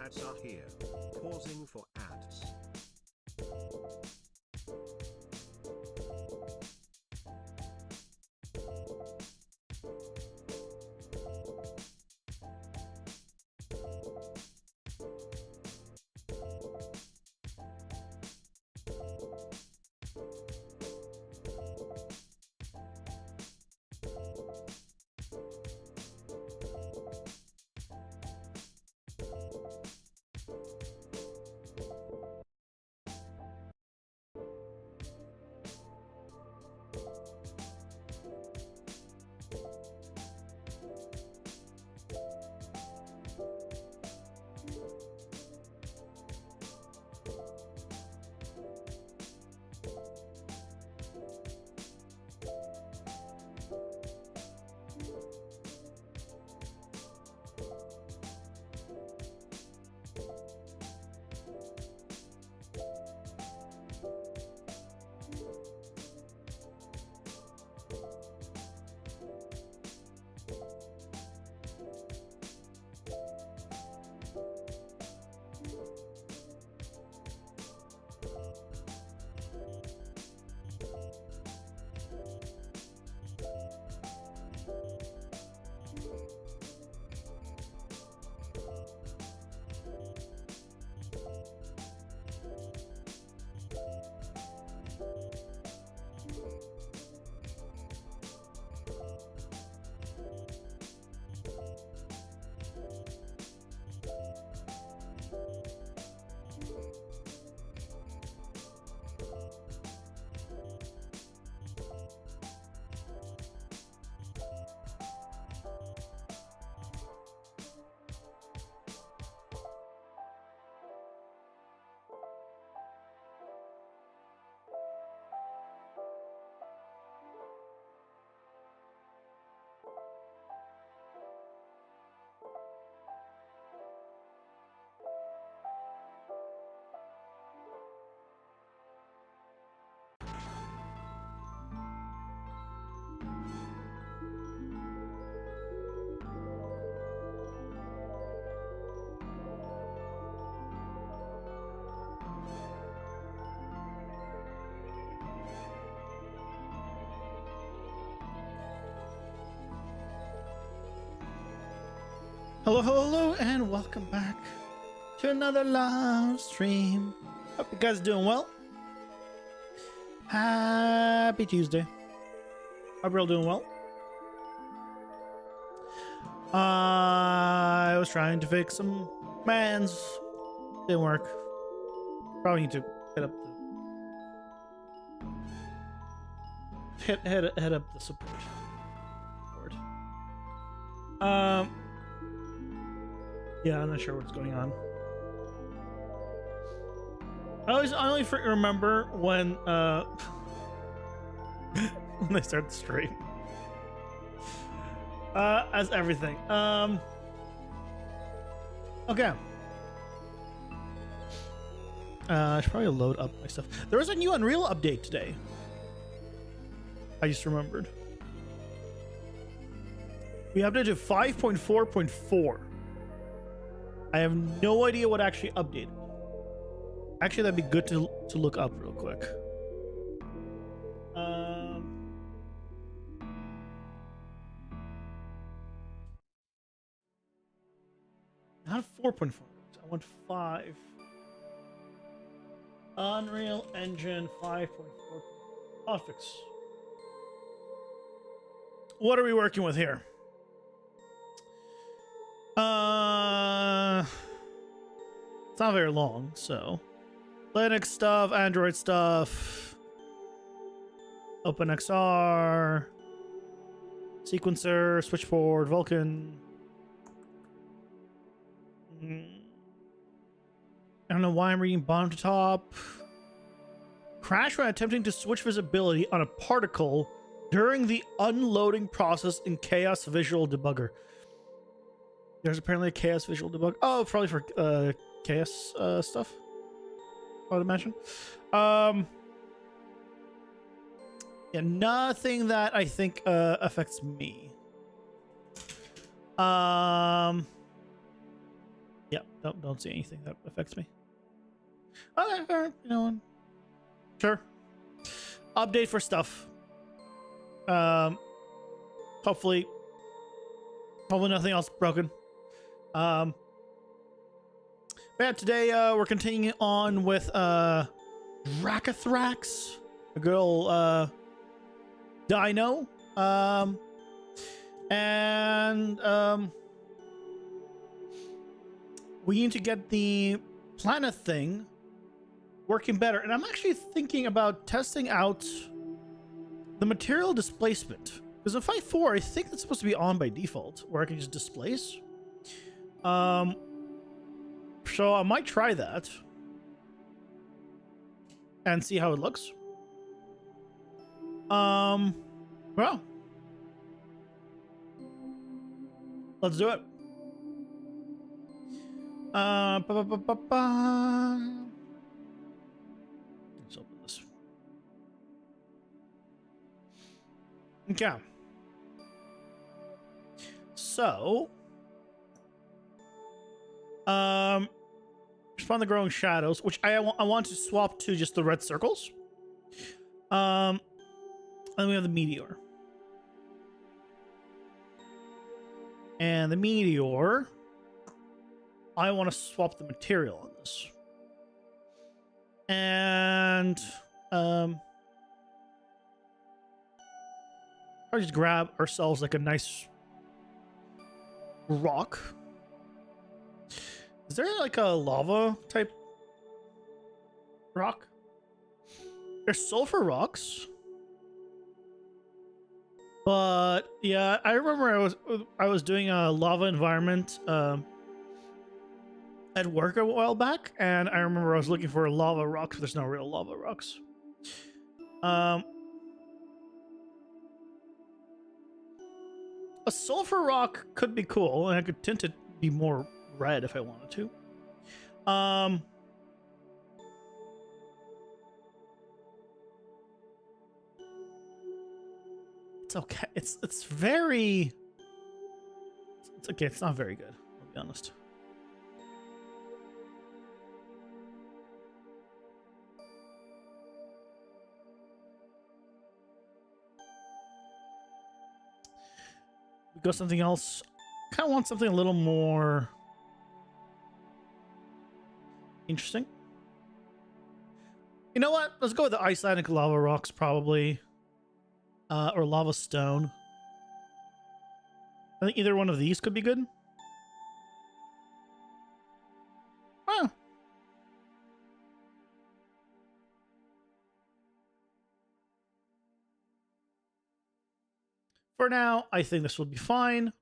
ads are here. Pausing for ads. Hello, hello, and welcome back to another live stream. Hope you guys are doing well. Happy Tuesday. Hope you're all doing well. I was trying to fix some commands. Didn't work. Probably need to hit up the head up the support board. Yeah, I'm not sure what's going on. I only remember when when they start the stream. As everything. Okay. I should probably load up my stuff. There was a new Unreal update today. I just remembered. We updated 5.4.4. I have no idea what actually updated. Actually, that'd be good to look up real quick. Not 4.4. I want 5. Unreal Engine 5.4. Graphics. What are we working with here? It's not very long, so Linux stuff, Android stuff, OpenXR, sequencer, switchboard, Vulkan. I don't know why I'm reading bottom to top. Crash when attempting to switch visibility on a particle during the unloading process in Chaos Visual Debugger. There's apparently a Chaos Visual Debug. Oh, probably for Chaos stuff, I would imagine. Yeah, nothing that I think affects me. Yeah, Yeah, don't see anything that affects me. Okay, all right, you know what? Sure. Update for stuff. Hopefully nothing else broken. But yeah, today we're continuing on with Dracathrax, a good old dino. We need to get the planet thing working better. And I'm actually thinking about testing out the material displacement. Because in Fight 4, I think that's supposed to be on by default, where I can just displace. So I might try that. And see how it looks. Well. Let's do it. Let's open this. Okay. So, respond to growing shadows, which I want to swap to just the red circles. And then we have the meteor. And the meteor, I want to swap the material on this. And I'll just grab ourselves like a nice rock. Is there like a lava type rock? There's sulfur rocks. But yeah, I remember I was doing a lava environment at work a while back, and I remember I was looking for lava rocks, but there's no real lava rocks. A sulfur rock could be cool, and I could tint it to be more red if I wanted to. It's okay. It's very. It's okay. It's not very good. I'll be honest. We got something else. Kind of want something a little more interesting. You know what? Let's go with the Icelandic lava rocks, probably. Or lava stone. I think either one of these could be good. Well. For now, I think this will be fine.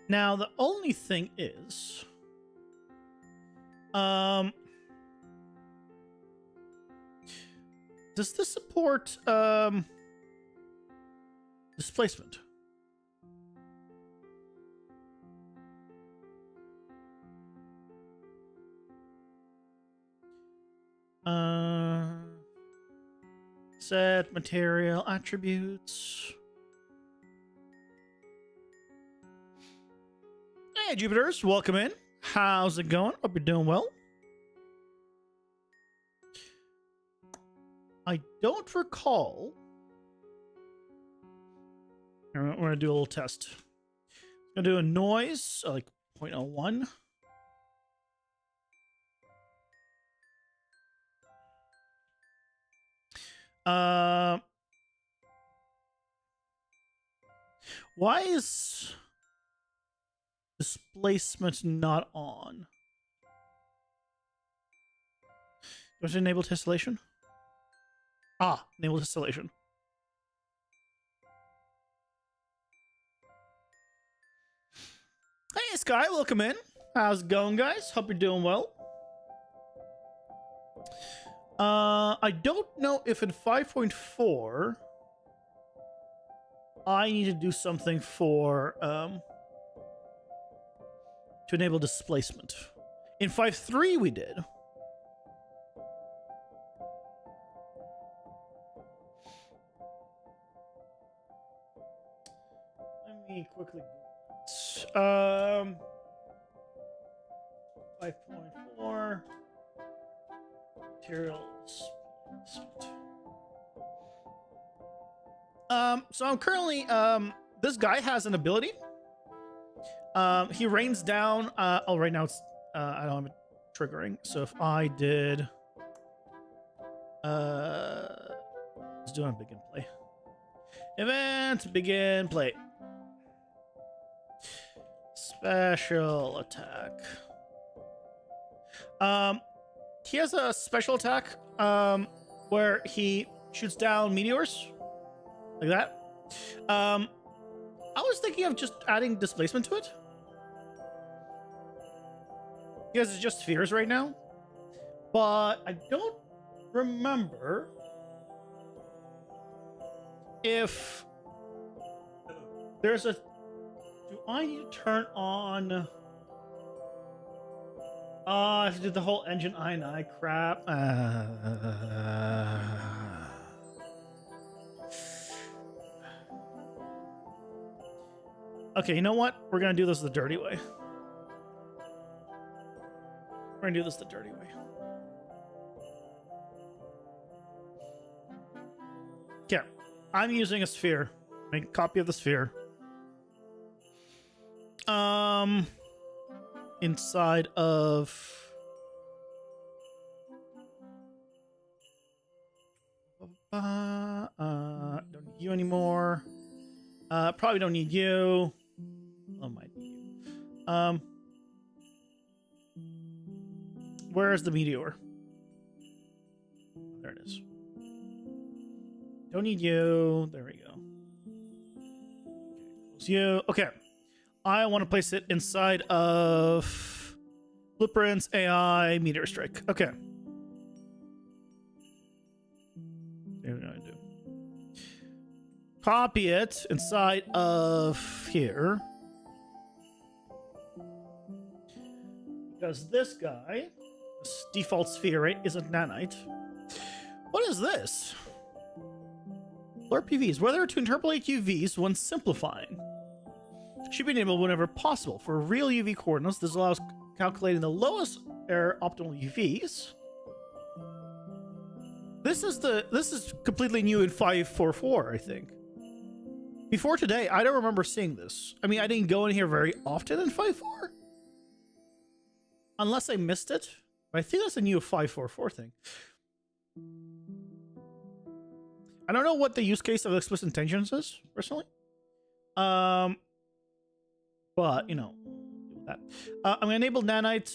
Now, the only thing is... does this support displacement? Set material attributes. Hey, Jupiters, welcome in. How's it going? Hope you're doing well. I don't recall. We're going to do a little test. I'm going to do a noise, like 0.01. Why is displacement not on? Was it enable tessellation? Ah, enable tessellation. Hey, Sky, welcome in. How's it going, guys? Hope you're doing well. I don't know if in 5.4 I need to do something for to enable displacement. In 5.3 we did. me quickly. 5.4 materials. So I'm currently this guy has an ability. He rains down. Oh, right now it's I don't have it triggering. So if I did, let's do a begin play. Event begin play. Special attack. He has a special attack where he shoots down meteors like that. I was thinking of just adding displacement to it. Because it's just spheres right now. But I don't remember if there's a... Do I need to turn on... I have to do the whole engine I crap. Okay, you know what? We're gonna do this the dirty way. We're gonna do this the dirty way. Okay, I'm using a sphere. Make a copy of the sphere. Inside of don't need you anymore. Probably don't need you. Oh, might need you. Where's the meteor? There it is. Don't need you. There we go. Close you. Okay. I want to place it inside of Blueprints, AI, Meteor Strike. Okay. What are we going to do? Copy it inside of here. Because this guy, this default sphere, right, is a nanite. What is this? Blur PVs. Whether to interpolate UVs when simplifying. Should be enabled whenever possible. For real UV coordinates, this allows calculating the lowest error optimal UVs. This is completely new in 5.4.4, I think. Before today, I don't remember seeing this. I mean, I didn't go in here very often in 5.4. Unless I missed it. But I think that's a new 5.4.4 thing. I don't know what the use case of explicit intentions is, personally. But, you know, do that. I'm going to enable nanite.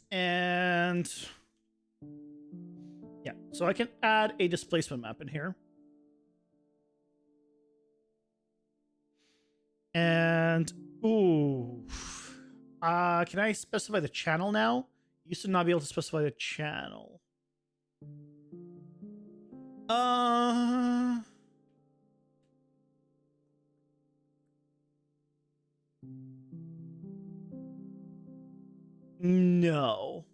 And yeah, so I can add a displacement map in here. And, ooh. Can I specify the channel now? Used to not be able to specify the channel. No.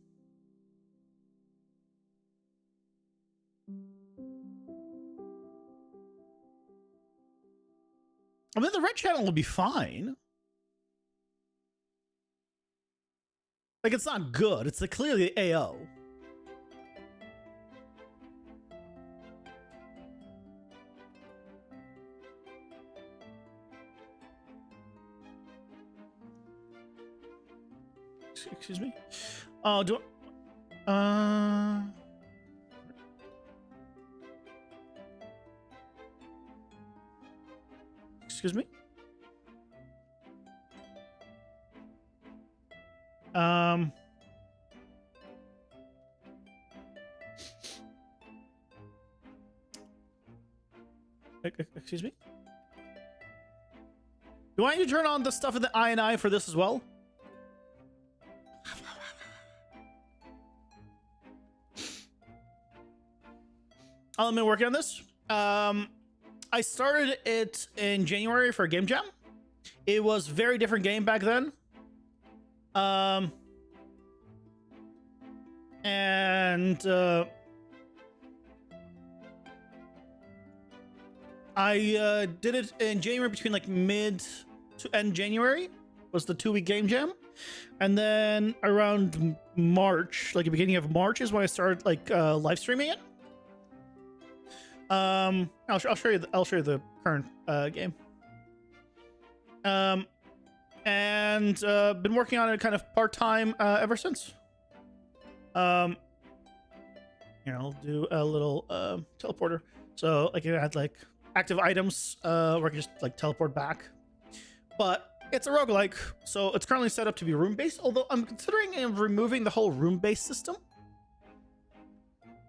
I mean, the red channel will be fine. Like, it's not good. It's clearly AO. Excuse me? Oh, do I... Excuse me? Excuse me? Do I need to turn on the stuff in the I for this as well? I've been working on this. I started it in January for a game jam. It was a very different game back then. I did it in January, between like mid to end January was the 2-week game jam. And then around March, like the beginning of March, is when I started like live streaming it. I'll show you the current game. And been working on it kind of part-time ever since. Here, I'll do a little teleporter. So like I had like active items where I can just like teleport back. But it's a roguelike, so it's currently set up to be room-based, although I'm considering removing the whole room-based system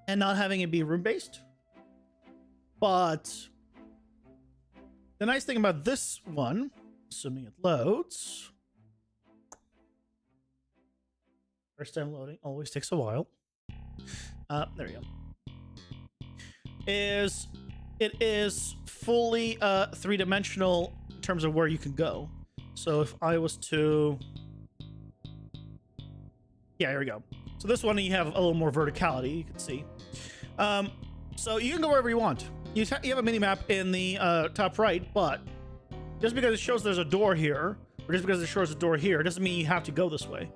and not having it be room-based. But the nice thing about this one, assuming it loads, first time loading always takes a while. There we go. It is fully 3-dimensional in terms of where you can go. So if I was to, yeah, here we go. So this one you have a little more verticality, you can see. So you can go wherever you want. You have a mini map in the top right, but just because it shows there's a door here, or just because it shows a door here, doesn't mean you have to go this way.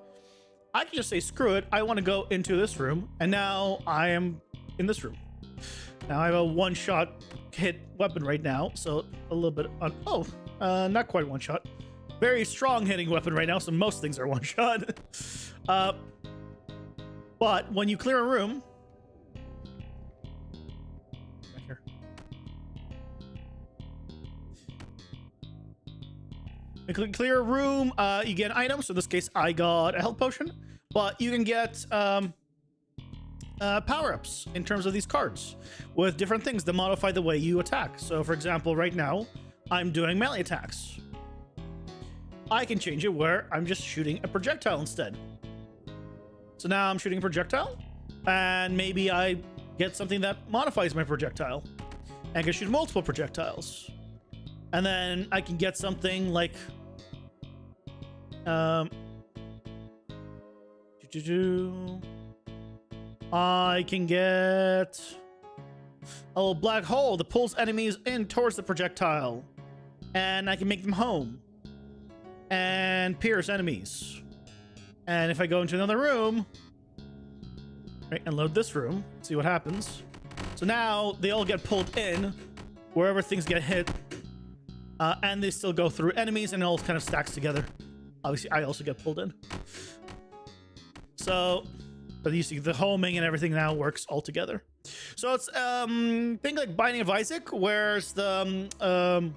I can just say, screw it, I want to go into this room, and now I am in this room. Now I have a one-shot hit weapon right now, so a little bit on, not quite one-shot. Very strong hitting weapon right now, so most things are one-shot. But when you clear a room, back here. You clear a room, you get an item. So in this case, I got a health potion, but you can get power-ups in terms of these cards with different things that modify the way you attack. So for example, right now, I'm doing melee attacks. I can change it where I'm just shooting a projectile instead. So now I'm shooting a projectile, and maybe I get something that modifies my projectile and I can shoot multiple projectiles. And then I can get something like I can get a little black hole that pulls enemies in towards the projectile, and I can make them home and pierce enemies. And if I go into another room, right, and load this room, see what happens. So now they all get pulled in wherever things get hit, and they still go through enemies, and it all kind of stacks together. Obviously, I also get pulled in. So, but you see the homing and everything now works all together. So it's think like Binding of Isaac, where's the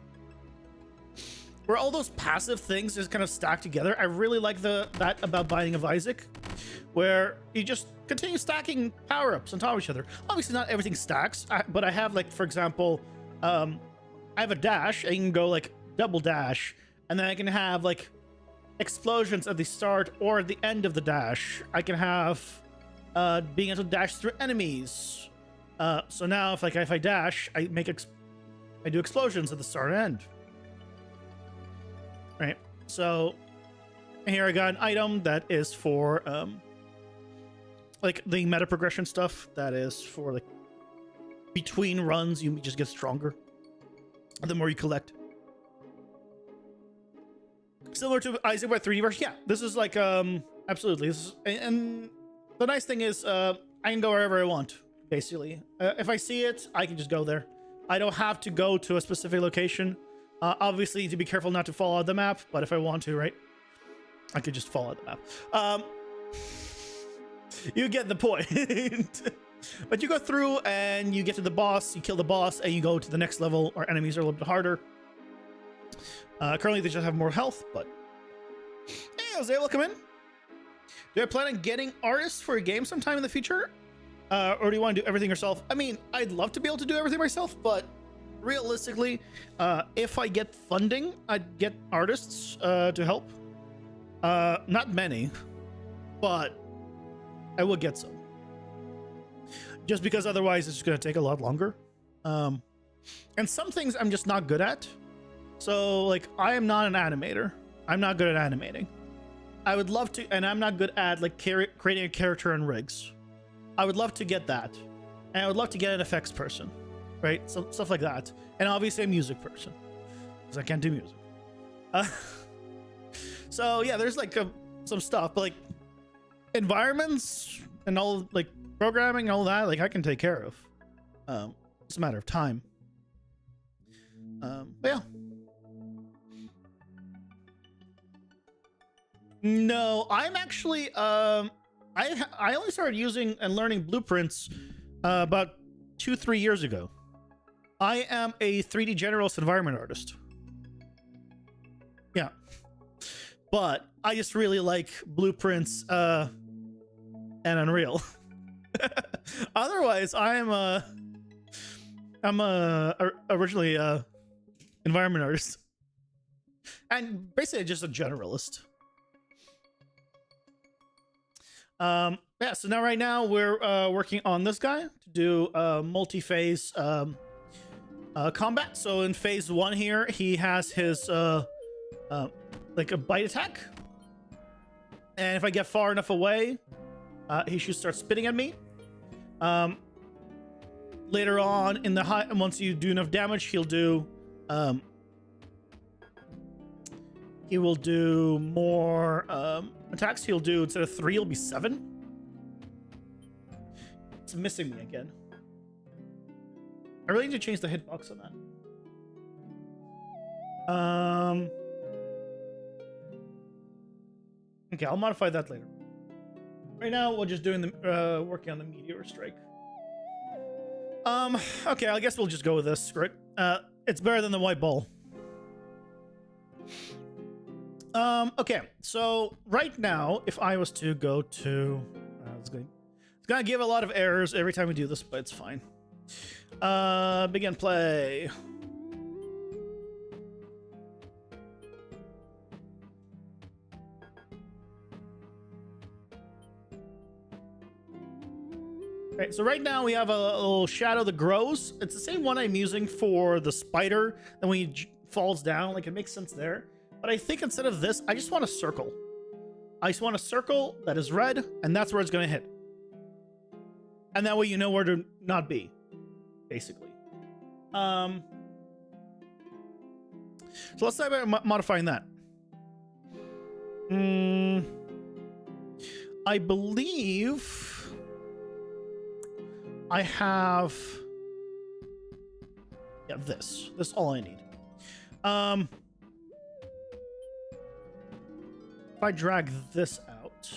where all those passive things just kind of stack together. I really like that about Binding of Isaac, where you just continue stacking power-ups on top of each other. Obviously, not everything stacks, but I have, like, for example, I have a dash. I can go like double dash, and then I can have like explosions at the start or at the end of the dash. I can have being able to dash through enemies. So now if I dash, I do explosions at the start and end. Right, so here I got an item that is for like the meta progression stuff. That is for like between runs, you just get stronger the more you collect. Similar to Isaac by 3D version, yeah. This is like absolutely. This is, and the nice thing is I can go wherever I want. Basically, if I see it, I can just go there. I don't have to go to a specific location. Obviously, you need to be careful not to fall out of the map, but if I want to, right, I could just fall out of the map. You get the point. But you go through and you get to the boss, you kill the boss, and you go to the next level, or enemies are a little bit harder. Currently, they just have more health, but... Hey, Jose, welcome in. Do I plan on getting artists for a game sometime in the future? Or do you want to do everything yourself? I mean, I'd love to be able to do everything myself, but realistically, if I get funding, I'd get artists to help. Not many, but I will get some. Just because otherwise it's just going to take a lot longer. And some things I'm just not good at. So, like, I am not an animator. I'm not good at animating. I would love to, and I'm not good at, like, creating a character in rigs. I would love to get that. And I would love to get an effects person. right? So stuff like that. And obviously a music person because I can't do music. So yeah, there's like some stuff, but like environments and all like programming, all that, like I can take care of. It's a matter of time. But yeah. No, I'm actually I only started using and learning blueprints about 2-3 years ago. I am a 3D generalist environment artist. Yeah. But I just really like blueprints and Unreal. Otherwise, I'm originally a environment artist. And basically just a generalist. Yeah, so now right now we're working on this guy to do multi-phase combat. So in phase 1 here, he has his like a bite attack, and if I get far enough away, he should start spitting at me. Later on in the high, once you do enough damage, he will do more attacks. He'll do, instead of 3, he'll be 7. It's missing me again. I really need to change the hitbox on that. Okay, I'll modify that later. Right now, we're just doing the working on the meteor strike. Okay, I guess we'll just go with this. Screw it. It's better than the white ball. Okay, so right now, if I was to go to, it's gonna give a lot of errors every time we do this, but it's fine. Begin play. Right, so right now we have a little shadow that grows. It's the same one I'm using for the spider, and when he falls down, like it makes sense there. But I think instead of this, I just want a circle. I just want a circle that is red, and that's where it's going to hit. And that way you know where to not be, basically. So let's start by modifying that. I believe I have, yeah, this. This is all I need. If I drag this out,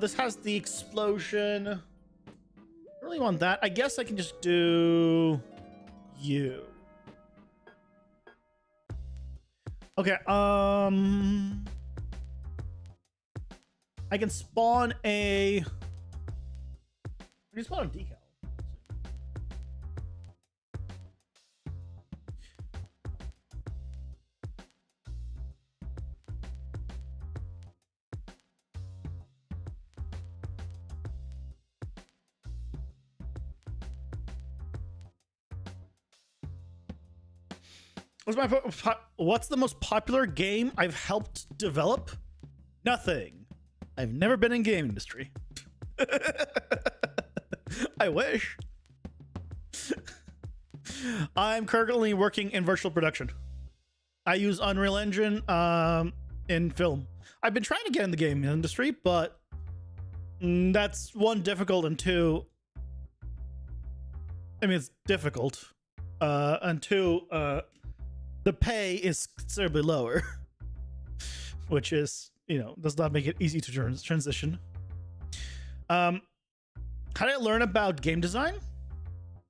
this has the explosion. I don't really want that. I guess I can just do you. Okay, I can spawn a, I can spawn a decal. What's the most popular game I've helped develop? Nothing. I've never been in game industry. I wish. I'm currently working in virtual production. I use Unreal Engine in film. I've been trying to get in the game industry, but that's one, difficult, and two, I mean, it's difficult. And two, the pay is considerably lower, which is, you know, does not make it easy to transition. How did I learn about game design?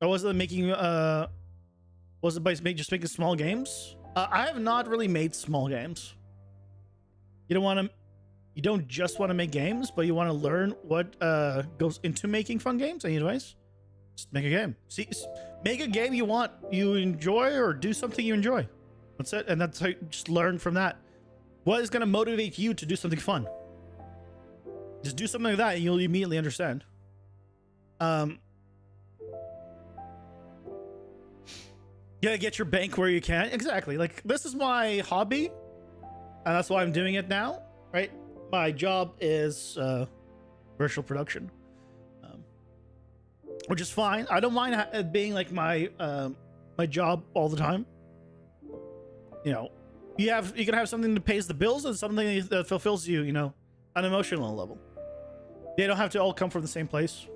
Or was it making, was it by just making small games? I have not really made small games. You don't just want to make games, but you want to learn what goes into making fun games. Any advice? Just make a game. See, make a game you enjoy, or do something you enjoy. That's it. And that's how you just learn from that. What is going to motivate you to do something fun? Just do something like that and you'll immediately understand. You gotta get your bank where you can. Exactly. Like, this is my hobby, and that's why I'm doing it now, right? My job is virtual production. which is fine. I don't mind it being like my my job all the time. You know, you can have something that pays the bills and something that fulfills you, you know, on an emotional level. They don't have to all come from the same place.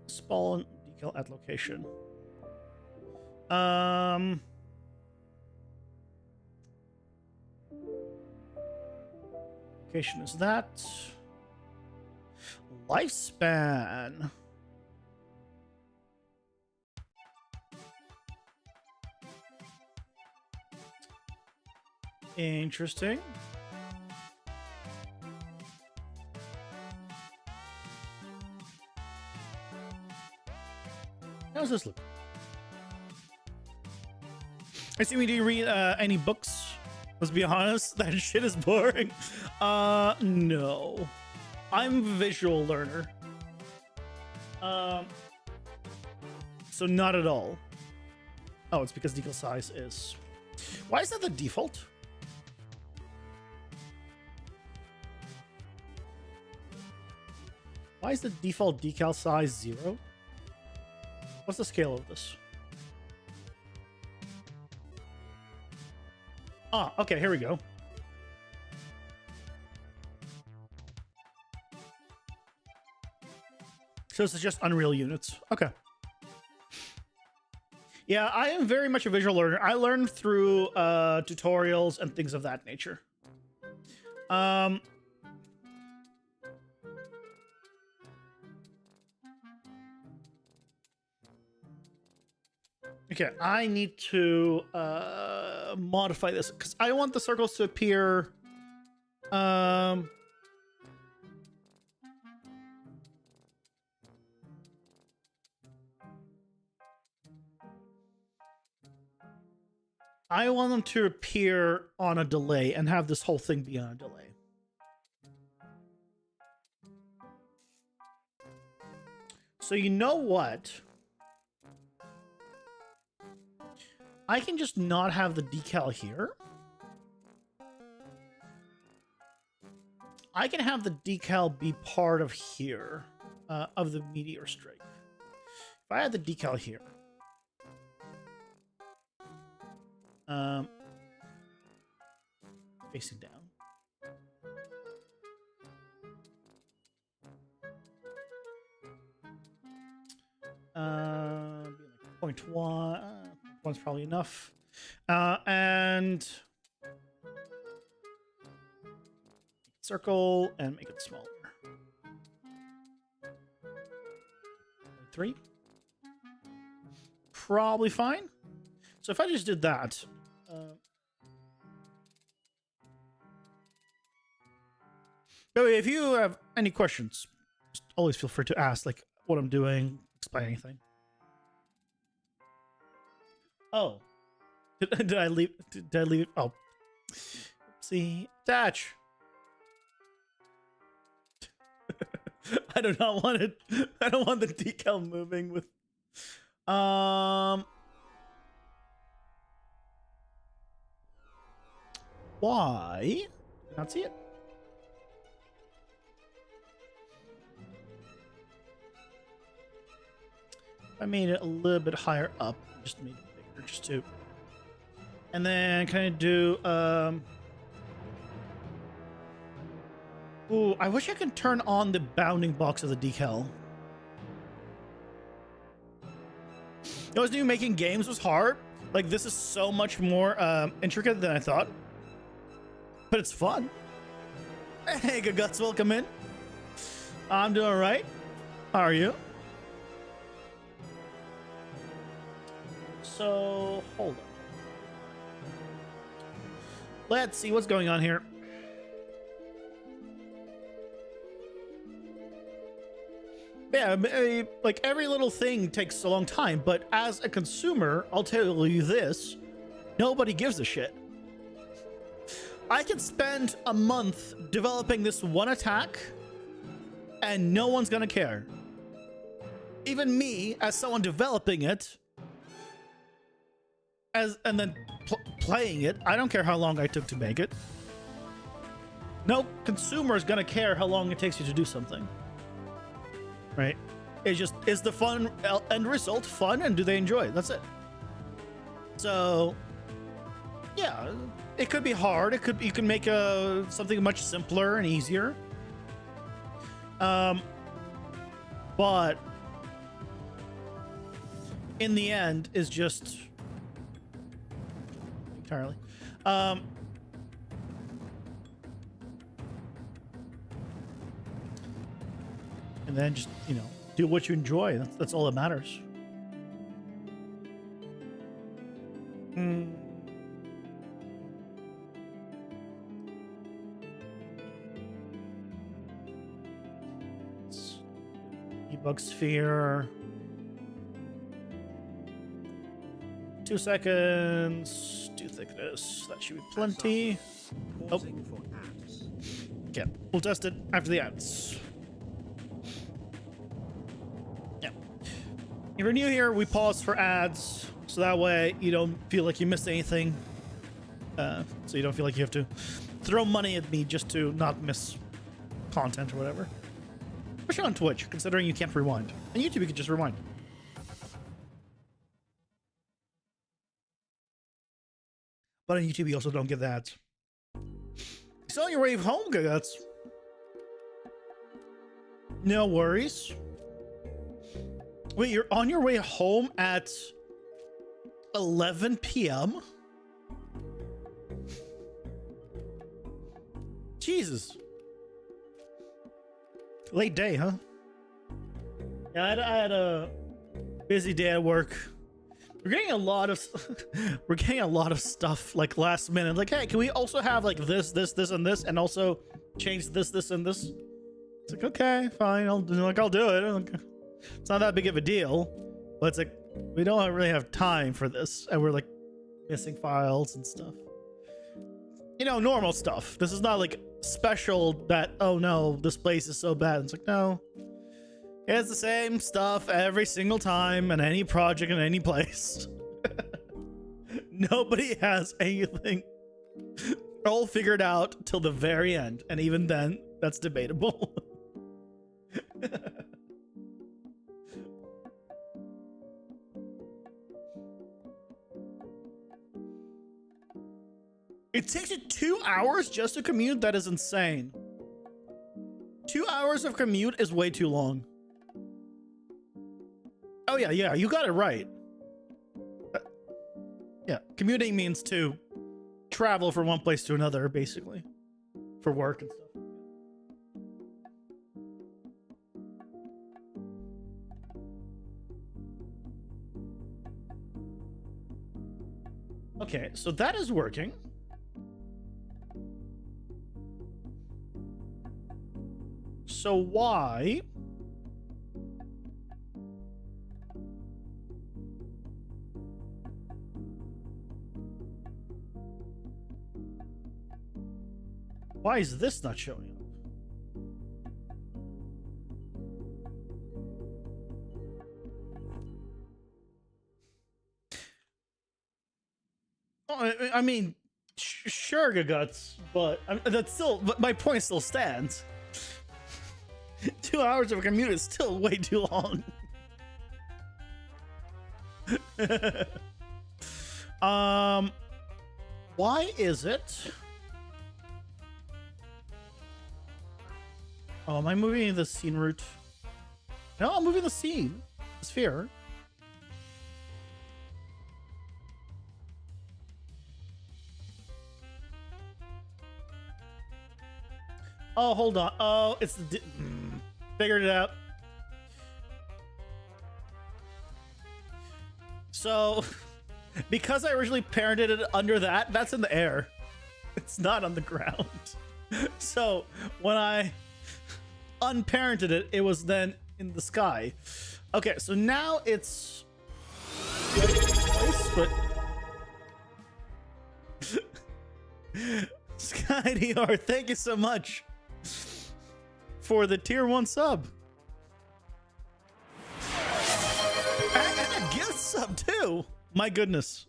Spawn decal at location. Location is that. Lifespan. Interesting. How's this look? I see. Do you read any books? Let's be honest, that shit is boring. No. I'm a visual learner. So not at all. Oh, it's because decal size is... Why is that the default? Why is the default decal size 0? What's the scale of this? Ah, okay, here we go. So this is just Unreal units. Okay. Yeah, I am very much a visual learner. I learn through tutorials and things of that nature. Okay, I need to modify this because I want the circles to appear. I want them to appear on a delay and have this whole thing be on a delay. So you know what? I can just not have the decal here. I can have the decal be part of here, of the meteor strike. If I had the decal here, facing down. Be like 0.1. One's probably enough. And circle and make it smaller. 3. Probably fine. So if I just did that, by the way, if you have any questions, just always feel free to ask, like what I'm doing, explain anything. Oh, did I leave? Did I leave? Oh, see, attach. I do not want it. I don't want the decal moving with. Why? Not see it. I made it a little bit higher up. Just made it bigger, just to. And then can I do ooh, I wish I could turn on the bounding box of the decal. I always knew making games was hard. Like, this is so much more intricate than I thought. But it's fun. Hey, good guts, welcome in. I'm doing all right. How are you? So, hold on. Let's see what's going on here. Yeah, like every little thing takes a long time, but as a consumer, I'll tell you this, nobody gives a shit. I can spend a month developing this one attack and no one's gonna care. Even me, as someone developing it, and then playing it, I don't care how long I took to make it. No consumer is gonna care how long it takes you to do something, right? It's just, is the fun end result fun, and do they enjoy it? That's it. So yeah, it could be hard. It could, you can make something much simpler and easier. But in the end is just entirely and then just, you know, do what you enjoy. That's all that matters. Debug sphere. 2 seconds. 2 thickness. That should be plenty. Oh. Okay, we'll test it after the ads. Yeah. If you're new here, we pause for ads, so that way you don't feel like you missed anything. So you don't feel like you have to throw money at me just to not miss content or whatever. Especially on Twitch, considering you can't rewind. On YouTube, you can just rewind. But on YouTube, you also don't get the ads. So on your way home, guys. No worries. Wait, you're on your way home at 11 p.m.? Jesus. Late day, huh? Yeah, I had a busy day at work. We're getting a lot of stuff like last minute. Like, hey, can we also have like this, and this, and also change this, and this? It's like, okay, fine. I'll do it. It's not that big of a deal, but it's like we don't really have time for this, and we're like missing files and stuff. You know, normal stuff. This is not like special that, oh no, this place is so bad. It's like, no, it's the same stuff every single time in any project in any place. Nobody has anything all figured out till the very end, and even then that's debatable. It takes you 2 hours just to commute? That is insane. 2 hours of commute is way too long. Oh yeah, you got it right. Yeah, commuting means to travel from one place to another, basically, for work and stuff. Okay, so that is working. So why? Why is this not showing up? Oh, I mean, sure, Guts, but that's still. But my point still stands. 2 hours of a commute is still way too long. Why is it? Oh, am I moving the scene route? No, I'm moving the scene. The sphere. Oh, hold on. Oh, it's the... Figured it out. So, because I originally parented it under that, that's in the air. It's not on the ground. So, when I unparented it, it was then in the sky. Okay, so now it's... But... Sky DR, thank you so much for the tier 1 sub. And a gift sub too. My goodness.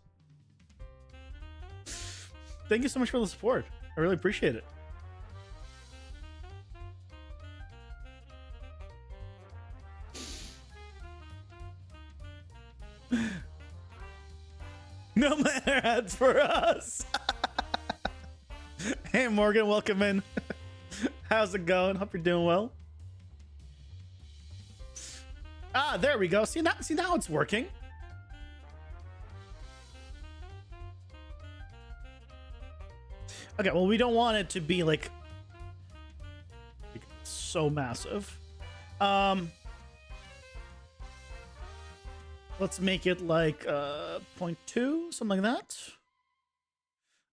Thank you so much for the support. I really appreciate it. That's for us. Hey, Morgan, welcome in. How's it going? Hope you're doing well. Ah, there we go. See now it's working. Okay, well, we don't want it to be like so massive. Let's make it like 0.2, something like that.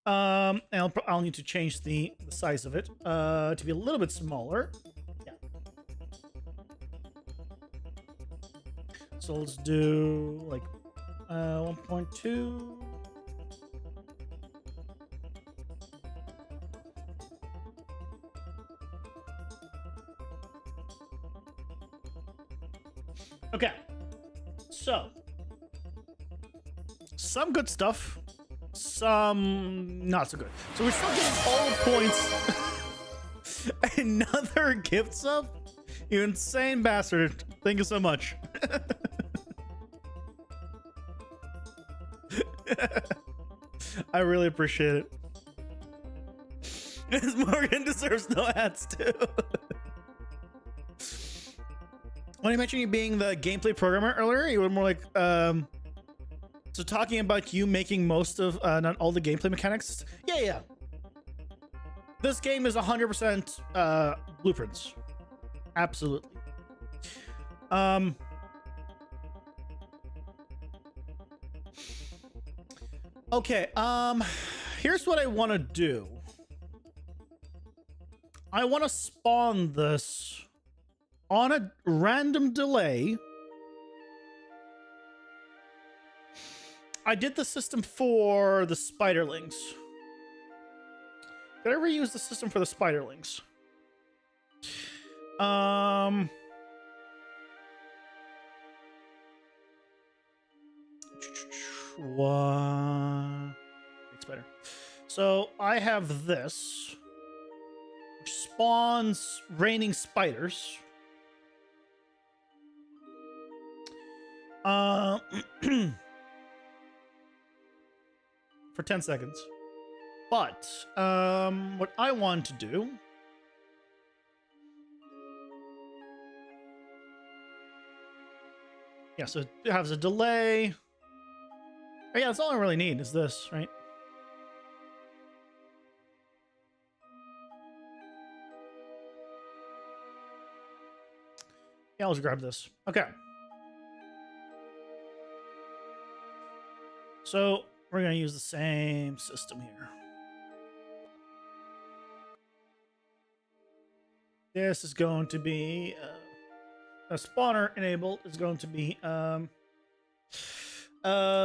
And I'll need to change the size of it to be a little bit smaller. Yeah. So let's do like 1.2. Okay, so some good stuff, some not so good. So we're still getting all the points. Another gift sub? You insane bastard. Thank you so much. I really appreciate it. This Morgan deserves no ads too. When I mentioned you being the gameplay programmer earlier, you were more like, so talking about you making most of, not all the gameplay mechanics. Yeah. This game is 100% blueprints. Absolutely. Okay, here's what I want to do. I want to spawn this on a random delay. I did the system for the spiderlings. Did I ever use the system for the spiderlings? What? It's better. So I have this, which spawns raining spiders. For 10 seconds. But what I want to do so it has a delay. Oh yeah, that's all I really need is this, right? Yeah, I'll just grab this. Okay. So we're going to use the same system here. This is going to be a spawner enabled is going to be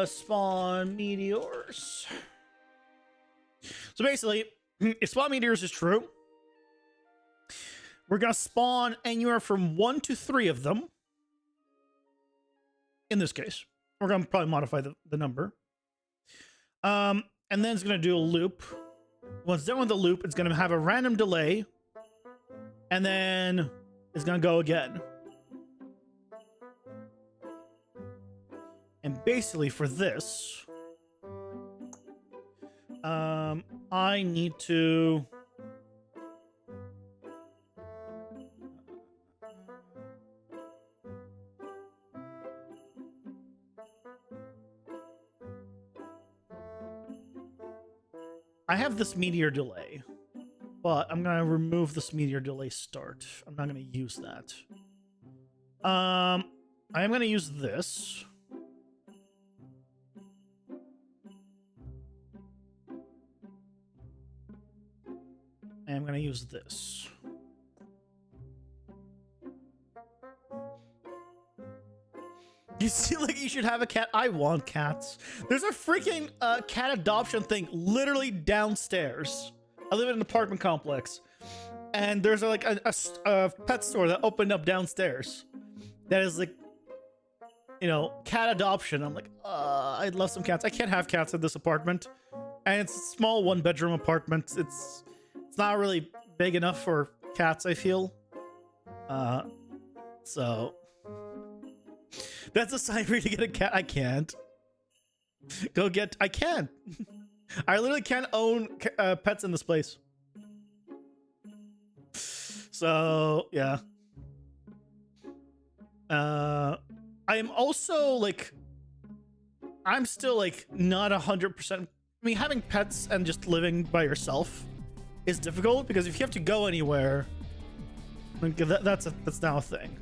spawn meteors. So basically, if spawn meteors is true, we're going to spawn anywhere from 1 to 3 of them. In this case, we're going to probably modify the number. And then it's going to do a loop. Once done with the loop, it's going to have a random delay. And then it's going to go again. And basically for this, I need to... I have this meteor delay, but I'm going to remove this meteor delay start. I'm not going to use that. I am going to use this. And I'm going to use this. You seem like you should have a cat. I want cats. There's a freaking cat adoption thing literally downstairs. I live in an apartment complex. And there's like a pet store that opened up downstairs. That is like, you know, cat adoption. I'm like, I'd love some cats. I can't have cats in this apartment. And it's a small 1-bedroom apartment. It's not really big enough for cats, I feel. So... That's a sign for you to get a cat. I can't. Go get. I can't. I literally can't own pets in this place. So yeah. I am also like, I'm still like not 100%. I mean, having pets and just living by yourself is difficult because if you have to go anywhere, like that's now a thing.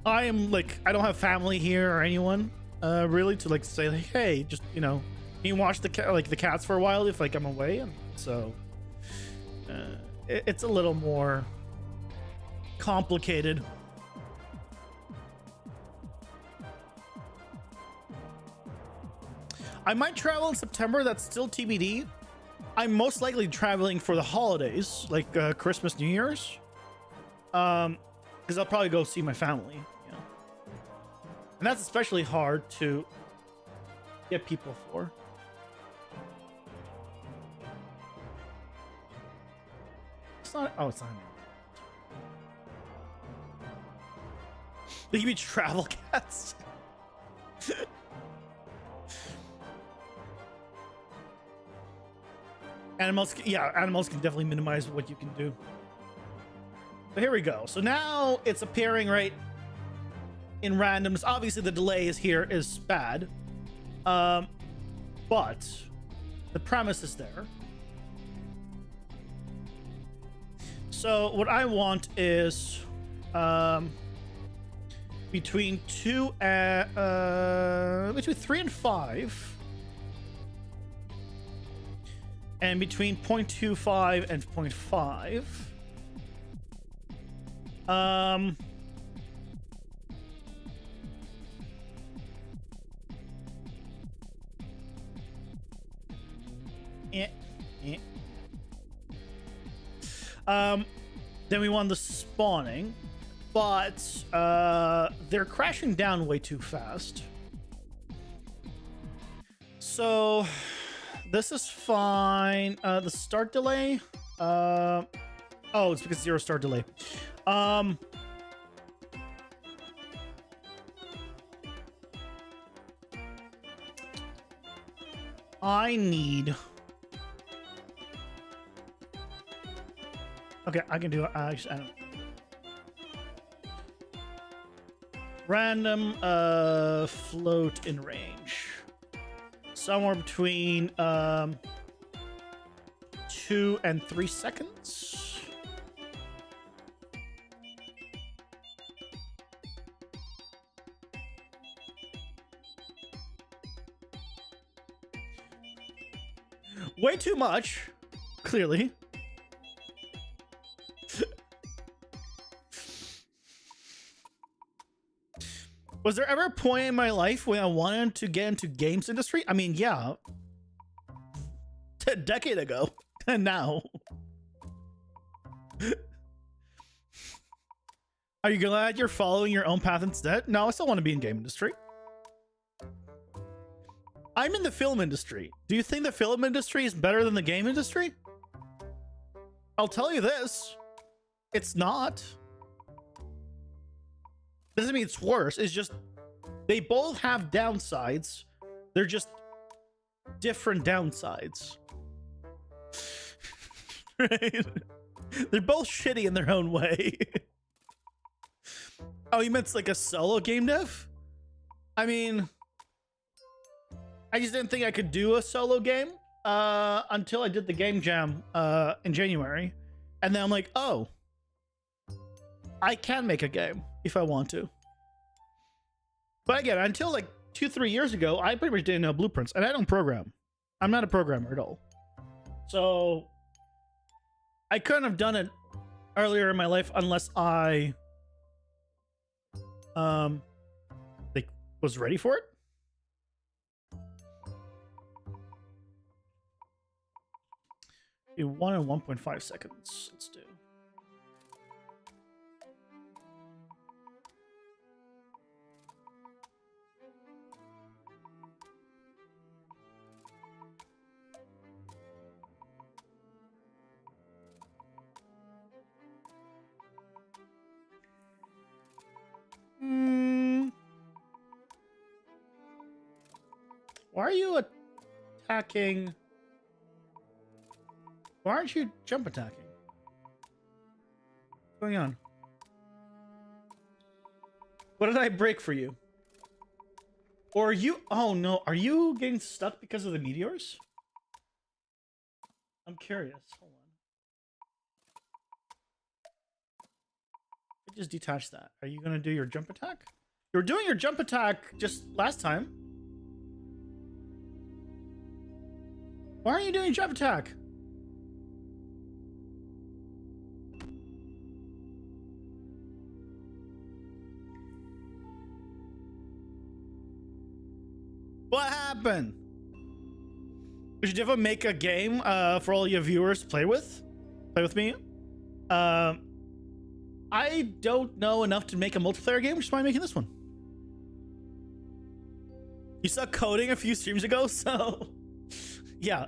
I am like, I don't have family here or anyone really to like say like, hey, just can you watch the cats for a while if like I'm away, and so it's a little more complicated. I might travel in September. That's still TBD. I'm most likely traveling for the holidays, like Christmas, New Year's. Because I'll probably go see my family. And that's especially hard to get people for. It's not. Oh, it's not. They give me travel cats. Animals can definitely minimize what you can do. But here we go. So now it's appearing right in randoms. Obviously the delay is bad. But the premise is there. So what I want is between 3 and 5. And between 0.25 and 0.5. Then we want the spawning, but they're crashing down way too fast. So this is fine. The start delay. Oh, it's because 0 start delay. I need. Okay, I can do it. I don't. Random float in range. Somewhere between 2 and 3 seconds. Way too much, clearly. Was there ever a point in my life when I wanted to get into games industry? I mean, yeah. A decade ago. And now. Are you glad you're following your own path instead? No, I still want to be in game industry. I'm in the film industry. Do you think the film industry is better than the game industry? I'll tell you this. It's not. Doesn't mean it's worse. It's just they both have downsides. They're just different downsides. Right? They're both shitty in their own way. Oh, you meant it's like a solo game dev? I mean, I just didn't think I could do a solo game until I did the game jam in January. And then I'm like, oh, I can make a game if I want to. But again, until like 2-3 years ago, I pretty much didn't know blueprints, and I don't program. I'm not a programmer at all. So I couldn't have done it earlier in my life unless I like was ready for it. Do 1 and 1.5 seconds. Let's do. Why are you attacking? Why aren't you jump attacking? What's going on? What did I break for you? Or are you... Oh, no. Are you getting stuck because of the meteors? I'm curious. Hold on. I just detached that. Are you going to do your jump attack? You were doing your jump attack just last time. Why aren't you doing your jump attack? What happened? We should definitely make a game for all your viewers to play with. Play with me. I don't know enough to make a multiplayer game, which is why I'm making this one. You saw coding a few streams ago, so yeah.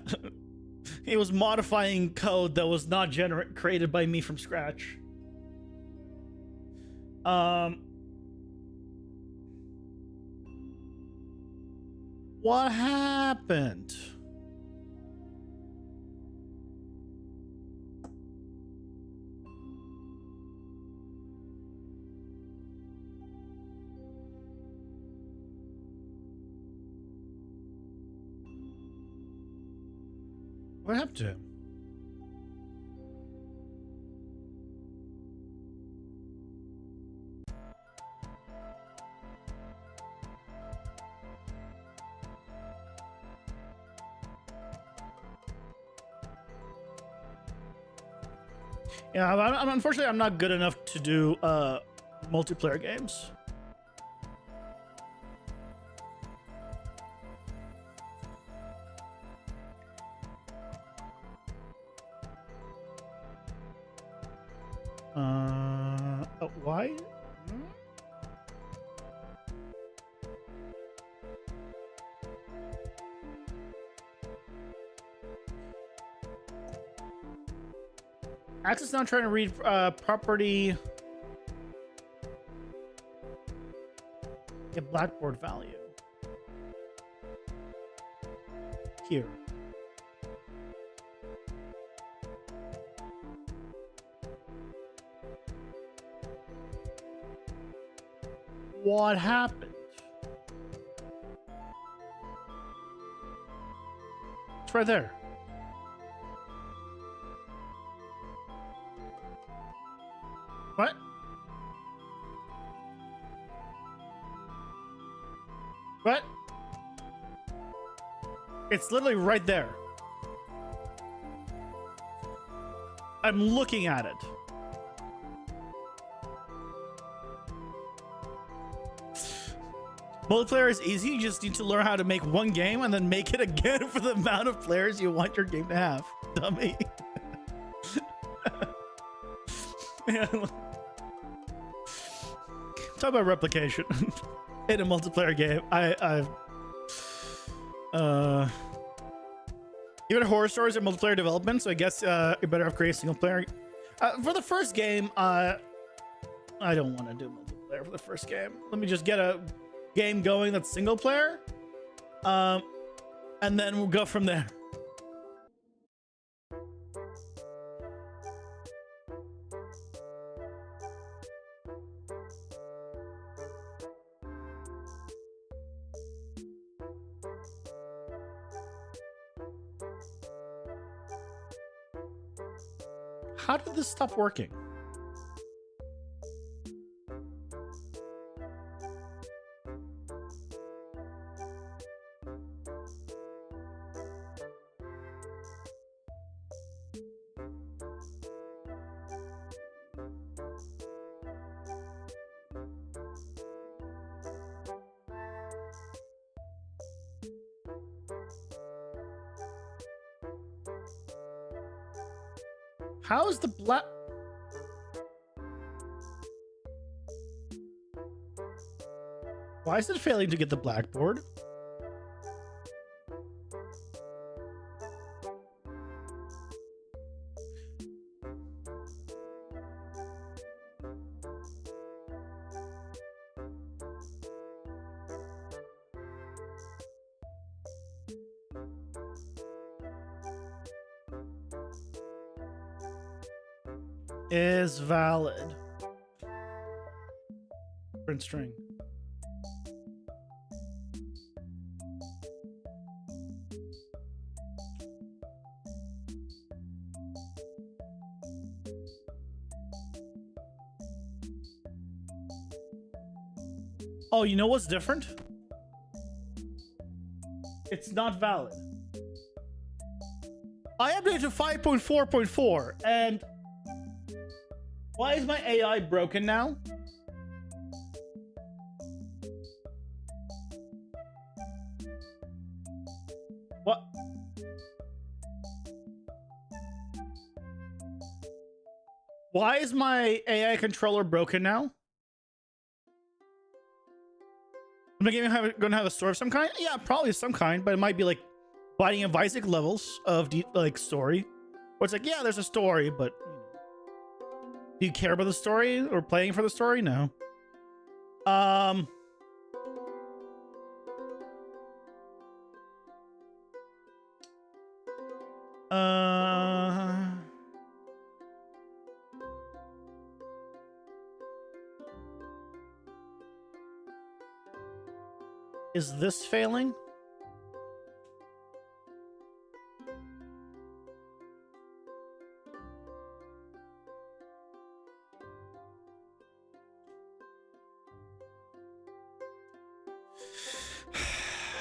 He was modifying code that was not created by me from scratch. What happened? What happened to him? Yeah, unfortunately, I'm not good enough to do multiplayer games. Why? Access now trying to read property. Get blackboard value. Here. What happened? It's right there. What? What? It's literally right there. I'm looking at it. Multiplayer is easy. You just need to learn how to make one game and then make it again for the amount of players you want your game to have. Dummy. Yeah. Talk about replication in a multiplayer game. Even horror stories are multiplayer development, so I guess you better have created single player. For the first game, I don't want to do multiplayer for the first game. Let me just get a game going that's single player, and then we'll go from there. How did this stop working? How is the black... Why is it failing to get the blackboard? is valid. Print string. Oh, you know what's different? It's not valid. I updated to 5.4.4 and why is my AI broken now? What? Why is my AI controller broken now? Am I going to have a story of some kind? Yeah, probably some kind, but it might be like Binding of Isaac levels of like story. Where it's like, yeah, there's a story, but do you care about the story or playing for the story? No. Is this failing?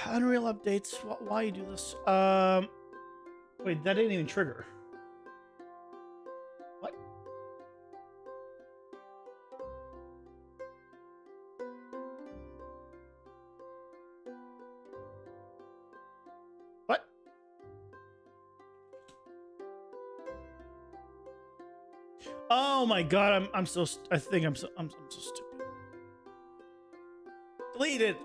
Unreal updates. Why you do this? Wait, that didn't even trigger. What? What? Oh my god, I'm so I think I'm so stupid. Delete it.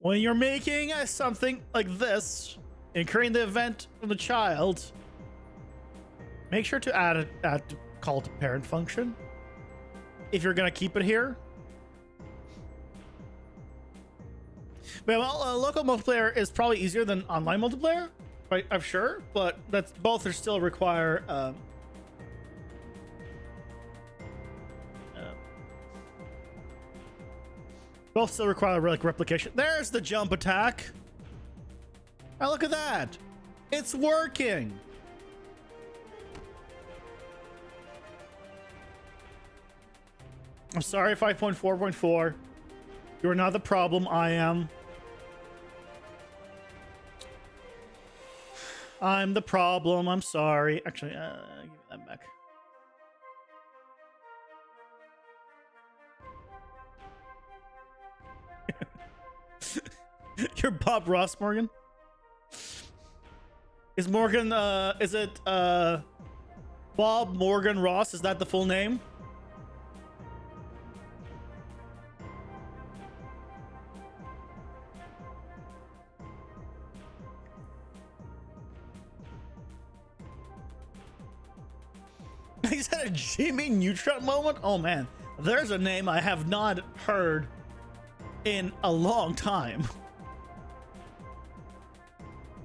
When you're making something like this and creating the event from the child, make sure to add the call to parent function if you're gonna keep it here. But well, local multiplayer is probably easier than online multiplayer, right? I'm sure, but that's both are still require both still require like replication. There's the jump attack. Oh, look at that. It's working. I'm sorry, 5.4.4. You're not the problem. I am. I'm the problem. I'm sorry. Actually, give me that back. You're Bob Ross, Morgan. Is Morgan? Is it Bob Morgan Ross? Is that the full name? He's had a Jimmy Neutron moment. Oh man, there's a name I have not heard in a long time.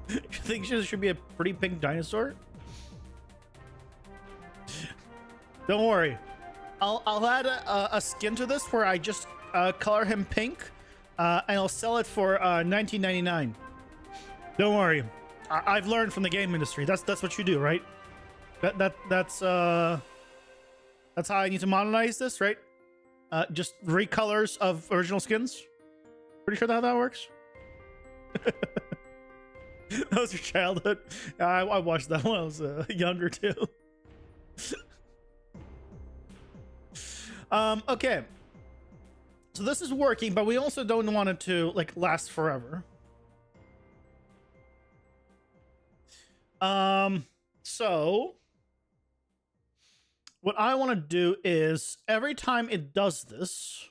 You think she should be a pretty pink dinosaur? Don't worry, I'll add a skin to this where I just color him pink, and I'll sell it for $19.99. Don't worry, I've learned from the game industry. That's what you do, right? That's how I need to monetize this, right? Just recolors of original skins. Pretty sure that works. That was your childhood. I watched that when I was younger too. Okay. So this is working, but we also don't want it to like last forever. So what I want to do is every time it does this,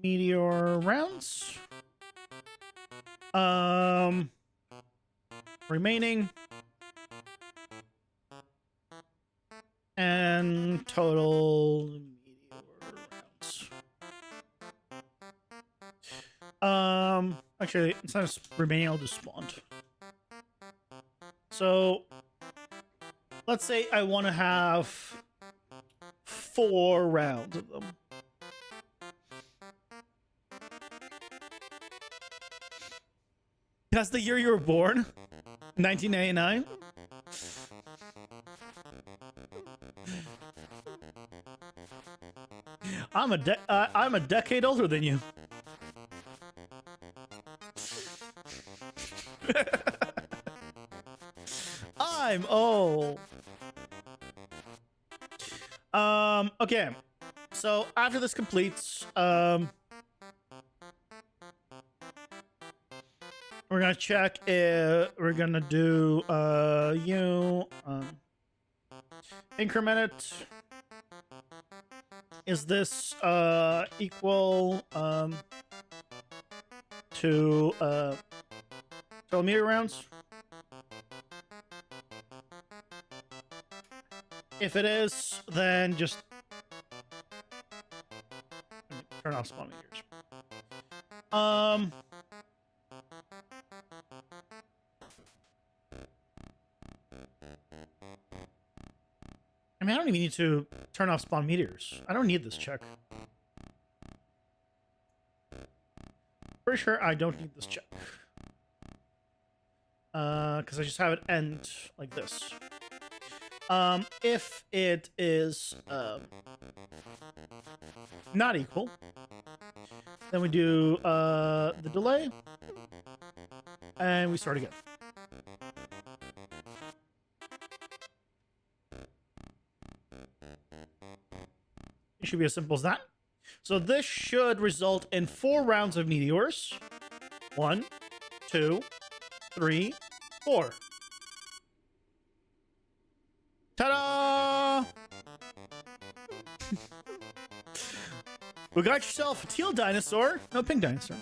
meteor rounds, remaining. And total meteor rounds. Actually, instead of remaining, I'll just spawned. So let's say I want to have 4 rounds of them. That's the year you were born? 1999? I'm a decade older than you. I'm old. Okay. So after this completes, we're gonna check if we're gonna do increment it. Is this equal to total meter rounds? If it is, then just turn off spawn meters. I mean, I don't even need to turn off spawn meteors. I don't need this check. Pretty sure I don't need this check. Because I just have it end like this. If it is not equal, then we do the delay, and we start again. It should be as simple as that. So this should result in 4 rounds of meteors. 1, 2, 3, 4. Ta-da! We got yourself a teal dinosaur, no, pink dinosaur,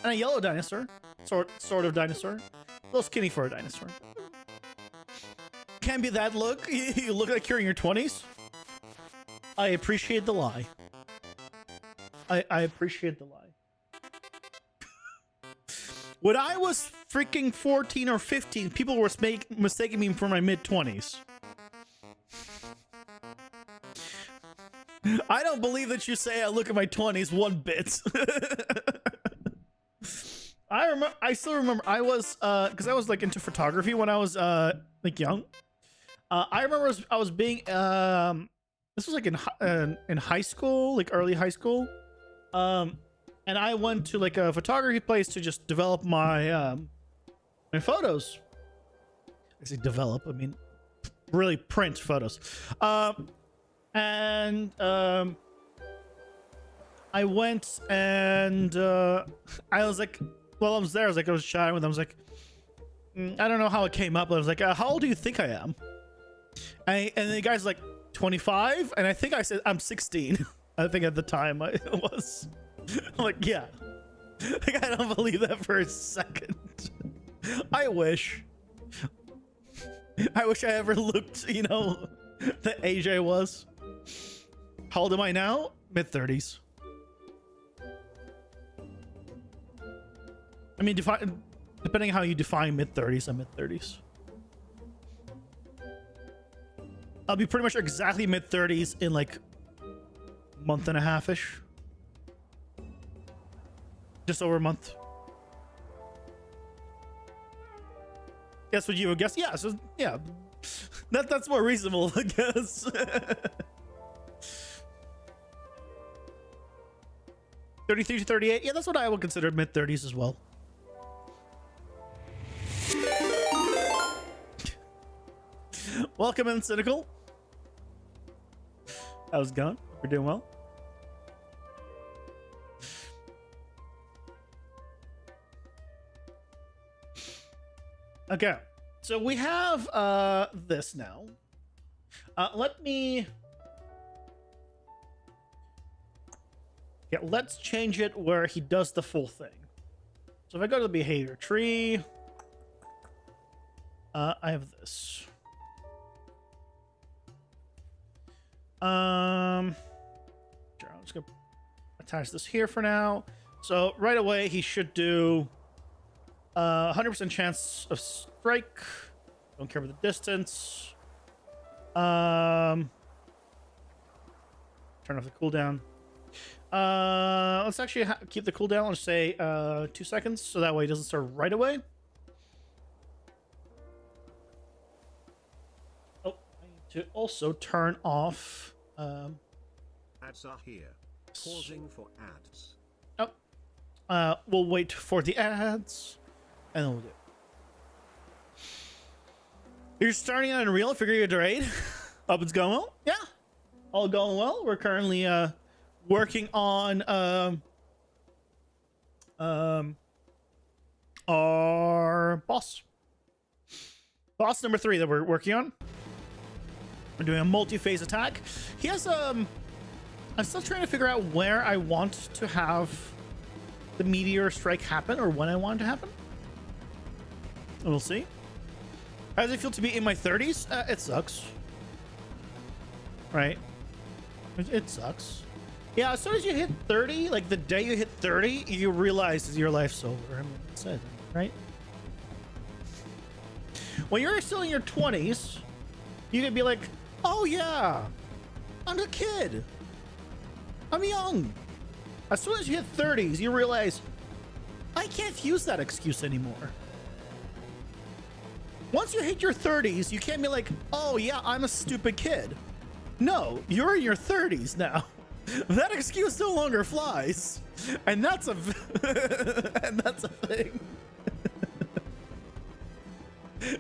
and a yellow dinosaur, sort of dinosaur, a little skinny for a dinosaur. Can't be that look. You look like you're in your 20s. I appreciate the lie. I appreciate the lie. When I was freaking 14 or 15, people were mistaking me for my mid-20s. I don't believe that you say I look at my 20s one bit. I still remember I was because I was like into photography when I was like young. I remember I was being this was like in high school, like early high school. And I went to like a photography place to just develop my my photos. I say develop, I mean really print photos. And I went and I was like, well, I was there. I was chatting with them. I was like, I don't know how it came up, but I was like, how old do you think I am? And the guy's like, 25, and I think I said I'm 16. I think at the time I was. I'm like, yeah. Like, I don't believe that for a second. I wish. I wish I ever looked, you know, the age I was. How old am I now? Mid-30s. I mean, depending how you define mid-30s, I'm mid-30s. I'll be pretty much exactly mid-30s in like a month and a half-ish. Just over a month. Guess what you would guess? Yeah, so yeah. That's more reasonable, I guess. 33 to 38. Yeah, that's what I would consider mid-30s as well. Welcome in, Cynical. How's it going? Hope you're doing well. Okay, so we have this now. Let me... Yeah, let's change it where he does the full thing. So if I go to the behavior tree, I have this. Sure, I'm just gonna attach this here for now. So right away he should do 100% chance of strike. Don't care about the distance. Turn off the cooldown. Let's actually keep the cooldown. Let's say 2 seconds, so that way it doesn't start right away. Oh, I need to also turn off. Ads are here. Pausing for ads. Oh, we'll wait for the ads, and then we'll do it. You're starting on Unreal, figuring a raid. Hope it's going well. Yeah, all going well. We're currently working on our boss number 3 that we're working on. We're doing a multi-phase attack. He has I'm still trying to figure out where I want to have the meteor strike happen, or when I want it to happen. We'll see. How does it feel to be in my 30s? It sucks. Right? It sucks. Yeah, as soon as you hit 30, like the day you hit 30, you realize your life's over. I mean, that's it, right? When you're still in your 20s, you can be like, oh yeah, I'm a kid. I'm young. As soon as you hit 30s, you realize, I can't use that excuse anymore. Once you hit your 30s, you can't be like, oh yeah, I'm a stupid kid. No, you're in your 30s now. That excuse no longer flies. And that's a and that's a thing.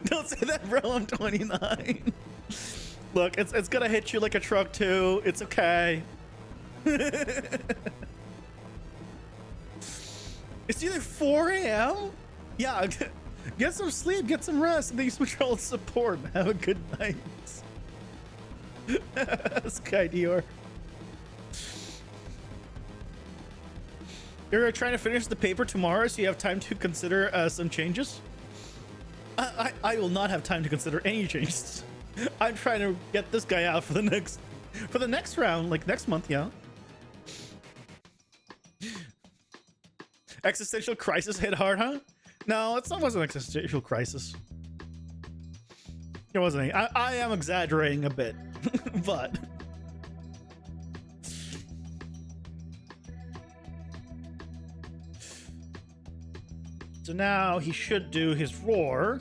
Don't say that, bro. I'm 29. Look, it's gonna hit you like a truck too. It's okay. It's either 4 a.m. Yeah, get some sleep, get some rest, and then you switch all support. Have a good night. Sky Dior. You're trying to finish the paper tomorrow, so you have time to consider some changes. I will not have time to consider any changes. I'm trying to get this guy out for the next round, like next month, yeah. Existential crisis hit hard, huh? No, it wasn't an existential crisis. It wasn't. I am exaggerating a bit, but. So now he should do his roar.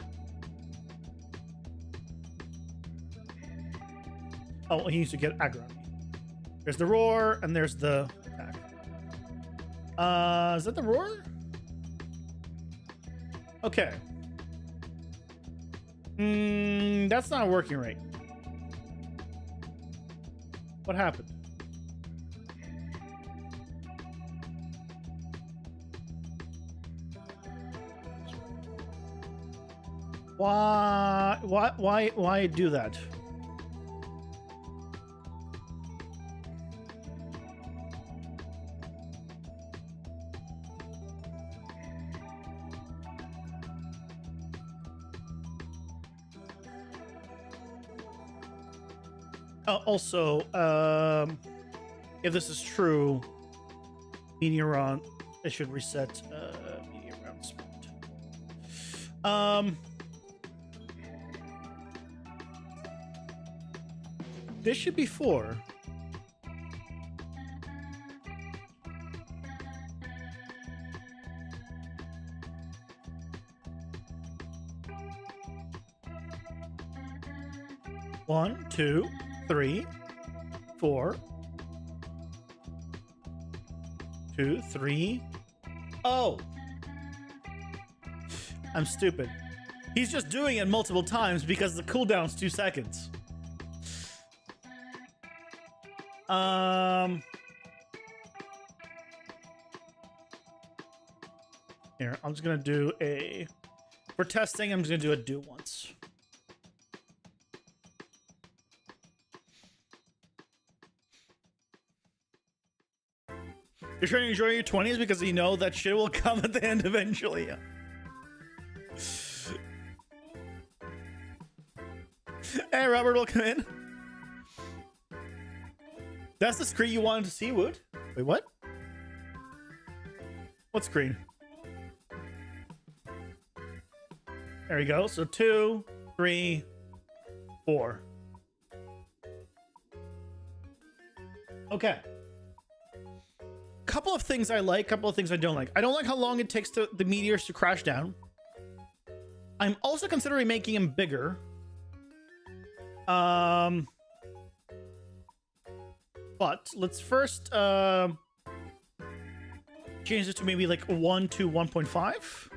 Oh, he needs to get aggro on me. There's the roar, and there's the attack. Is that the roar? Okay. That's not working right. What happened? Why do that? Also, if this is true, Meteoron, it should reset Meteoron spot. This should be 4. One, 2, 3, 4. 2, 3. Oh, I'm stupid. He's just doing it multiple times because the cooldown's 2 seconds. Here, I'm just gonna do for testing, I'm just gonna do a do once. You're trying to enjoy your 20s because you know that shit will come at the end eventually. Hey, Robert, welcome in. That's the screen you wanted to see, Wood? Wait, what? What screen? There we go. So 2, 3, 4. Okay. Couple of things I like, couple of things I don't like. I don't like how long it takes the meteors to crash down. I'm also considering making him bigger. But let's first change it to maybe like 1 to 1.5.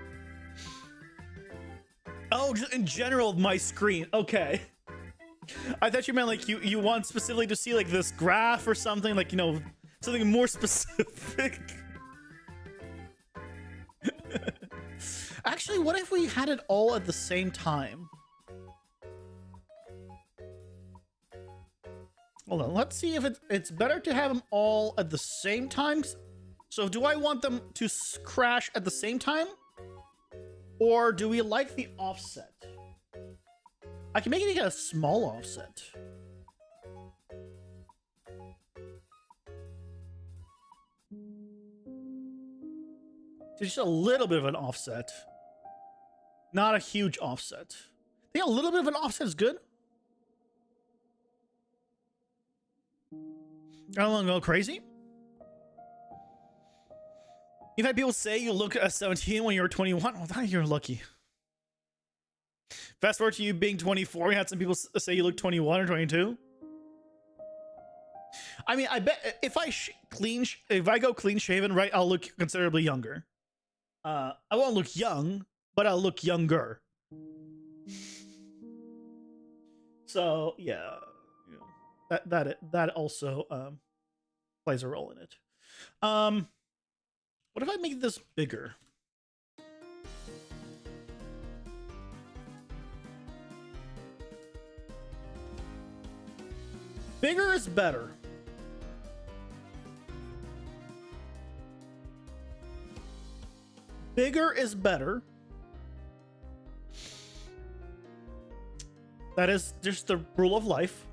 Oh, just in general, my screen. Okay. I thought you meant like you want specifically to see like this graph or something, like, you know, something more specific. Actually, what if we had it all at the same time? Hold on, let's see if it's better to have them all at the same time. So do I want them to crash at the same time? Or do we like the offset? I can make it a small offset. Just a little bit of an offset. Not a huge offset. I think a little bit of an offset is good. I don't want to go crazy. You've had people say you look 17 when you were 21. Oh, you're lucky. Fast forward to you being 24. We had some people say you look 21 or 22. I mean, I bet if I go clean shaven, right, I'll look considerably younger. I won't look young, but I'll look younger. So yeah, that also plays a role in it. What if I make this bigger? Bigger is better. Bigger is better. That is just the rule of life.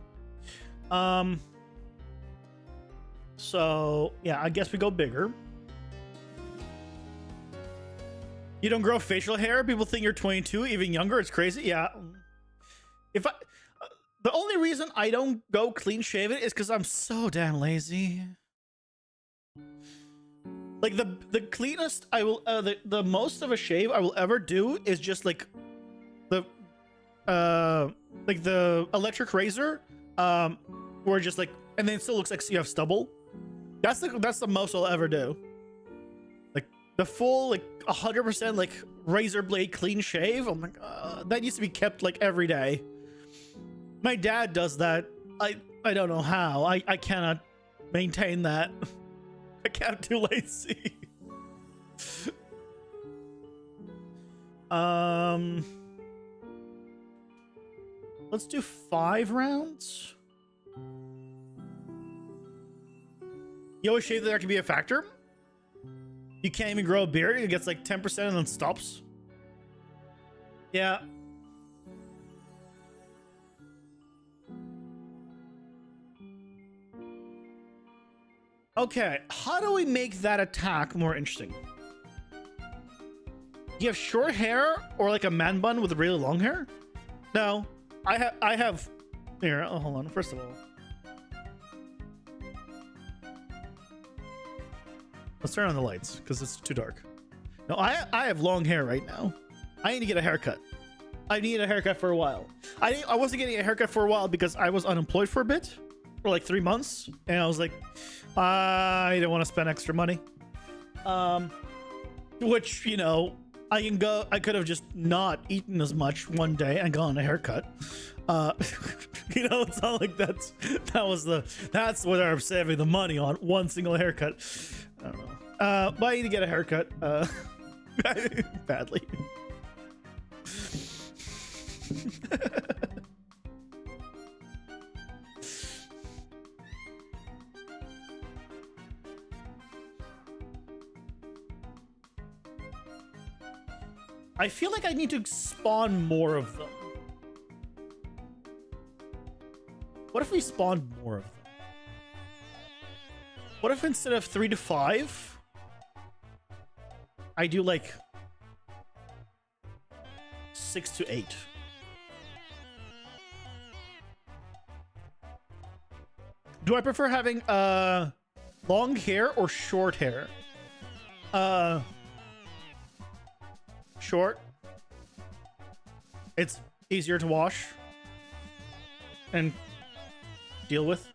So yeah, I guess we go bigger. You don't grow facial hair? People think you're 22, even younger. It's crazy. Yeah. If the only reason I don't go clean shaven is because I'm so damn lazy. Like the cleanest I will, the most of a shave I will ever do is just like the electric razor, where just like, and then it still looks like you have stubble. That's the most I'll ever do. Like the full, like 100% like razor blade clean shave. I'm like, that used to be kept like every day. My dad does that. I don't know how. I cannot maintain that. I can't, too lazy. Let's do 5 rounds. You always shave there can be a factor. You can't even grow a beard. It gets like 10% and then stops. Yeah. Okay, how do we make that attack more interesting? You have short hair or like a man bun with really long hair? No, I have here. Oh, hold on. First of all, let's turn on the lights because it's too dark. No, I have long hair right now. I need to get a haircut. I need a haircut for a while. I wasn't getting a haircut for a while because I was unemployed for a bit, for like 3 months, and I was like, I don't want to spend extra money. Which, you know, I could have just not eaten as much one day and gotten a haircut. You know, it's not like that's what I'm saving the money on, one single haircut. I don't know. But I need to get a haircut badly. I feel like I need to spawn more of them. What if we spawned more of them? What if instead of 3 to 5, I do like 6 to 8? Do I prefer having long hair or short hair? Short. It's easier to wash and deal with.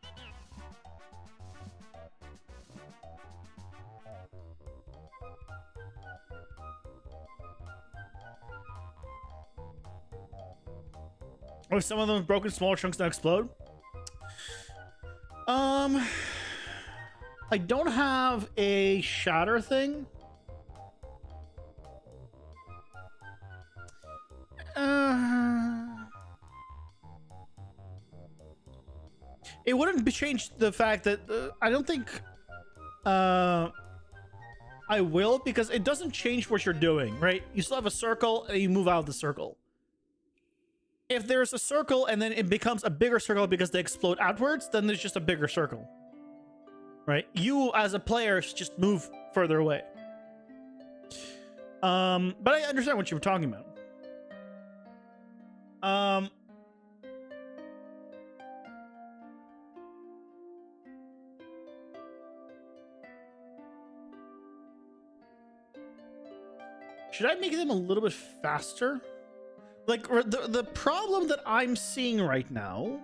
Oh, some of them broken, smaller chunks that explode. I don't have a shatter thing. It wouldn't be changed the fact that I don't think I will, because it doesn't change what you're doing, right? You still have a circle and you move out of the circle. If there's a circle and then it becomes a bigger circle because they explode outwards, then there's just a bigger circle, right? You as a player just move further away. But I understand what you were talking about. Should I make them a little bit faster? Like, the problem that I'm seeing right now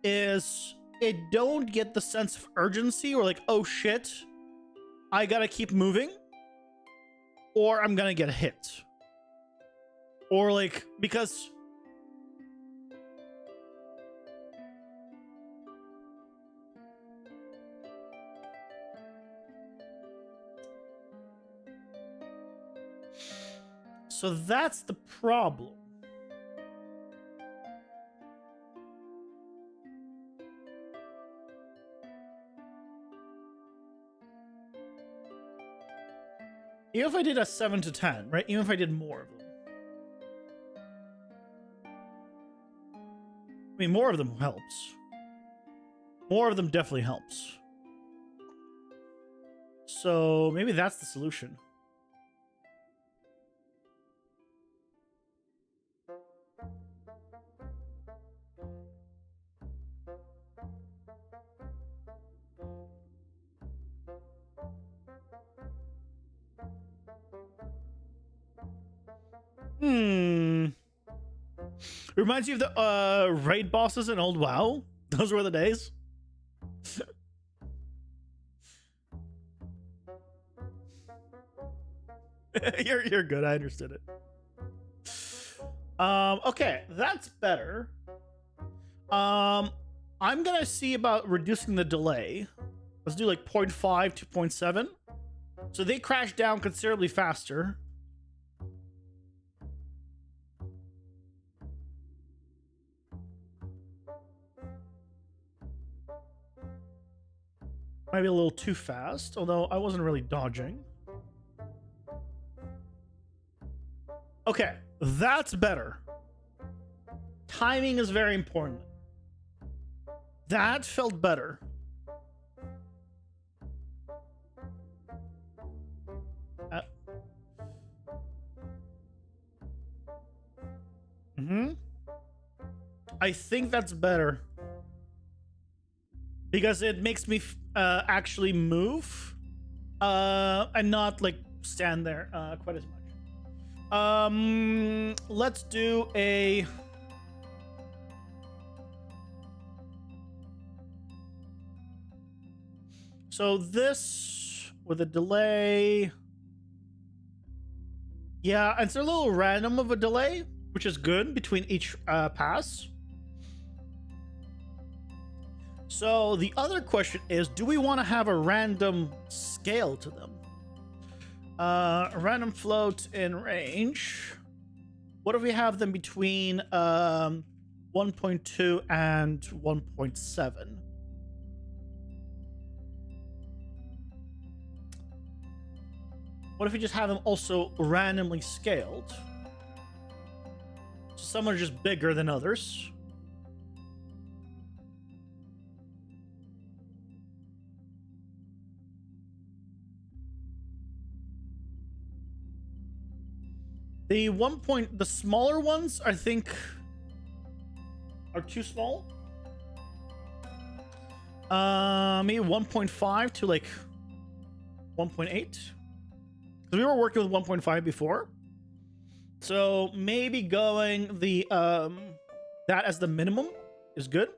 is it don't get the sense of urgency, or like, oh shit, I gotta keep moving, or I'm gonna get hit. Or like, because so that's the problem. Even if I did a 7 to 10, right? Even if I did more of them. I mean, more of them helps. More of them definitely helps. So maybe that's the solution. Reminds you of the raid bosses in old WoW. Those were the days. You're good. I understood it. Okay, that's better. I'm gonna see about reducing the delay. Let's do like 0.5 to 0.7. So they crash down considerably faster. Maybe a little too fast, although I wasn't really dodging. Okay, that's better. Timing is very important. That felt better. I think that's better. Because it makes me actually move and not like stand there quite as much. Let's do a so this with a delay. Yeah, it's a little random of a delay, which is good between each pass. So the other question is, do we want to have a random scale to them? A random float in range. What if we have them between 1.2 and 1.7? What if we just have them also randomly scaled? So some are just bigger than others. The smaller ones, I think, are too small. Maybe 1.5 to like 1.8. Because we were working with 1.5 before. So maybe going the that as the minimum is good.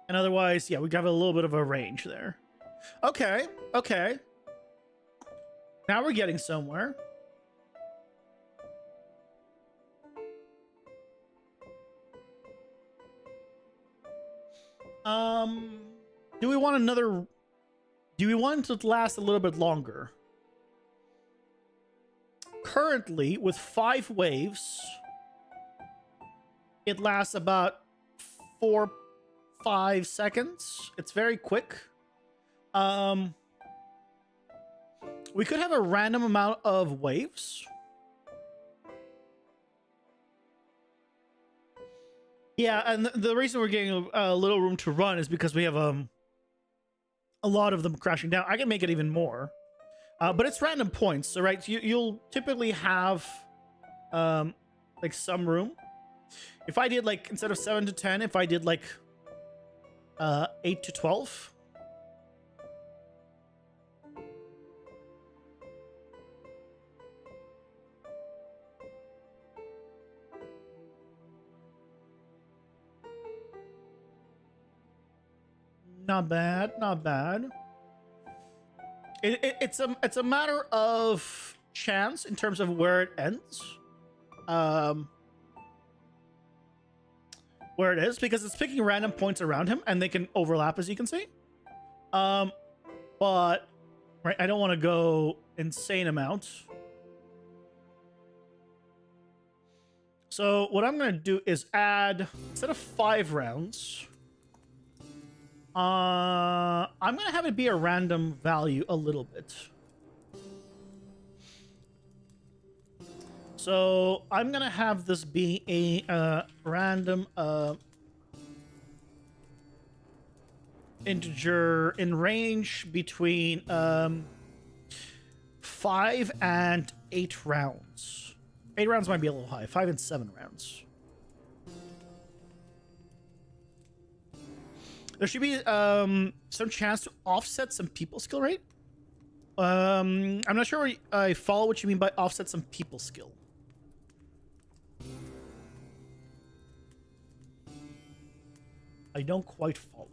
And otherwise, yeah, we have a little bit of a range there. Okay, okay. Now we're getting somewhere. Do we want another? Do we want it to last a little bit longer? Currently, with 5 waves, it lasts about 4-5 seconds. It's very quick. We could have a random amount of waves. Yeah, and the reason we're getting a little room to run is because we have a lot of them crashing down. I can make it even more, but it's random points. So right, you'll typically have like some room. If I did like instead of 7 to 10, if I did like 8 to 12. Not bad, not bad. It's a matter of chance in terms of where it ends. Where it is, because it's picking random points around him and they can overlap, as you can see. But right, I don't want to go insane amounts. So what I'm going to do is add, instead of 5 rounds, I'm going to have it be a random value a little bit. So I'm going to have this be a random integer in range between 5 and 8 rounds. 8 rounds might be a little high. 5 and 7 rounds. There should be some chance to offset some people skill rate. I'm not sure I follow what you mean by offset some people skill. I don't quite follow.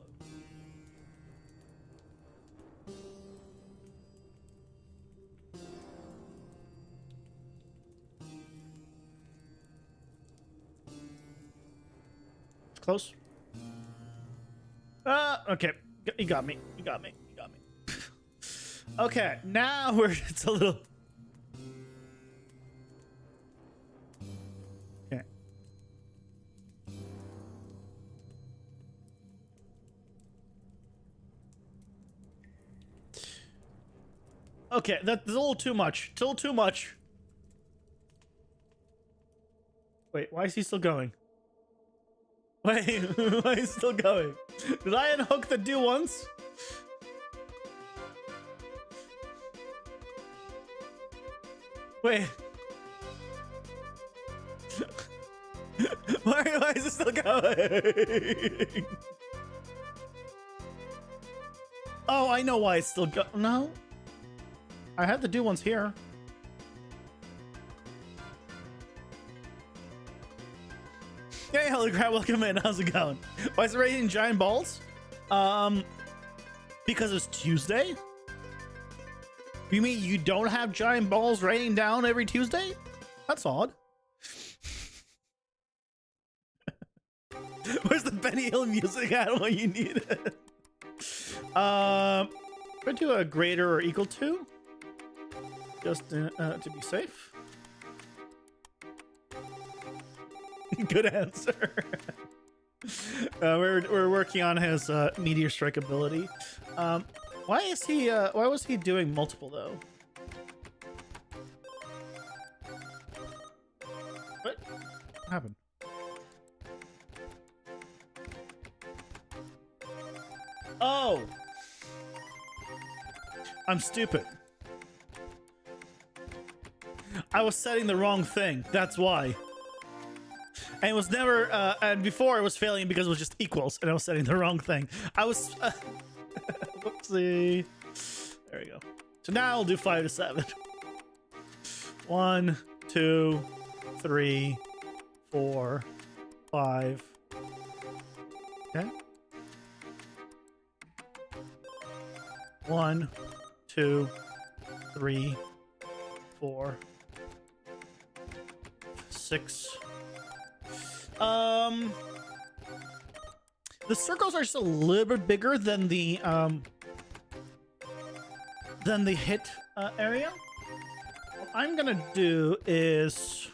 Close. Okay. You got me. You got me. You got me. Okay, now it's a little... Okay. Okay, that's a little too much. It's a little too much. Wait, why is he still going? Wait, why is he still going? Did I unhook the do once? Wait. Why is it still going? Oh, I know why it's still going. No. I had the do ones here. Hey, hello, crap. Welcome in. How's it going? Why is it raining giant balls? Because it's Tuesday? You mean you don't have giant balls raining down every Tuesday? That's odd. Where's the Benny Hill music at when you need it? Gonna do a greater or equal to, just to be safe. Good answer. We're working on his meteor strike ability. Why is he? Why was he doing multiple though? What happened? Oh, I'm stupid. I was setting the wrong thing. That's why. And it was never, and before it was failing because it was just equals, and I was setting the wrong thing. I was, whoopsie. There we go. So now I'll do 5 to 7. 1, 2, 3, 4, 5. Okay. 1, 2, 3, 4, 6. The circles are just a little bit bigger than the hit area. What I'm gonna do is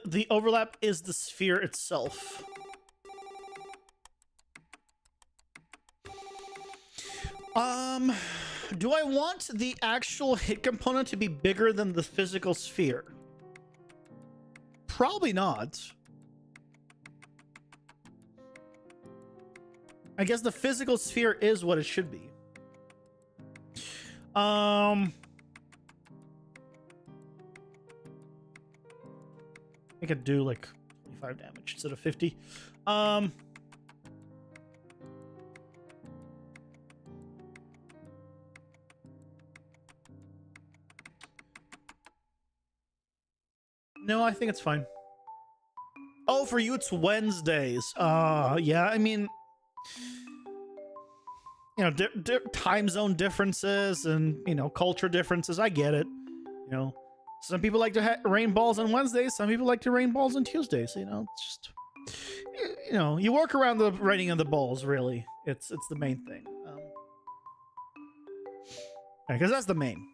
the overlap is the sphere itself. Do I want the actual hit component to be bigger than the physical sphere? Probably not. I guess the physical sphere is what it should be. I could do like 25 damage instead of 50. No, I think it's fine. Oh, for you it's Wednesdays. Yeah, I mean, you know, time zone differences and, you know, culture differences. I get it. You know, some people like to rain balls on Wednesdays. Some people like to rain balls on Tuesdays. You know, it's just, you know, you work around the raining of the balls, really. It's the main thing. Because that's the main.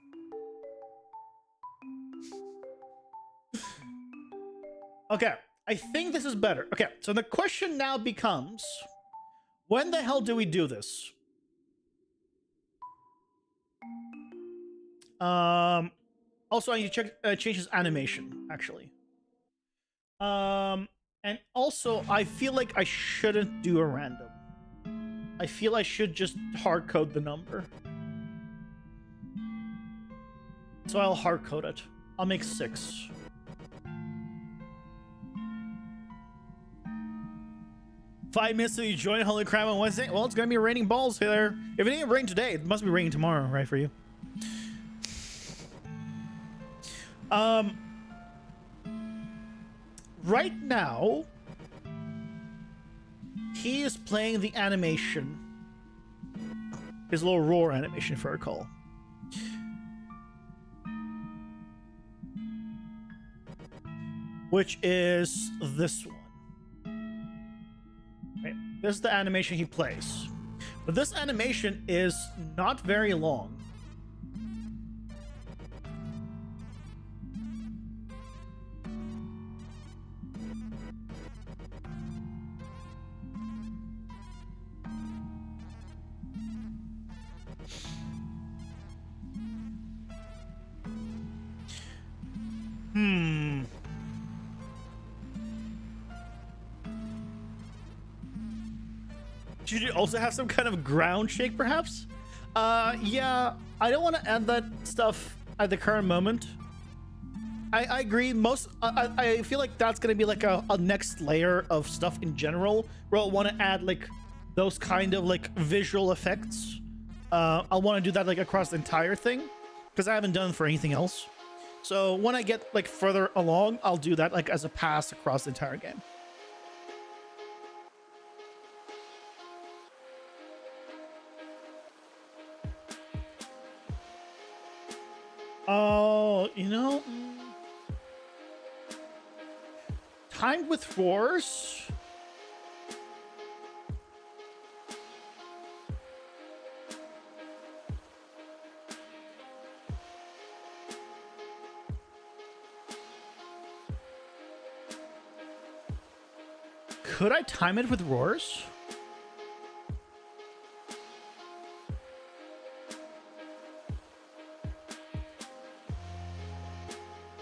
Okay, I think this is better. Okay, so the question now becomes, when the hell do we do this? Also, I need to check change his animation, actually. And also, I feel like I shouldn't do a random. I feel I should just hard code the number. So I'll hard code it. I'll make 6. Five minutes till you join Holy Crime on Wednesday. Well, it's gonna be raining balls here. If it ain't rain today, it must be raining tomorrow, right, for you? Right now, he is playing the animation. His little roar animation, if I recall. Which is this one. Okay. This is the animation he plays. But this animation is not very long. Should you also have some kind of ground shake, perhaps? Yeah, I don't want to add that stuff at the current moment. I agree. I feel like that's going to be like a next layer of stuff in general, where I'll want to add like those kind of like visual effects. I'll want to do that like across the entire thing, because I haven't done it for anything else. So when I get like further along, I'll do that like as a pass across the entire game. Oh, you know, timed with roars. Could I time it with roars?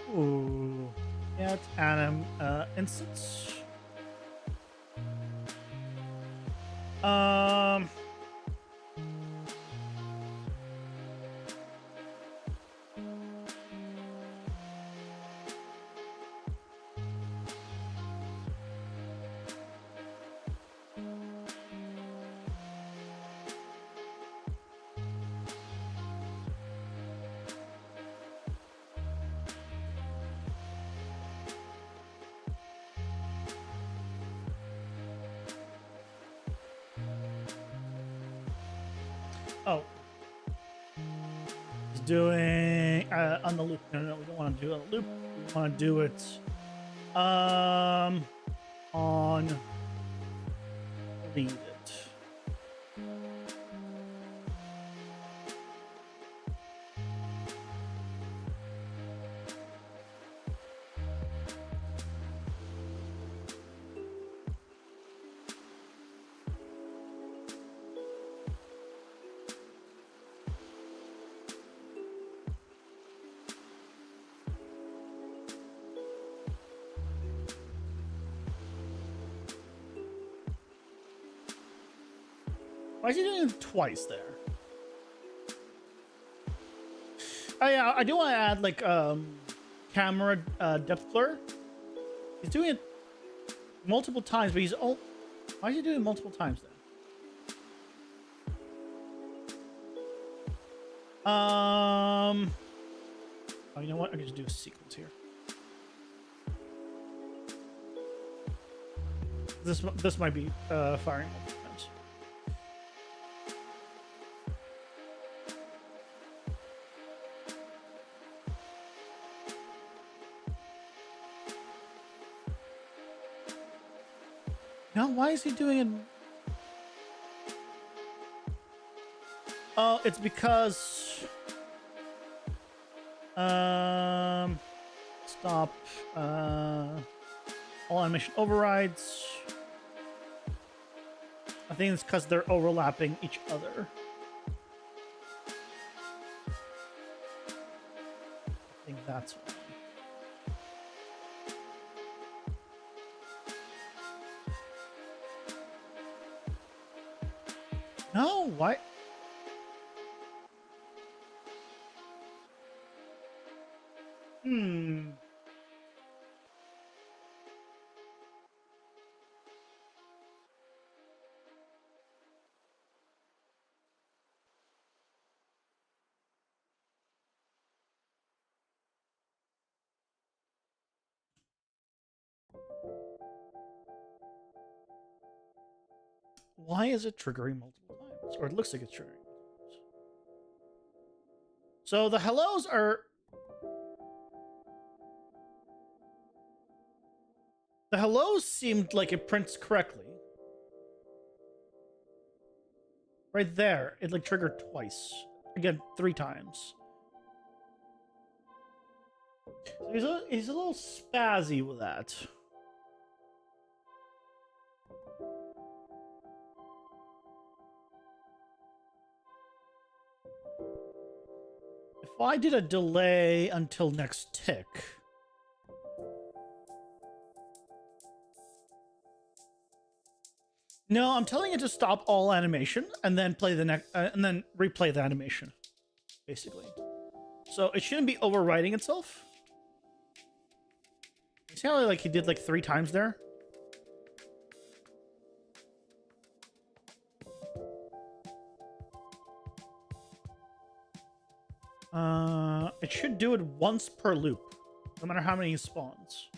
Ooh. Yeah, it's Anim instance. Um. Oh. He's doing on the loop. No, we don't want to do it on the loop. We want to do it on read it. Why is he doing it twice there? Oh yeah, I do want to add like camera depth blur. He's doing it multiple times, but why is he doing it multiple times then? Oh, you know what? I can just do a sequence here. This might be firing multiple times. No, why is he doing it? Oh, it's because stop all animation overrides. I think it's because they're overlapping each other. I think that's why. No, why? Why is it triggering multiple times? Or it looks like it's triggering. So the hellos are... The hellos seemed like it prints correctly. Right there, it like triggered twice. Again, 3 times. So he's a little spazzy with that. If I did a delay until next tick... No, I'm telling it to stop all animation and then play the next, and then replay the animation, basically. So it shouldn't be overwriting itself. See how like he did like 3 times there? It should do it once per loop, no matter how many he spawns.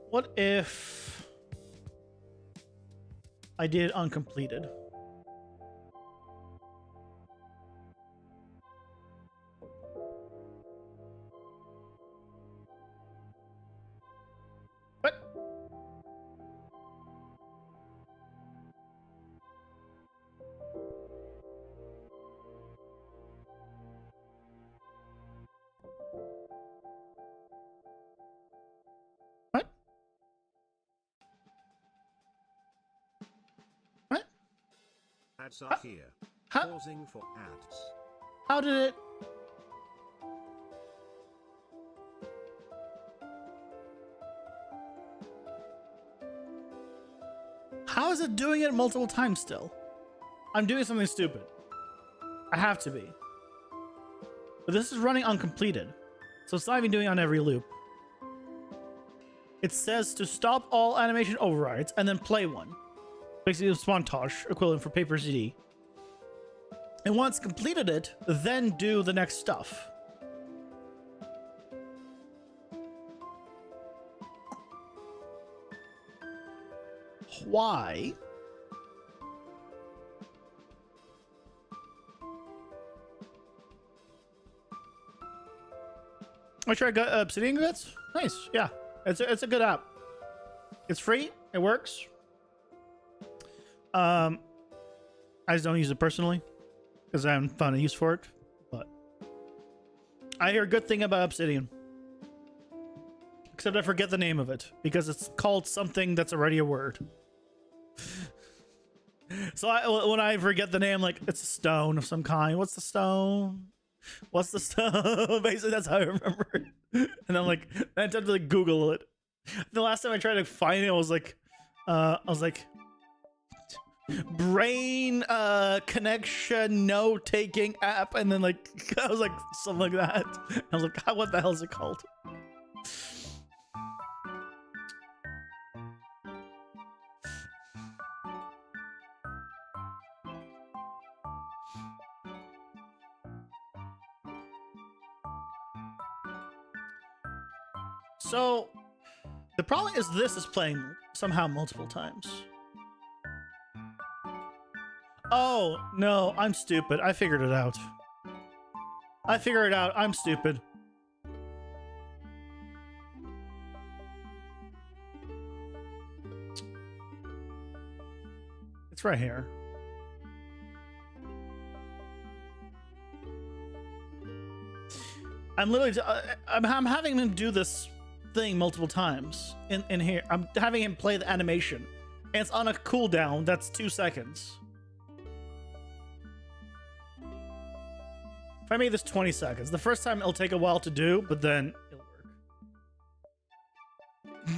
What if I did uncompleted? Ads are here. How, Pausing for ads. how did it? How is it doing it multiple times still? I'm doing something stupid. I have to be. But this is running uncompleted. So it's not even doing it on every loop. It says to stop all animation overrides and then play one. Basically a montage equivalent for Paper CD. And once completed it, then do the next stuff. Why? I tried Obsidian Guts. Nice, yeah. It's a good app. It's free. It works. I just don't use it personally because I haven't found a use for it. But I hear a good thing about Obsidian. Except I forget the name of it because it's called something that's already a word. So when I forget the name, like it's a stone of some kind. What's the stone? What's the stone? Basically, that's how I remember it. And I'm like, I had to like Google it. The last time I tried to find it, I was like, brain connection note taking app, and then like I was like something like that. I was like, what the hell is it called? So the problem is this is playing somehow multiple times. Oh, no, I'm stupid. I figured it out. I'm stupid. It's right here. I'm literally, I'm having him do this thing multiple times in here. I'm having him play the animation, and it's on a cooldown that's 2 seconds. If I made this 20 seconds, the first time it'll take a while to do, but then it'll work.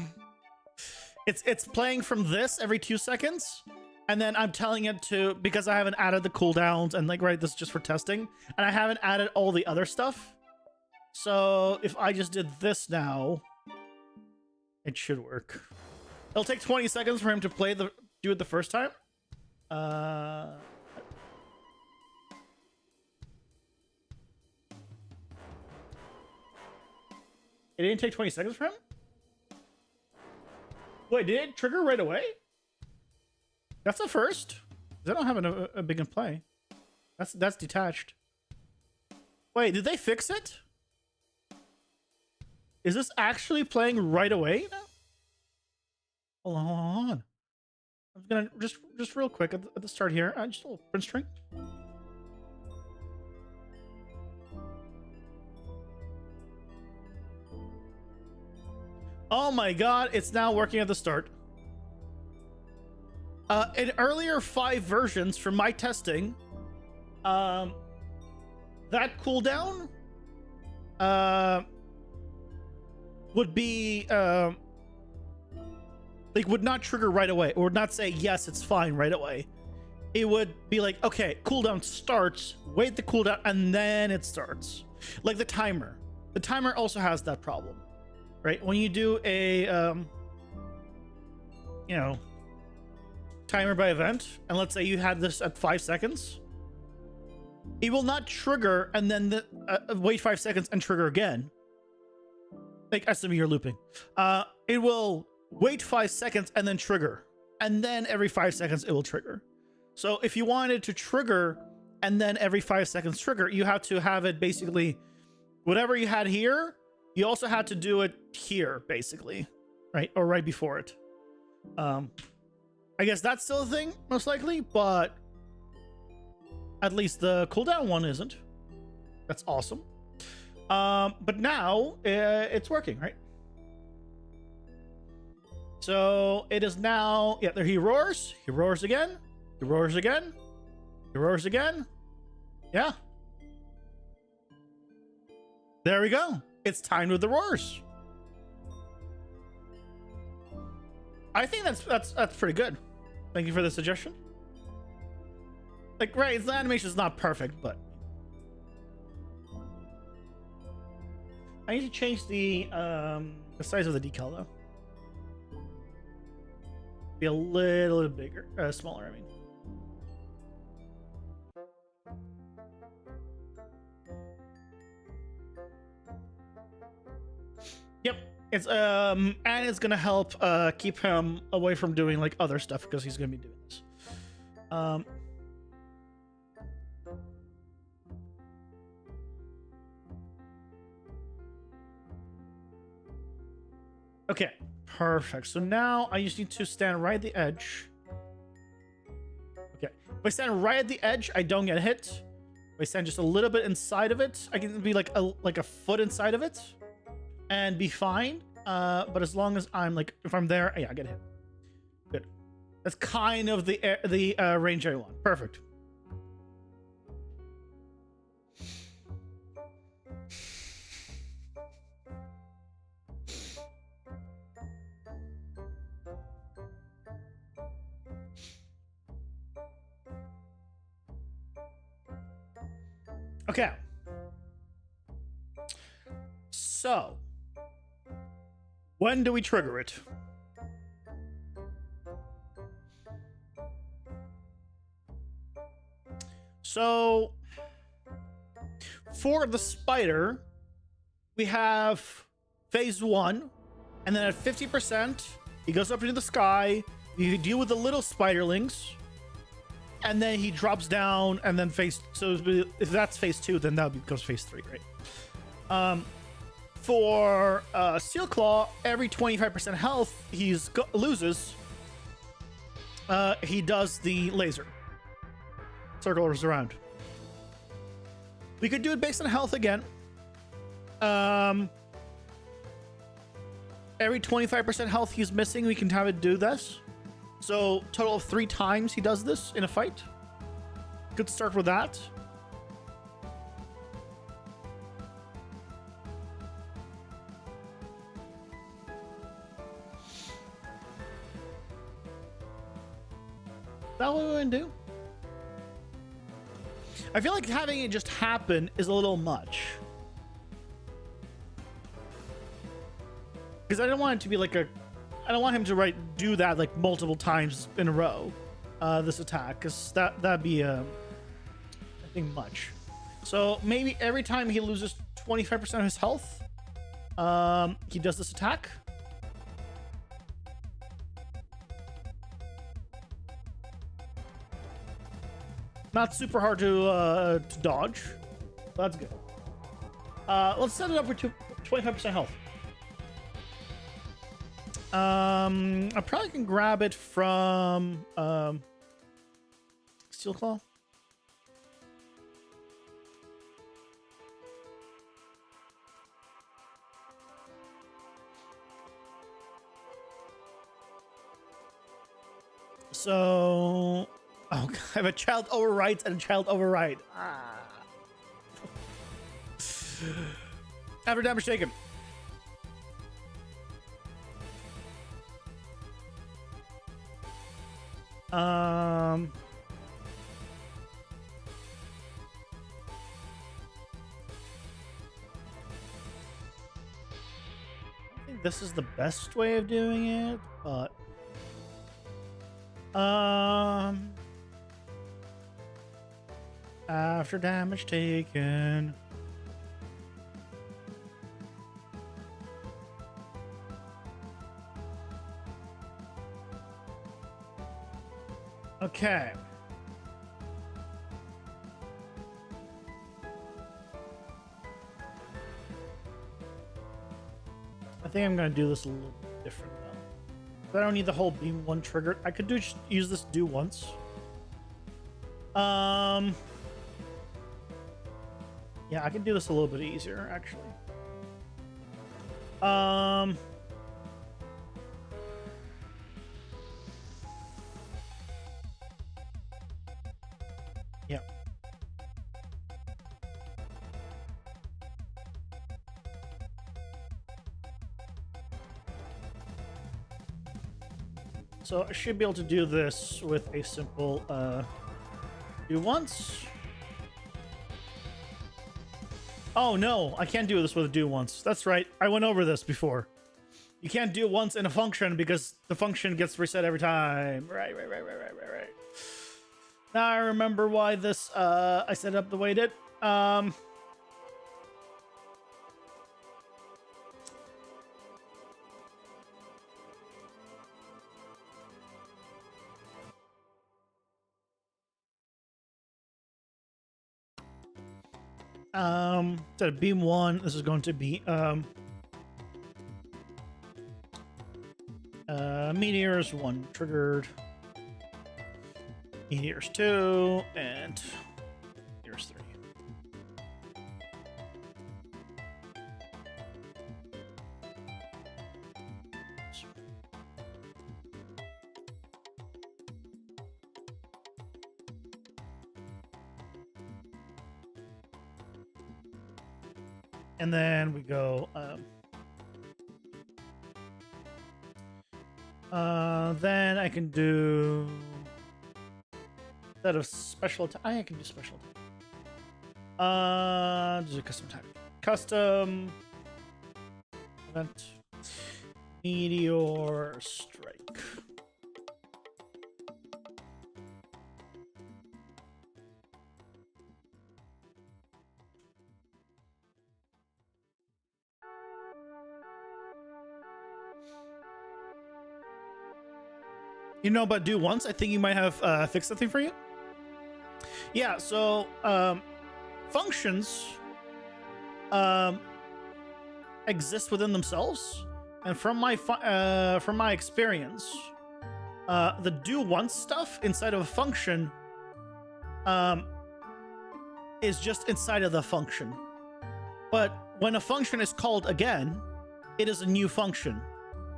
It's playing from this every 2 seconds, and then I'm telling it to, because I haven't added the cooldowns and like, right, this is just for testing, and I haven't added all the other stuff. So if I just did this now, it should work. It'll take 20 seconds for him to do it the first time. It didn't take 20 seconds for him? Wait, did it trigger right away? That's a first. I don't have a big in play. That's detached. Wait, did they fix it? Is this actually playing right away now? Hold on. I'm gonna just real quick at the start here. Just a little print string. Oh my god, it's now working at the start. In earlier 5 versions from my testing, that cooldown would be like would not trigger right away, or would not say yes, it's fine right away. It would be like, okay, cooldown starts, wait the cooldown, and then it starts. Like the timer. The timer also has that problem, right? When you do a you know, timer by event, and let's say you had this at 5 seconds, it will not trigger and then wait 5 seconds and trigger again. Like, assuming you're looping. It will wait 5 seconds and then trigger. And then every 5 seconds it will trigger. So if you wanted to trigger and then every 5 seconds trigger, you have to have it basically, whatever you had here, you also had to do it here, basically. Right? Or right before it. I guess that's still a thing, most likely, but at least the cooldown one isn't. That's awesome. But now it's working, right? So it is now, yeah, there he roars again, He roars again. Yeah. There we go. It's timed with the roars. I think that's pretty good. Thank you for the suggestion. Like, right, the animation is not perfect, but I need to change the size of the decal though. Be a little bigger, smaller. I mean. Yep. It's and it's gonna help keep him away from doing like other stuff because he's gonna be doing this. Okay, perfect. So now I just need to stand right at the edge. Okay, if I stand right at the edge, I don't get hit. If I stand just a little bit inside of it, I can be like a foot inside of it and be fine. But as long as I'm like, if I'm there, yeah, I get hit. Good. That's kind of the range I want. Perfect. Okay. So, when do we trigger it? So, for the spider, we have phase 1, and then at 50%, he goes up into the sky. You deal with the little spiderlings, and then he drops down, and then so if that's phase 2, then that becomes phase 3, right? For Steel Claw, every 25% health he loses, he does the laser. Circles around. We could do it based on health again. Every 25% health he's missing, we can have it do this. So total of 3 times he does this in a fight. Could start with that. Is that what we're gonna do? I feel like having it just happen is a little much. Because I don't want it to be like I don't want him to do that like multiple times in a row. This attack, because that'd be I think much. So maybe every time he loses 25% of his health, he does this attack. Not super hard to dodge. That's good. Let's set it up for 25% health. I probably can grab it from Steel Claw. So, oh, I have a child overwrites and a child override. After damage taken. I think this is the best way of doing it, but after damage taken. Okay. I think I'm gonna do this a little different now. But I don't need the whole beam one triggered. I could use this do once. Yeah, I can do this a little bit easier, actually. So I should be able to do this with a simple do once. Oh no, I can't do this with a do once. That's right. I went over this before. You can't do once in a function because the function gets reset every time. Right. Now I remember why this I set it up the way it did. Instead of beam 1, this is going to be meteors 1 triggered, meteors 2, and meteors 3. And then we go then I can do instead of special I can do special just a custom type. Custom event meteor strike. You know, but do once. I think you might have fixed something for you. Yeah. So functions exist within themselves, and from my experience, the do once stuff inside of a function is just inside of the function. But when a function is called again, it is a new function,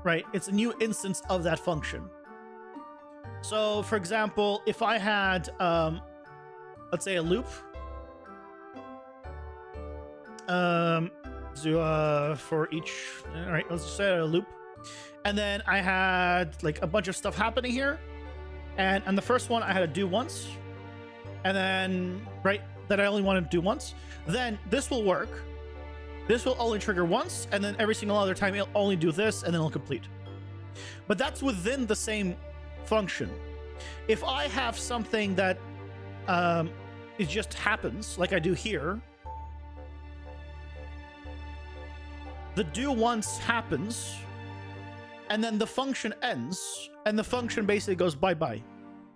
right? It's a new instance of that function. So, for example, if I had, let's say, a loop, for each, all right, let's just say a loop, and then I had like a bunch of stuff happening here, and on the first one I had to do once, and then right that I only wanted to do once, then this will work. This will only trigger once, and then every single other time it'll only do this, and then it'll complete. But that's within the same function. If I have something that it just happens, like I do here, the do once happens, and then the function ends, and the function basically goes bye-bye.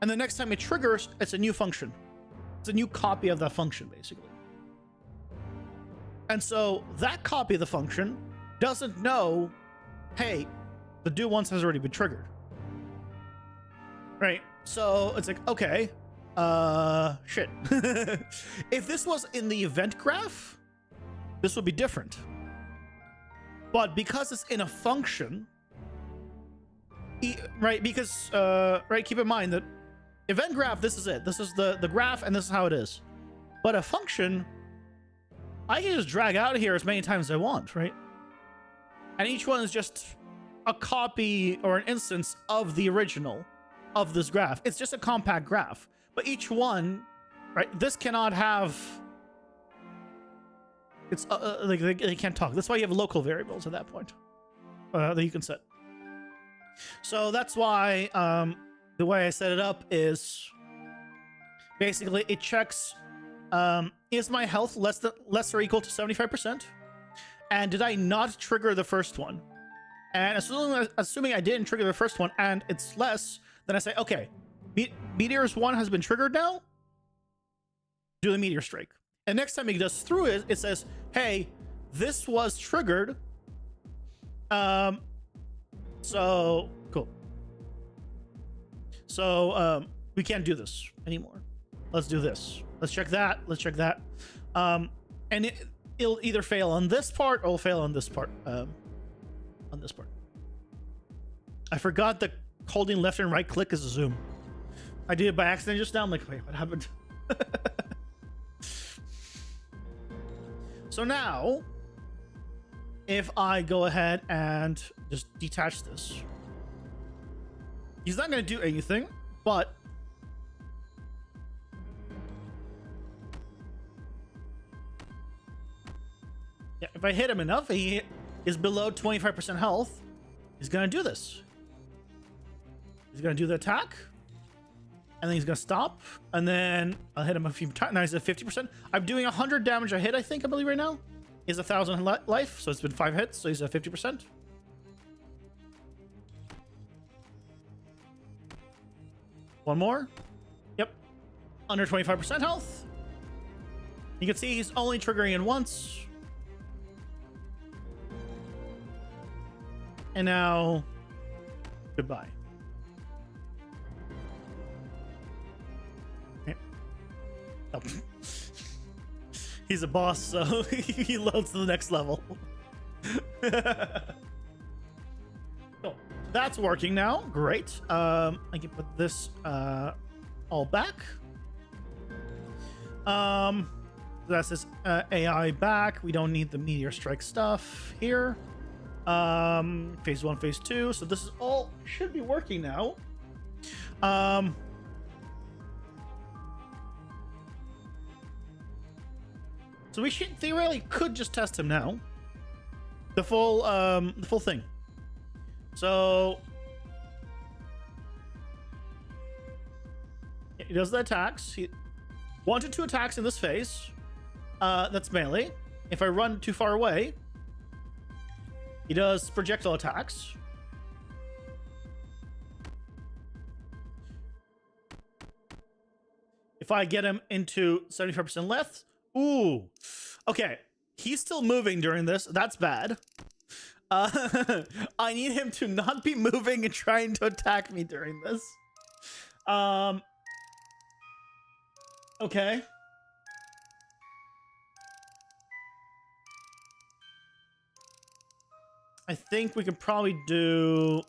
And the next time it triggers, it's a new function. It's a new copy of that function, basically. And so that copy of the function doesn't know, hey, the do once has already been triggered. Right? So it's like, okay, shit. If this was in the event graph, this would be different. But because it's in a function, right? Because, right, keep in mind that event graph, this is it. This is the graph, and this is how it is. But a function, I can just drag out of here as many times as I want, right? And each one is just a copy or an instance of the original of this graph. It's just a compact graph, but each one, right? This cannot have, it's like they can't talk. That's why you have local variables at that point that you can set. So that's why the way I set it up is basically it checks, is my health less or equal to 75%? And did I not trigger the first one? And assuming I didn't trigger the first one and it's less, then I say, okay, Meteors 1 has been triggered now. Do the Meteor Strike. And next time it does through it, it says, hey, this was triggered. So, cool. So, we can't do this anymore. Let's do this. Let's check that. Let's check that. And it'll either fail on this part or it'll fail on this part. On this part. I forgot that holding left and right click is a zoom. I did it by accident just now. I'm like, wait, what happened? So now, if I go ahead and just detach this, He's not going to do anything, but yeah, if I hit him enough, he is below 25% health. He's going to do this. He's going to do the attack. And then he's going to stop. And then I'll hit him a few times. Now he's at 50%. I'm doing 100 damage a hit, I think, I believe right now. He has 1,000 life, so it's been 5 hits. So he's at 50%. One more. Yep. Under 25% health. You can see he's only triggering in once. And now, goodbye. Oh. He's a boss, so he loads to the next level. Oh, that's working now. Great. I can put this all back. That's this AI back. We don't need the meteor strike stuff here. Phase 1, phase 2. So this is all should be working now. So we should theoretically could just test him now. The full thing. So he does the attacks. He 1 to 2 attacks in this phase. That's melee. If I run too far away, he does projectile attacks. If I get him into 75% left, ooh, okay. He's still moving during this. That's bad. I need him to not be moving and trying to attack me during this. Okay. I think we could probably do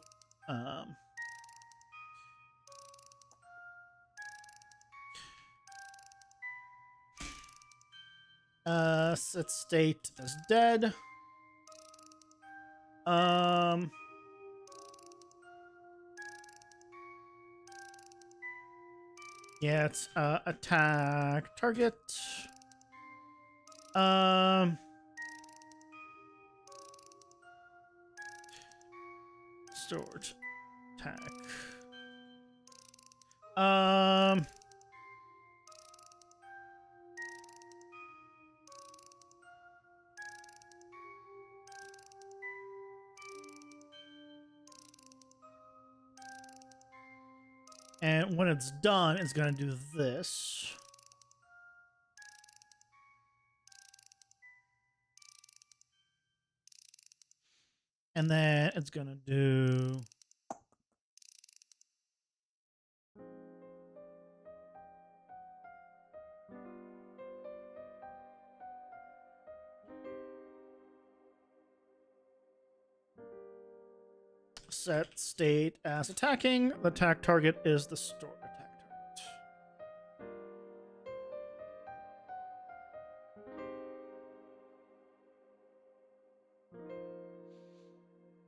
set state as dead. Yeah, it's attack target. Storage attack. And when it's done, it's going to do this. And then it's going to do... set state as attacking. The attack target is the stored attack target.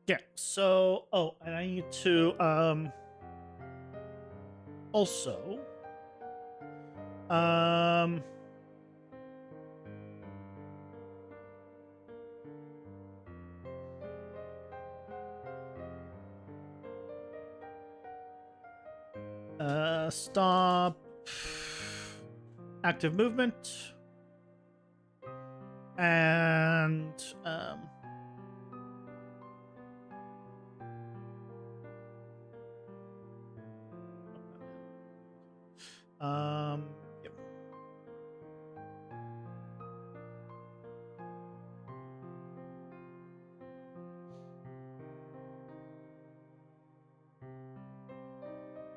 Yeah, so and I need to also stop active movement and yep.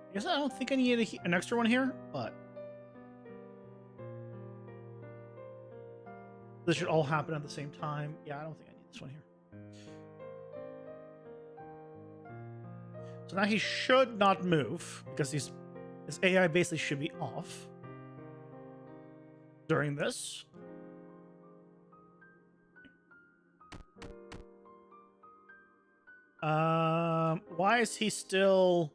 I guess I don't think I need an extra one here, but this should all happen at the same time. Yeah, I don't think I need this one here. So now he should not move because his AI basically should be off during this. Why is he still...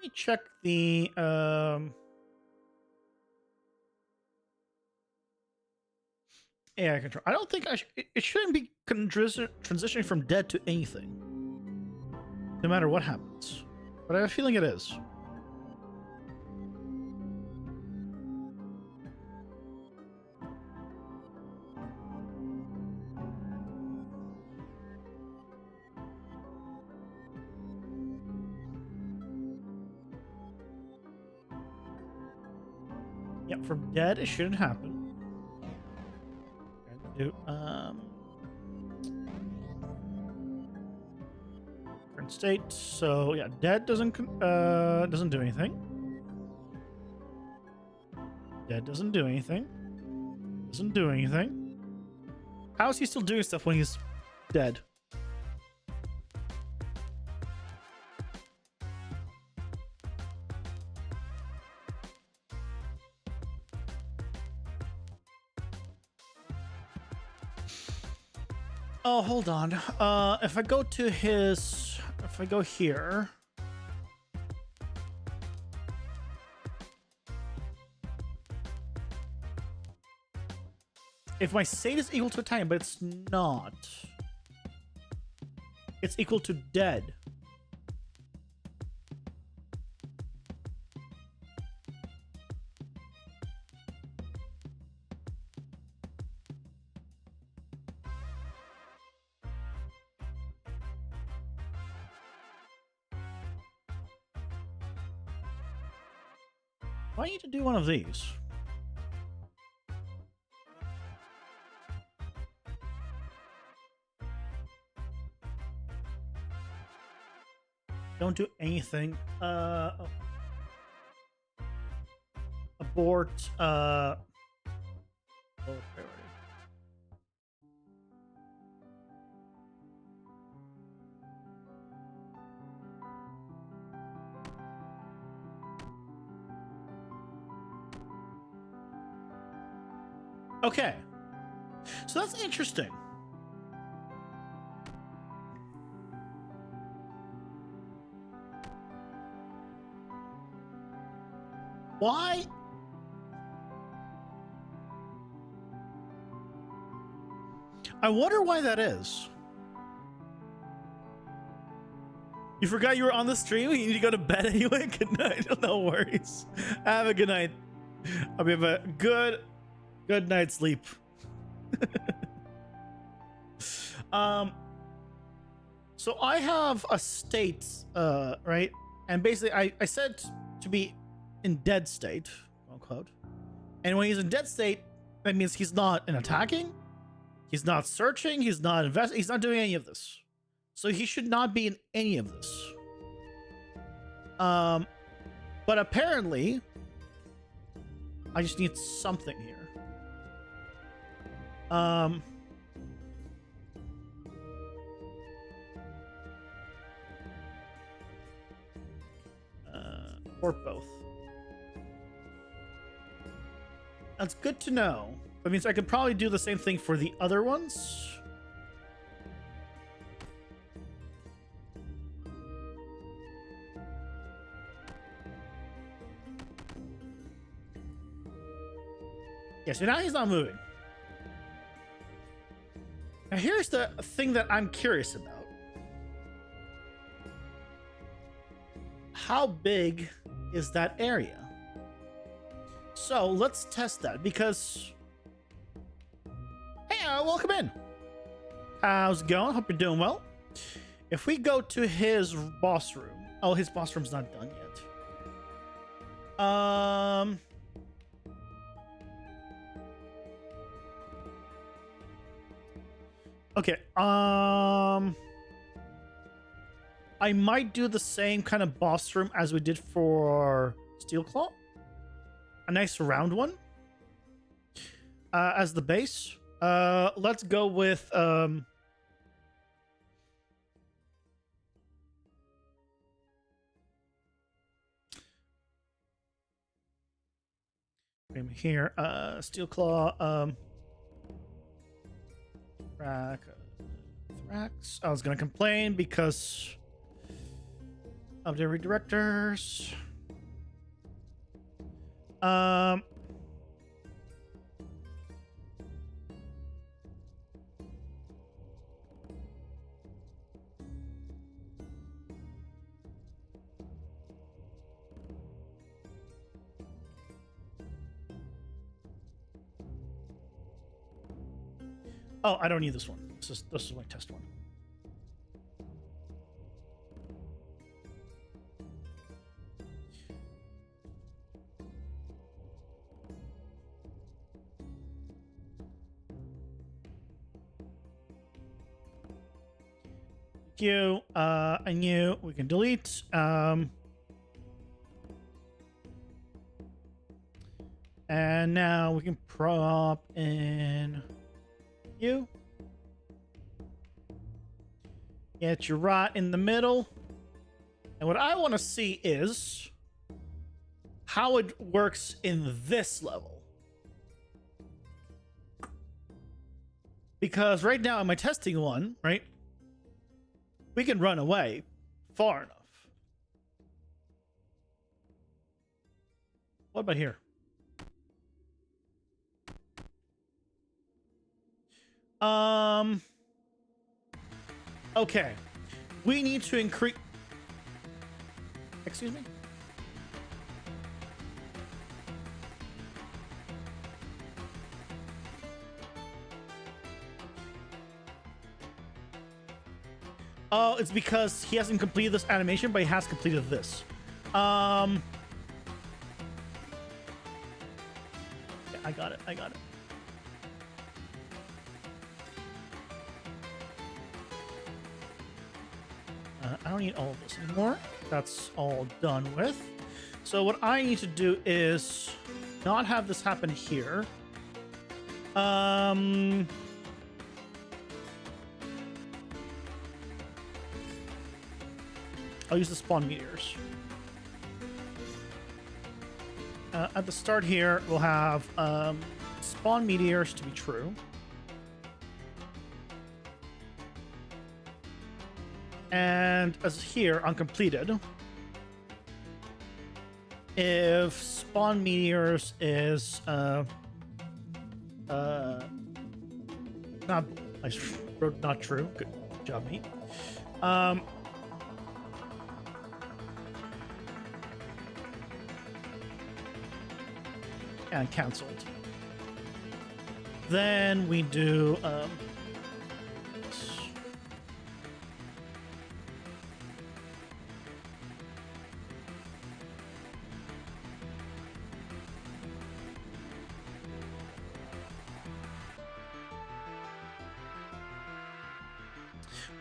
me check the AI control. I don't think it shouldn't be transitioning from dead to anything, no matter what happens. But I have a feeling it is. Yep, from dead it shouldn't happen. Current state. So yeah, dead doesn't do anything. Dead doesn't do anything. Doesn't do anything. How is he still doing stuff when he's dead? Oh, hold on. If I go to his... If I go here... If my state is equal to a time, but it's not. It's equal to dead. I need to do one of these. Don't do anything. Oh. Abort. Low priority. Okay. So that's interesting. Why? I wonder why that is. You forgot you were on the stream? You need to go to bed anyway? Good night. No worries. Have a good night. I'll have a good night's sleep. So I have a state, right? And basically I said to be in dead state, unquote. And when he's in dead state, that means he's not attacking, he's not searching, he's not investing, he's not doing any of this. So he should not be in any of this. But apparently, I just need something here. Or both. That's good to know. That means I could probably do the same thing for the other ones. Yeah, so now he's not moving. Now here's the thing that I'm curious about. How big is that area? So let's test that because... Hey, welcome in. How's it going? Hope you're doing well. If we go to his boss room... Oh, his boss room's not done yet. Okay, I might do the same kind of boss room as we did for Steel Claw. A nice round one. As the base. Let's go with... here, Steel Claw, Thrax. I was gonna complain because Update redirectors. Oh, I don't need this one. This is my test one. You, and you, we can delete. And now we can prop in you. Get you right in the middle. And what I want to see is how it works in this level. Because right now in my testing one, right, we can run away far enough. What about here? Okay. We need to increase... Excuse me? Oh, it's because he hasn't completed this animation, but he has completed this. Yeah, I got it. I got it. I don't need all of this anymore. That's all done with. So what I need to do is not have this happen here. I'll use the spawn meteors. At the start here, we'll have spawn meteors to be true. And as here, uncompleted, if spawn meteors is not, I wrote not true. Good job, me. And canceled. Then we do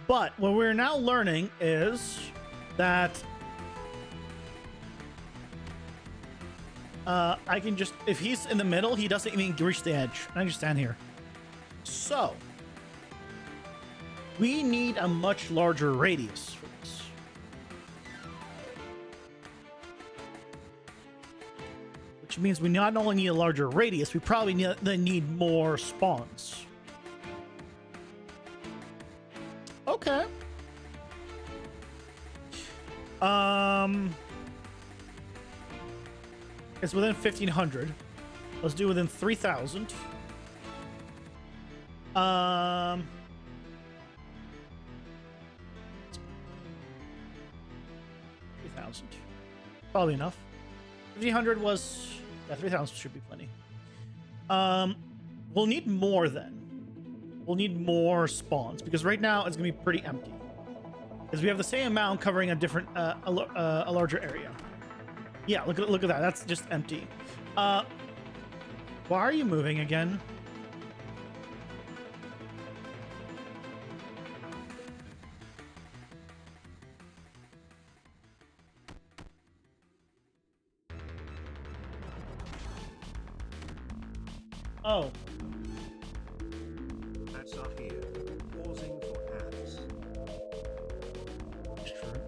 but what we're now learning is that I can just, if he's in the middle, he doesn't even reach the edge. I just stand here. So, we need a much larger radius for this. Which means we not only need a larger radius, we probably need more spawns. Okay. It's within 1,500. Let's do within 3,000. 3,000. Probably enough. 1,500 was... Yeah, 3,000 should be plenty. We'll need more then. We'll need more spawns, because right now it's going to be pretty empty. Because we have the same amount covering a different, a larger area. Yeah, look at that. That's just empty. Why are you moving again? Oh. Ads are here. Pausing for ads. That's true.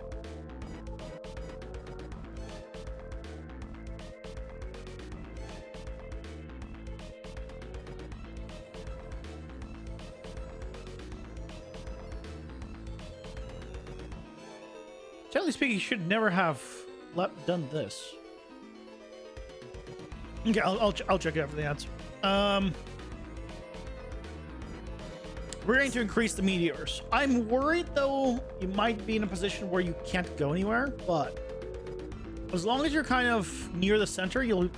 Technically speaking, he should never have done this. Okay, I'll check it out for the ads. We're going to increase the meteors. I'm worried though you might be in a position where you can't go anywhere, but as long as you're kind of near the center, you'll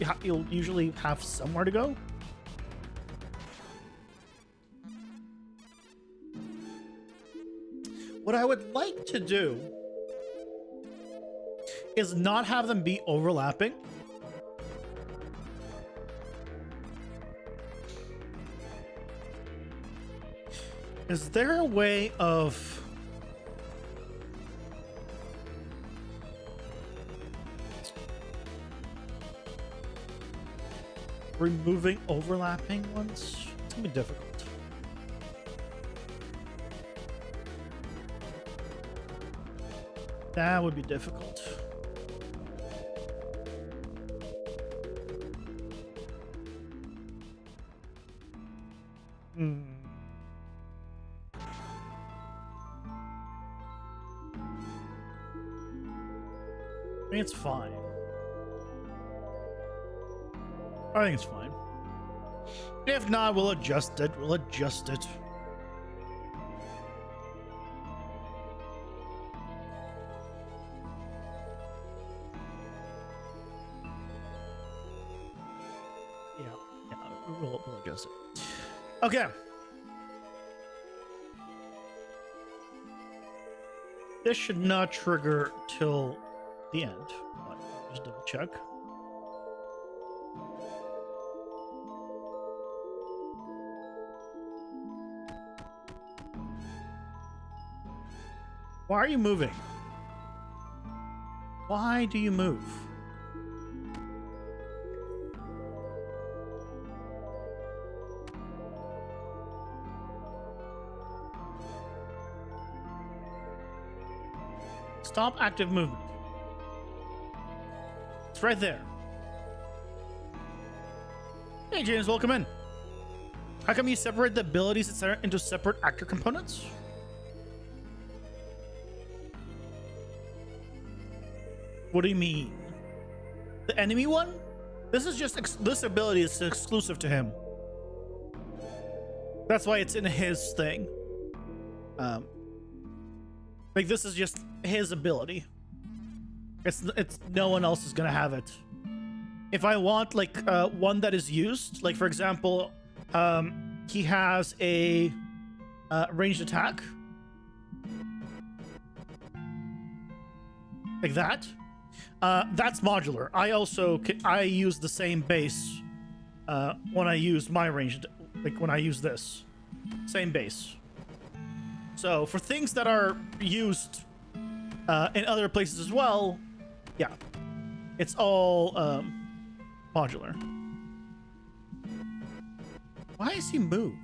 usually have somewhere to go. What I would like to do is not have them be overlapping. Is there a way of removing overlapping ones? It's gonna be difficult. That would be difficult. I think it's fine. I think it's fine. If not, we'll adjust it. We'll adjust it. Yeah, we'll adjust it. Okay. This should not trigger till the end. But just double check. Why are you moving? Why do you move? Stop active movement. It's right there. Hey James, welcome in. How come you separate the abilities etc. into separate actor components? What do you mean? The enemy one? This is just this ability is exclusive to him. That's why it's in his thing. Like this is just his ability. It's no one else is gonna have it. If I want like one that is used, like for example, he has a ranged attack like that. That's modular. I use the same base when I use my ranged, like when I use this same base. So for things that are used in other places as well, yeah, it's all modular. Why does he move?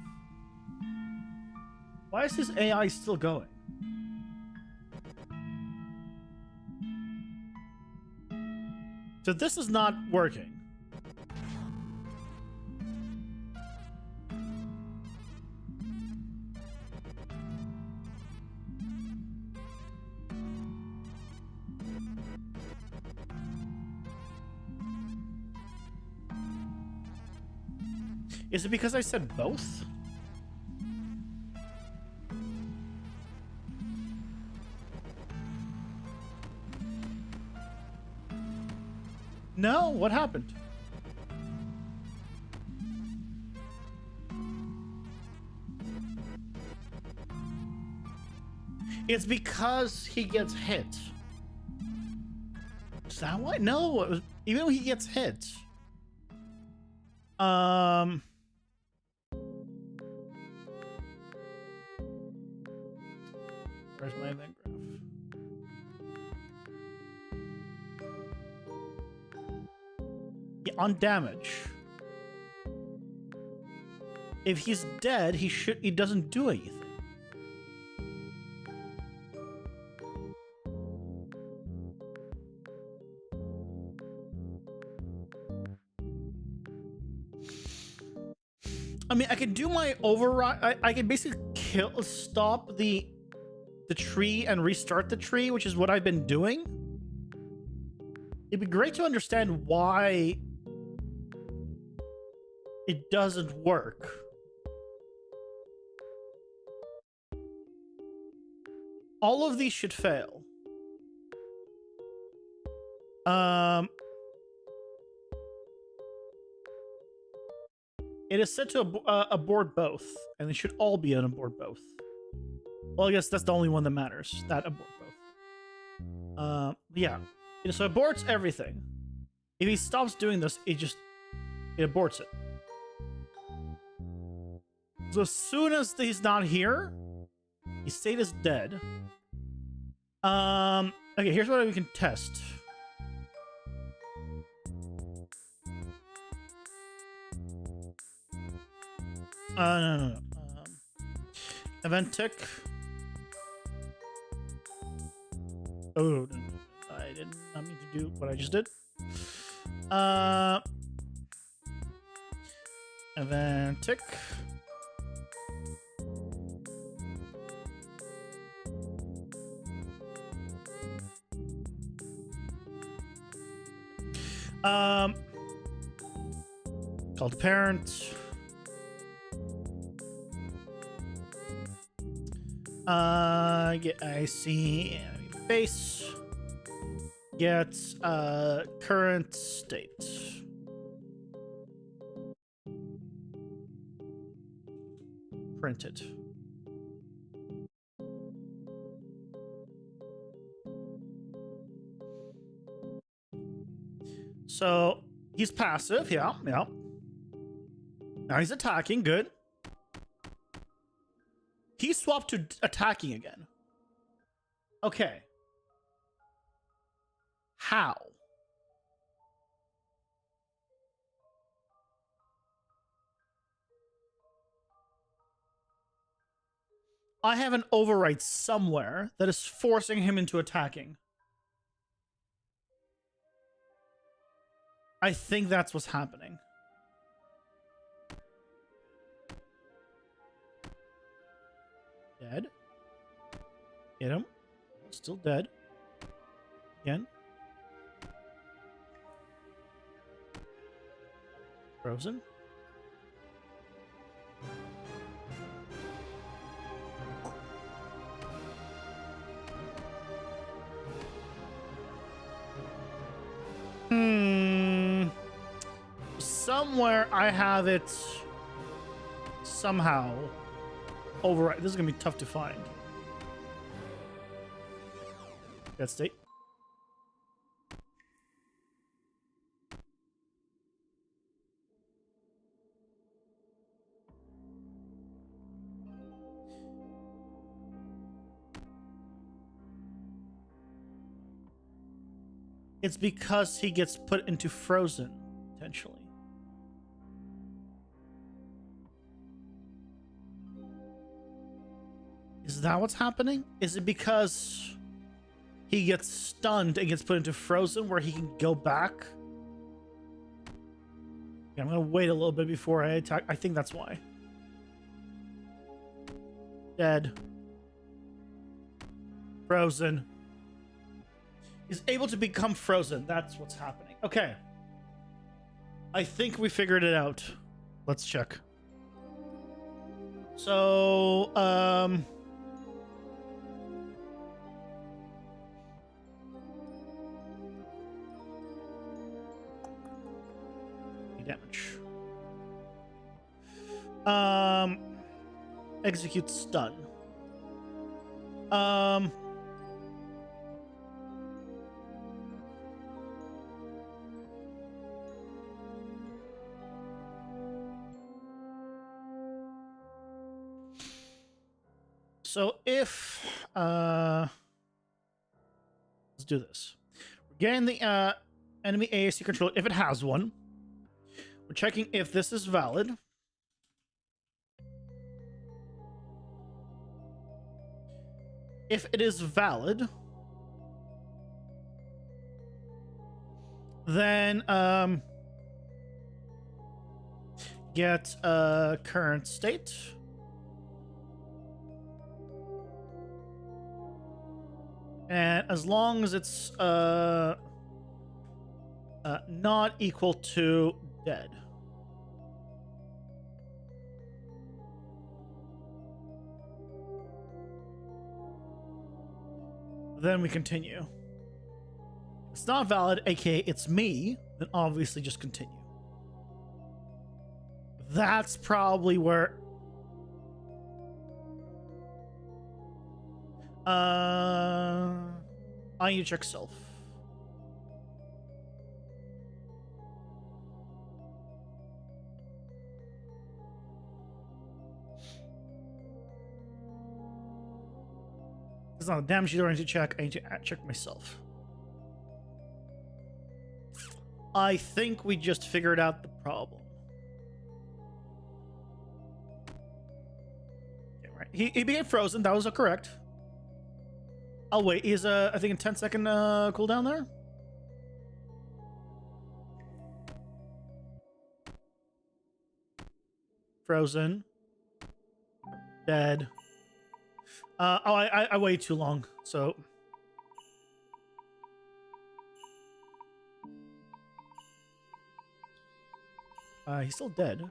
Why is his AI still going? So this is not working. Is it because I said both? No, what happened? It's because he gets hit. Is that why? No, even when he gets hit. Where's my event graph? Yeah, on damage. If he's dead, he doesn't do anything. I mean, I can do my override. I can basically stop the the tree and restart the tree, which is what I've been doing. It'd be great to understand why it doesn't work. All of these should fail. It is set to abort both, and they should all be on abort both. Well, I guess that's the only one that matters. That abort both. Yeah. So it aborts everything. If he stops doing this, it aborts it. So as soon as he's not here, his state is dead. Okay, here's what we can test. No. Event tick. Oh, no. I did not mean to do what I just did. Event tick. Call the parent. Get I see base. Get current state. Print it. So he's passive, yeah. Now he's attacking, good. He swapped to attacking again. Okay. How? I have an override somewhere that is forcing him into attacking. I think that's what's happening. Dead. Hit him. Still dead. Again. Frozen. Somewhere I have it somehow override. This is gonna be tough to find. That state. It's because he gets put into frozen, potentially. Is that what's happening? Is it because he gets stunned and gets put into frozen where he can go back? Yeah, I'm gonna wait a little bit before I attack. I think that's why. Dead. Frozen. Is able to become frozen. That's what's happening. Okay. I think we figured it out. Let's check. So, damage. Execute stun. So if let's do this. We're getting the enemy AAC controller if it has one. We're checking if this is valid. If it is valid, then get current state. And as long as it's not equal to dead. Then we continue. If it's not valid, aka it's me, then obviously just continue. That's probably where I need to check self. It's not a damage sheet I need to check. I need to check myself. I think we just figured out the problem. Okay, right. He became frozen. That was correct. Oh wait, he's I think a 10-second cooldown there. Frozen. Dead. I waited too long, so. He's still dead.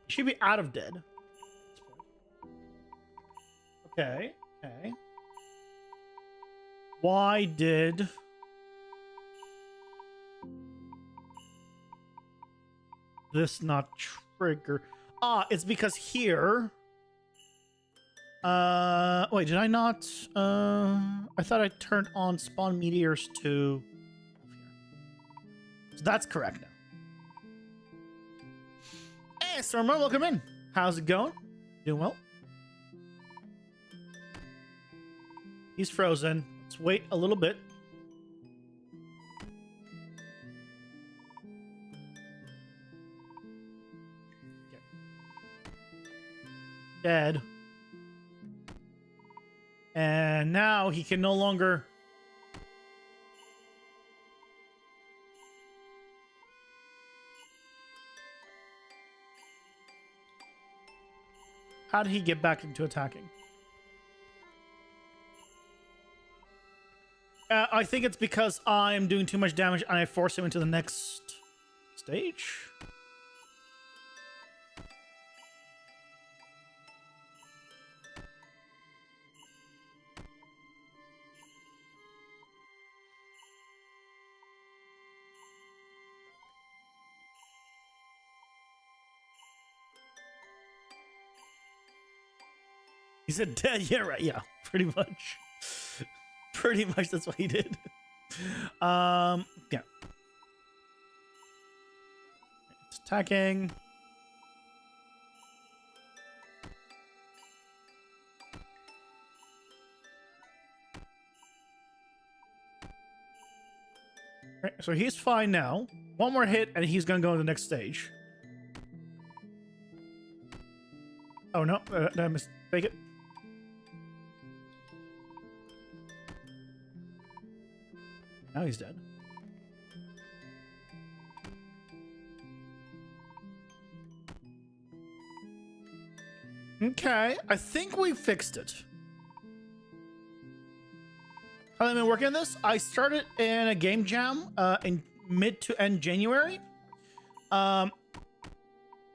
He should be out of dead. Okay, okay. Why did this not trigger? It's because here. Wait, did I not? I thought I turned on spawn meteors to. So that's correct now. Hey, Stormer, welcome in. How's it going? Doing well? He's frozen. Let's wait a little bit. Okay. Dead. And now he can no longer. How did he get back into attacking? I think it's because I'm doing too much damage and I force him into the next stage. He said dead. Yeah, right. Yeah, pretty much. Pretty much that's what he did. Yeah. It's attacking. Right, so he's fine now. One more hit and he's gonna go to the next stage. Oh no, did I mistake it? Now he's dead. Okay, I think we fixed it. How have I been working on this? I started in a game jam in mid to end January. And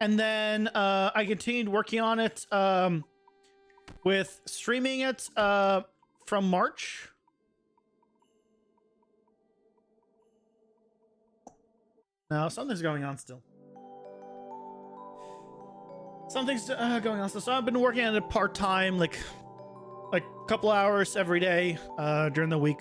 then I continued working on it with streaming it from March. No, something's going on still. Something's going on still. So I've been working on it part-time, like a couple hours every day during the week.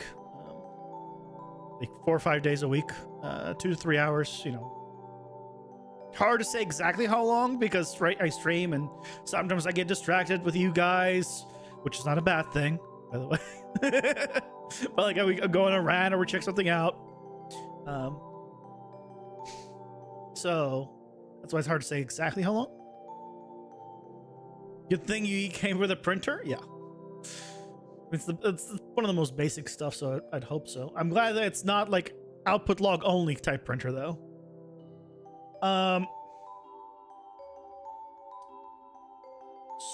Like 4 or 5 days a week. 2 to 3 hours, you know. Hard to say exactly how long because right, I stream and sometimes I get distracted with you guys, which is not a bad thing, by the way. But like we go on a rant or we check something out. So that's why it's hard to say exactly how long. Good thing you came with a printer? Yeah. It's one of the most basic stuff, so I'd hope so. I'm glad that it's not like output log only type printer though.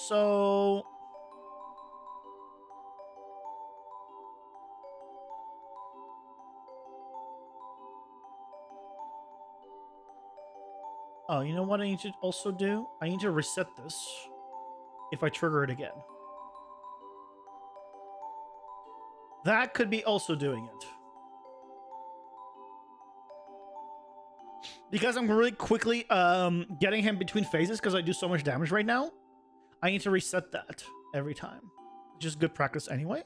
So Oh, you know what I need to also do? I need to reset this if I trigger it again. That could be also doing it. Because I'm really quickly getting him between phases because I do so much damage right now, I need to reset that every time. Just good practice anyway.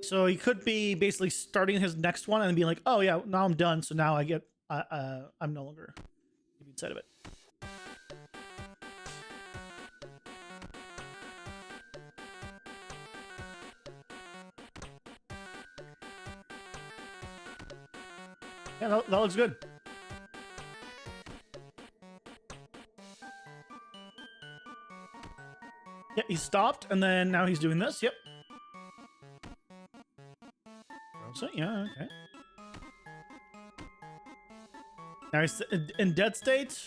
So he could be basically starting his next one and being like, oh yeah, now I'm done. So now I get, I'm no longer inside of it. Yeah, that looks good. Yeah, he stopped, and then now he's doing this. Yep. So, yeah, okay. Now he's in dead state.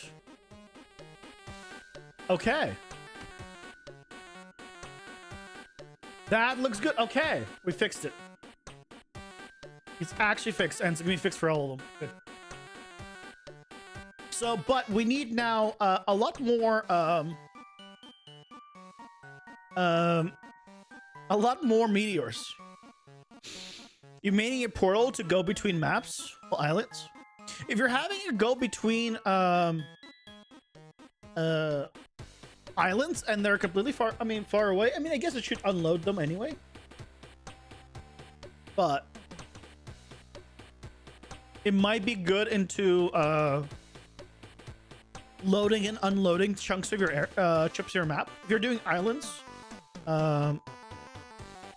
Okay. That looks good. Okay, we fixed it. It's actually fixed, and it's gonna be fixed for all of them. Good. So, but we need now a lot more a lot more meteors. You may need a portal to go between maps, well, islands. If you're having to go between islands and they're completely far away, I guess it should unload them anyway. But it might be good into loading and unloading chunks of your chips of your map. If you're doing islands,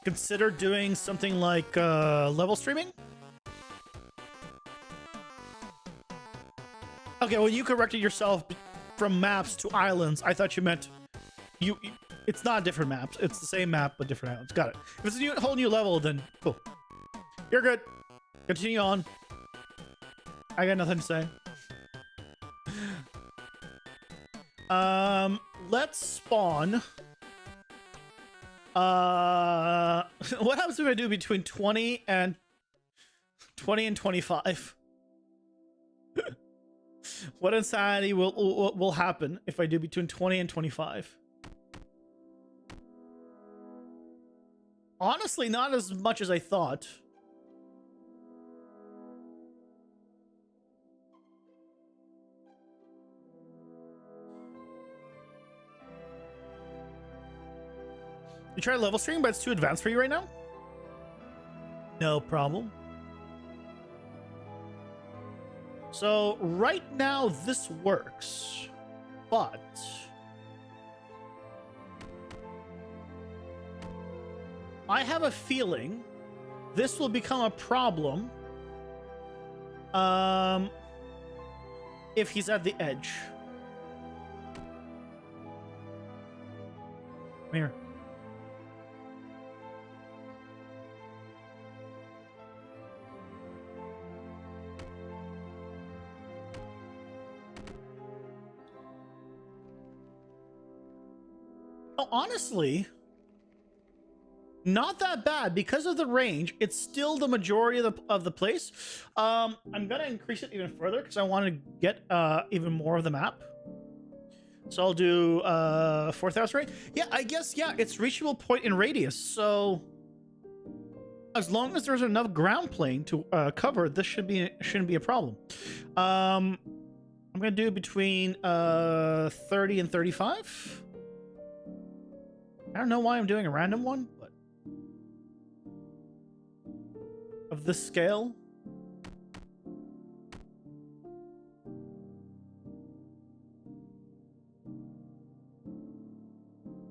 consider doing something like level streaming. Okay, well, you corrected yourself from maps to islands. I thought you meant you. It's not different maps. It's the same map but different islands. Got it. If it's a whole new level, then cool. You're good. Continue on. I got nothing to say. Let's spawn. What happens if I do between 20 and 25? What insanity will happen if I do between 20 and 25? Honestly, not as much as I thought. You try level stream, but it's too advanced for you right now? No problem. So right now this works, but I have a feeling this will become a problem if he's at the edge. Come here. Oh, honestly, not that bad because of the range. It's still the majority of the place. I'm gonna increase it even further because I want to get even more of the map. So I'll do 4,000 range. Yeah, I guess, yeah, it's reachable point in radius. So as long as there's enough ground plane to cover, this shouldn't be a problem. I'm gonna do between 30 and 35. I don't know why I'm doing a random one, but of this scale.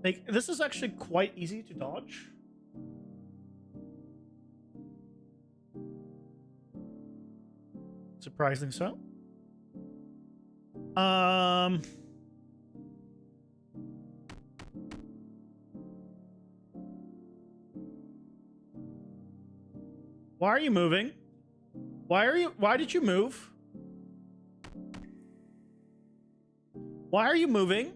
Like, this is actually quite easy to dodge. Surprisingly so. Why are you moving? Why did you move? Why are you moving?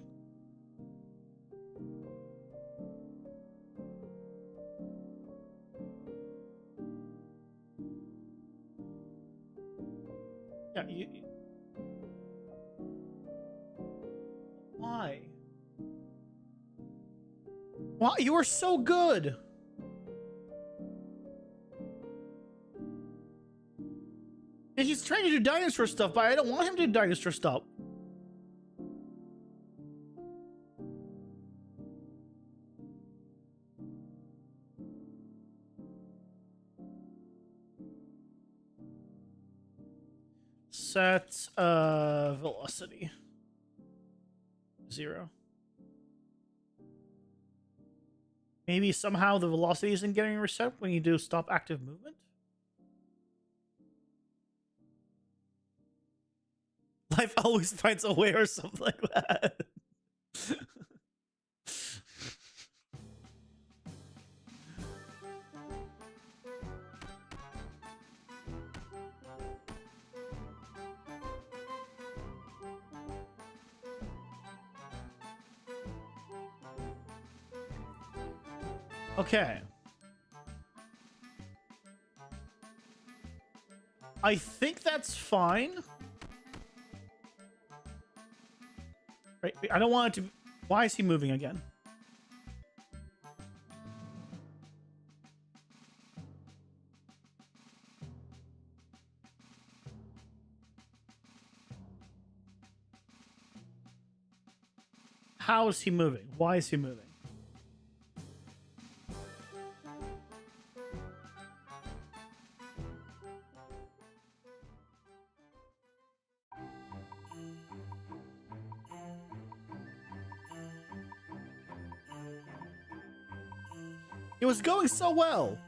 Yeah, Why? Why? You were so good. And he's trying to do dinosaur stuff, but I don't want him to do dinosaur stuff. Set velocity 0. Maybe somehow the velocity isn't getting reset when you do stop active movement. Life always finds a way or something like that. Okay. I think that's fine. Right, I don't want it to... Why is he moving again? How is he moving? Why is he moving? It was going so well.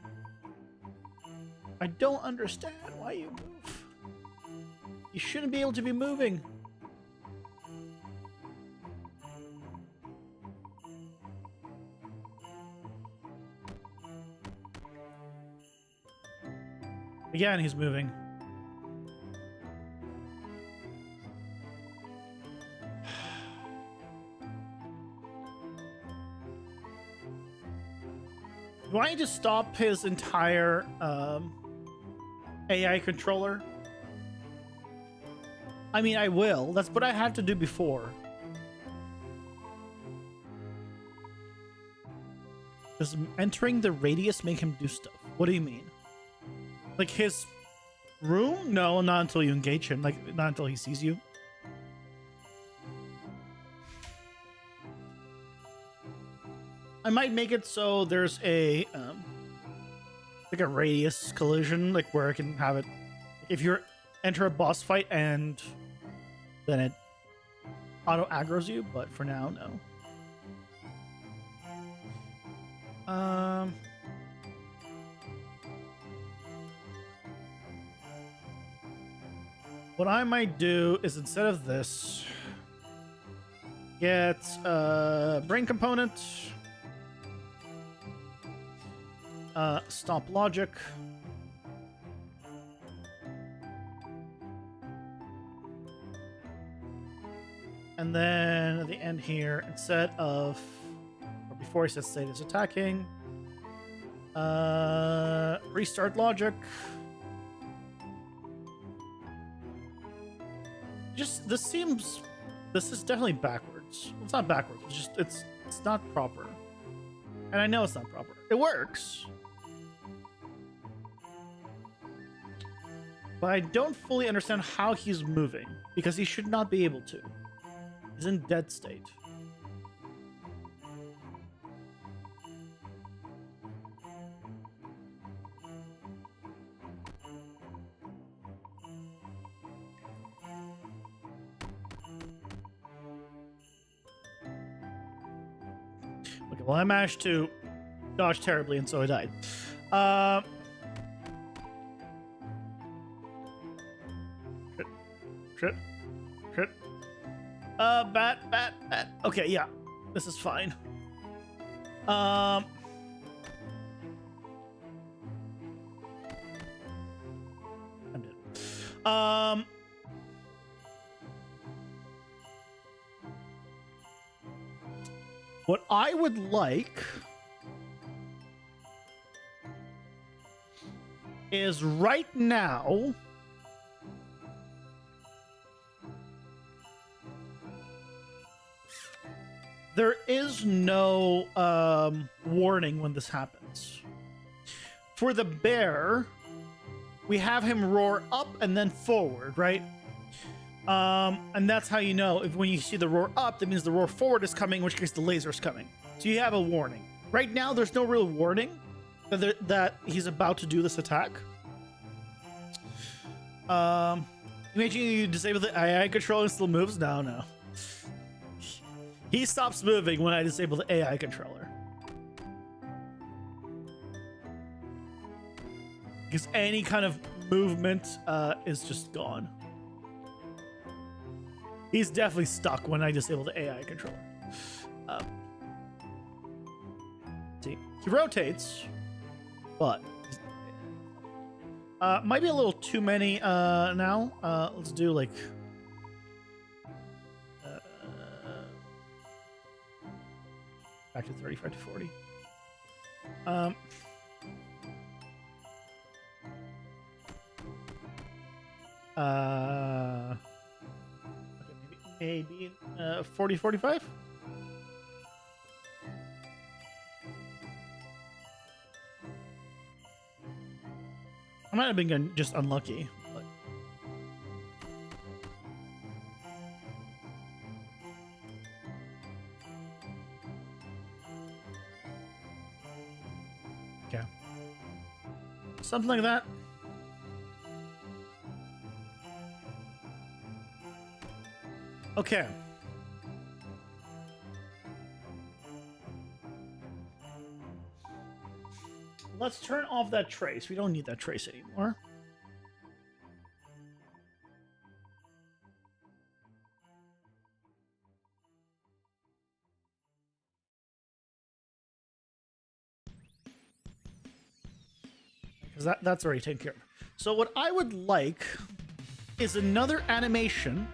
I don't understand why you move. You shouldn't be able to be moving. Again, he's moving. Do I need to stop his entire AI controller? I mean, I will. That's what I had to do before. Does entering the radius make him do stuff? What do you mean? Like his room? No, not until you engage him. Like, not until he sees you. I might make it so there's a like a radius collision, like where I can have it if you enter a boss fight and then it auto aggro's you, but for now, no. What I might do is instead of this, get brain component, stop logic, and then at the end here, instead of, or before he says state is attacking, restart logic. Just, this is definitely backwards. It's not backwards, it's just, it's not proper. And I know it's not proper. It works. But I don't fully understand how he's moving, because he should not be able to. He's in dead state. Okay, well, I managed to dodge terribly, and so I died. Shit. Bat. Okay, yeah. This is fine. I'm dead. What I would like is right now there is no warning when this happens. For the bear, we have him roar up and then forward, right? And that's how you know if when you see the roar up, that means the roar forward is coming, in which case the laser is coming. So you have a warning. Right now, there's no real warning that he's about to do this attack. Imagine you disable the AI controller and still moves? No. He stops moving when I disable the AI controller. Because any kind of movement is just gone. He's definitely stuck when I disable the AI controller. See, he rotates, but might be a little too many now. Let's do like back to 35 to 40. Okay, maybe 40, 45. I might have been just unlucky, but okay, something like that. Okay. Let's turn off that trace. We don't need that trace anymore. Because that's already taken care of. So what I would like is another animation.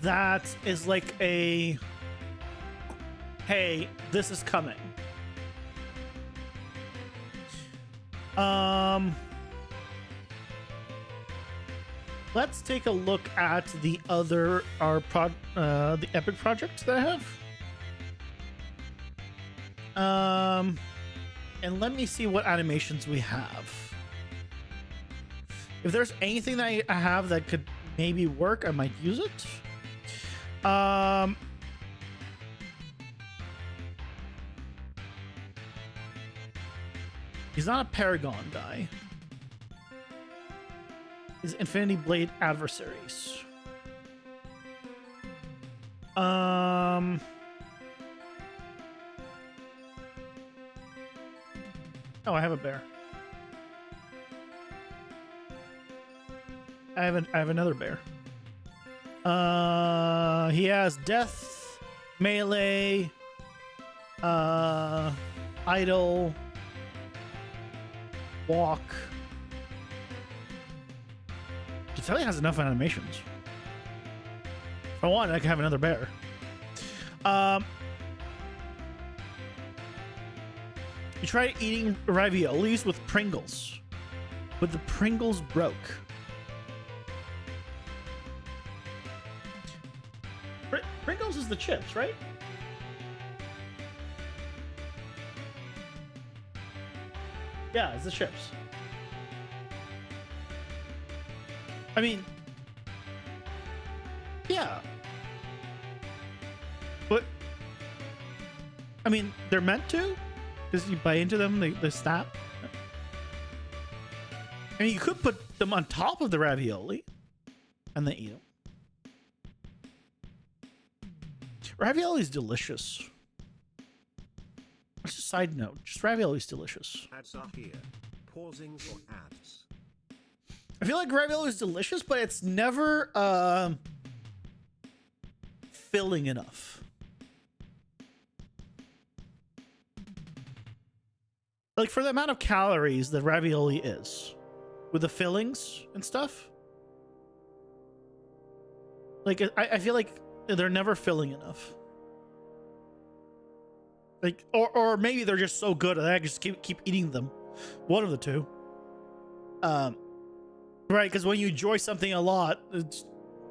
That is like a, hey, this is coming. Let's take a look at the other the Epic project that I have. And let me see what animations we have. If there's anything that I have that could maybe work, I might use it. He's not a Paragon guy. He's Infinity Blade adversaries. Oh, I have a bear. I have another bear. He has death, melee, idle, walk. Vitelli has enough animations. If I want, I can have another bear. You tried eating raviolis with Pringles, but the Pringles broke. Pringles is the chips, right? Yeah, it's the chips. I mean, yeah. But, I mean, they're meant to? Because you bite into them, they snap. I mean, you could put them on top of the ravioli and then eat them. Ravioli is delicious. Just a side note, just ravioli is delicious. Ads are here. Pausing for ads. I feel like ravioli is delicious, but it's never filling enough. Like for the amount of calories that ravioli is, with the fillings and stuff. Like I feel like they're never filling enough. Like, or maybe they're just so good that I just keep eating them. One of the two. Um, right, because when you enjoy something a lot,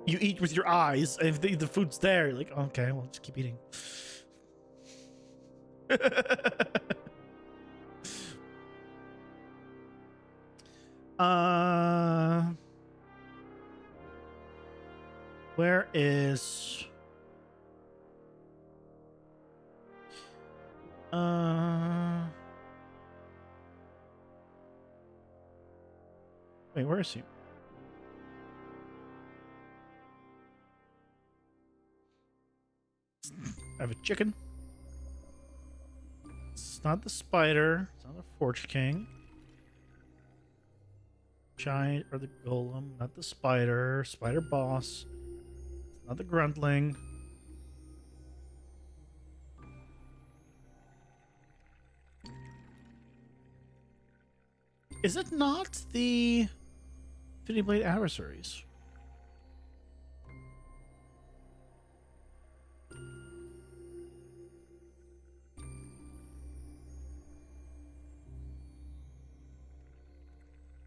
you eat with your eyes. And if the food's there, you're like, okay, well, just keep eating. Where is... Wait, where is he? I have a chicken. It's not the spider. It's not a Forge King. Giant or the golem. Not the spider. Spider boss. It's not the gruntling. Is it not the Infinity Blade adversaries?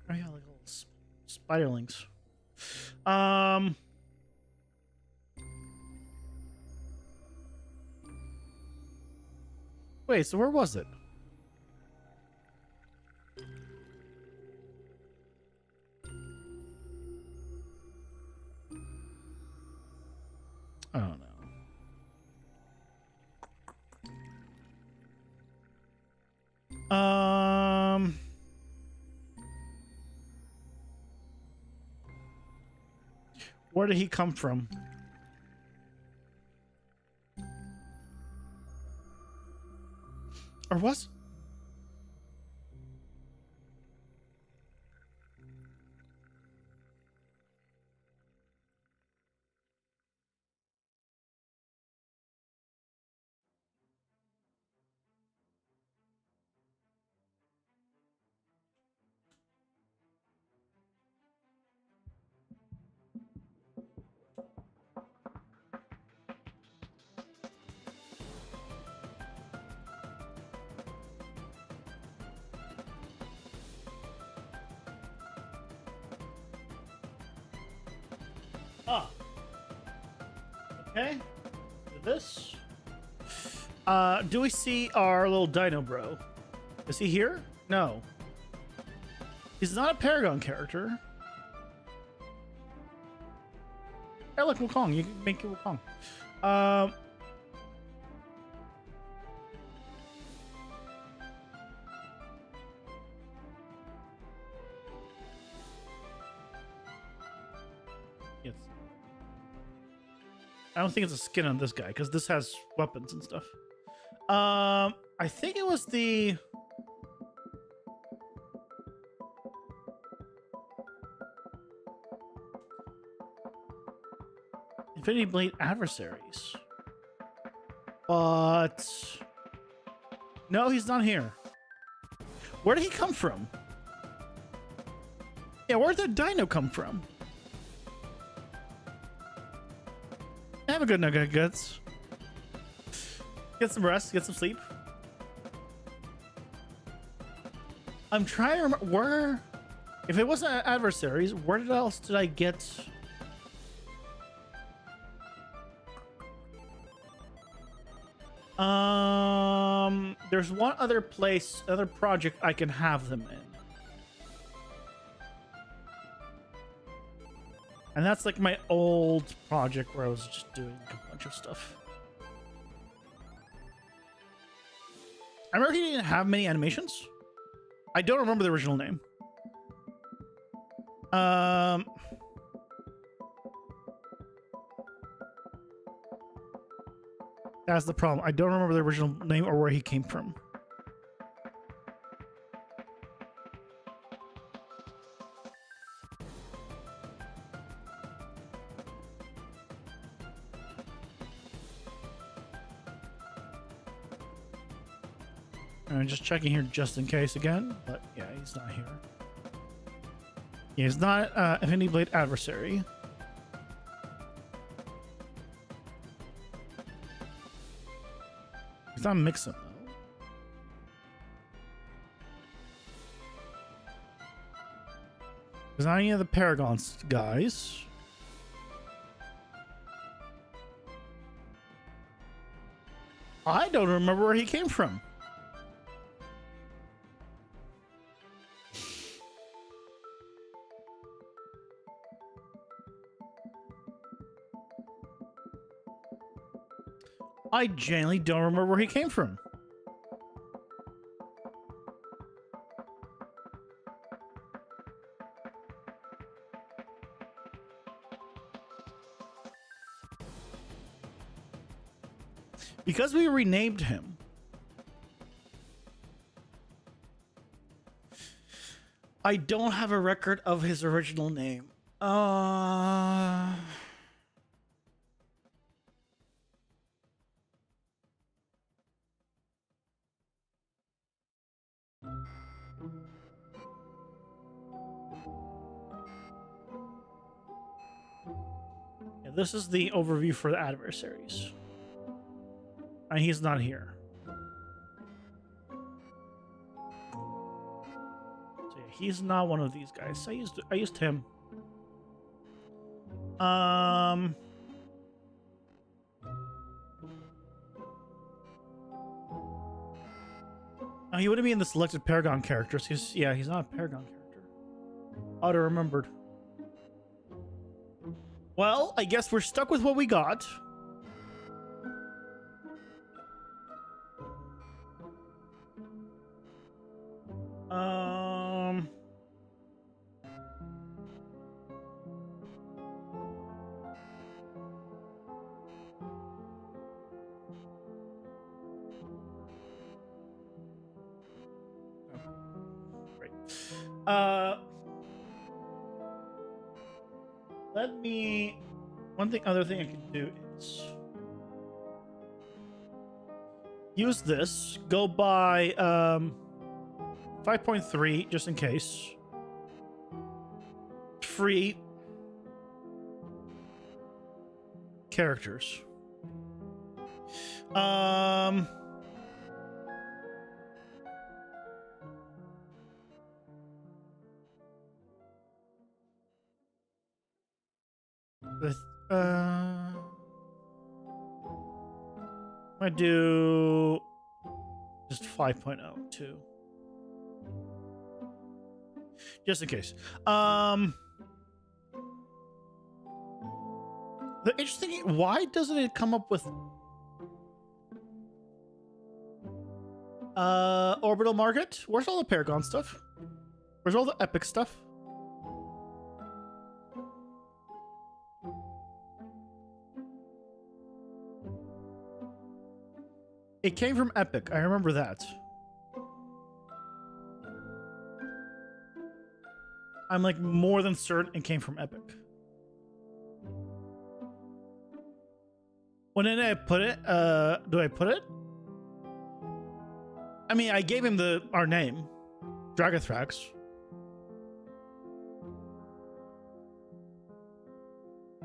Oh yeah, like little spiderlings. Wait, so where was it? I don't know. Where did he come from? Or was... Ah. Okay. Do this. Do we see our little dino bro? Is he here? No. He's not a Paragon character. Hey, look, Wukong. You can make it Wukong. Yes. I don't think it's a skin on this guy because this has weapons and stuff. I think it was the... Infinity Blade adversaries. But... No, he's not here. Where did he come from? Yeah, where did that dino come from? Have a good nugget of guts. Get some rest, get some sleep. I'm trying to remember where... If it wasn't adversaries, where else did I get... There's one other place, other project I can have them in. And that's like my old project where I was just doing a bunch of stuff. I remember he didn't have many animations. I don't remember the original name. That's the problem. I don't remember the original name or where he came from. I'm just checking here just in case again, but yeah, he's not here. Yeah, he's not Infinity Blade adversary. He's not mix-up though. There's not any of the Paragons guys. I don't remember where he came from. I genuinely don't remember where he came from. Because we renamed him. I don't have a record of his original name. Yeah, this is the overview for the adversaries. And he's not here. So yeah, he's not one of these guys. I used him. Oh, he wouldn't be in the selected Paragon characters. He's not a Paragon character. Ought to remembered. Well, I guess we're stuck with what we got. Let me. Other thing I can do is use this. Go by 5.3 just in case. Free characters. I do just 5.0 too. Just in case. The interesting thing, why doesn't it come up with orbital market? Where's all the Paragon stuff? Where's all the epic stuff? It came from Epic. I remember that. I'm like more than certain it came from Epic. When did I put it? Do I put it? I mean, I gave him our name, Dragathrax.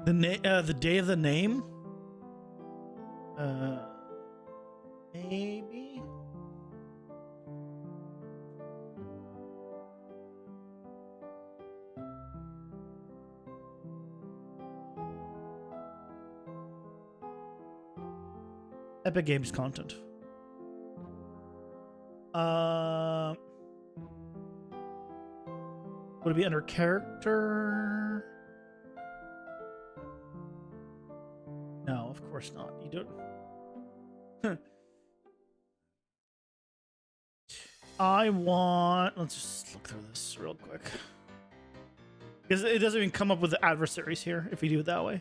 The day of the name. Maybe. Epic Games content. Would it be under character? No, of course not. You don't. Let's just look through this real quick. Because it doesn't even come up with the adversaries here if you do it that way.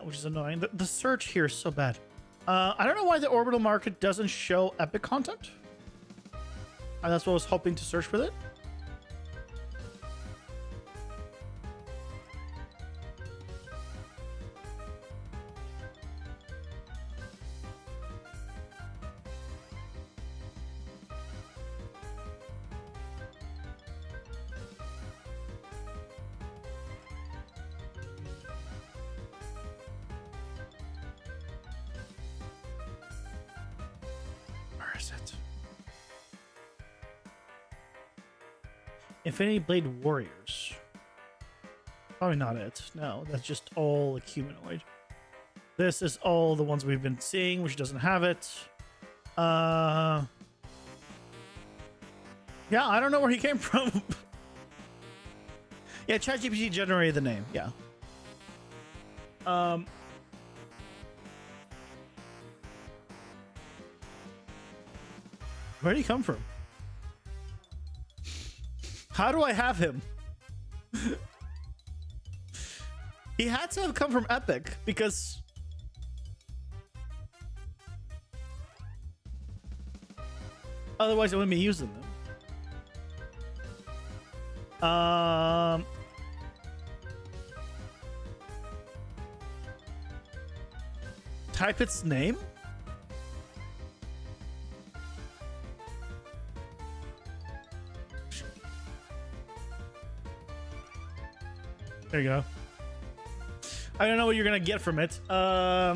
Which is annoying. The search here is so bad. I don't know why the orbital market doesn't show epic content. That's what I was hoping to search with it. Where is it? Infinity Blade Warriors. probably not it. No, that's just all like humanoid. This is all the ones we've been seeing, which doesn't have it. Yeah, I don't know where he came from. Yeah, ChatGPT generated the name. Yeah. Where did he come from? How do I have him? He had to have come from Epic because otherwise I wouldn't be using them. Type its name. There you go. I don't know what you're gonna get from it. I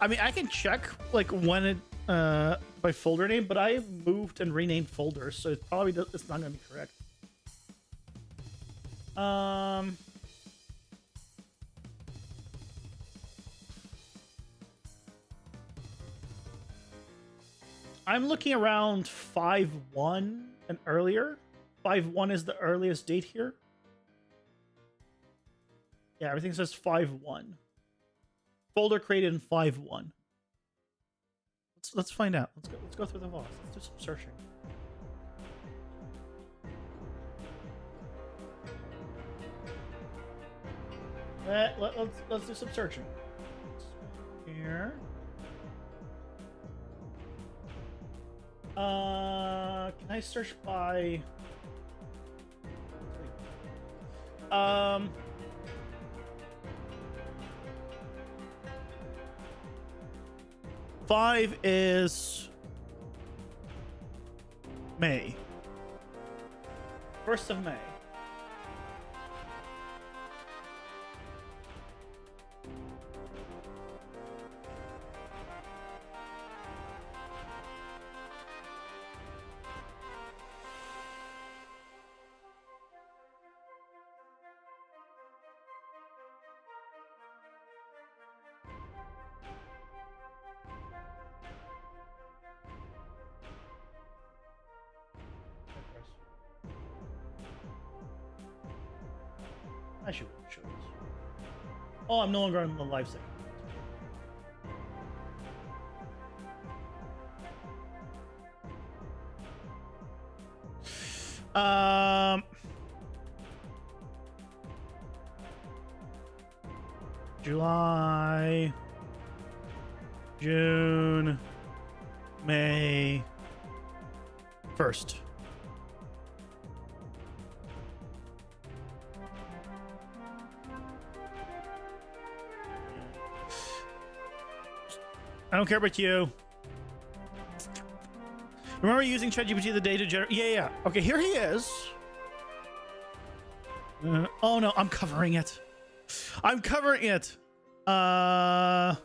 mean, I can check like when it by folder name, but I moved and renamed folders, so it probably it's not gonna be correct. I'm looking around 5.1 and earlier. 5.1 is the earliest date here. Yeah, everything says 5.1. Folder created in 5.1. Let's find out. Let's go through the vaults. Let's do some searching. Let's do some searching. Here. Can I search by 5 is May. 1st of May. I should show this. Oh, I'm no longer on the live segment. July, June, May, 1st. I don't care about you. Remember using ChatGPT the day to generate? Yeah. Okay, here he is. Oh no, I'm covering it. I'm covering it. Why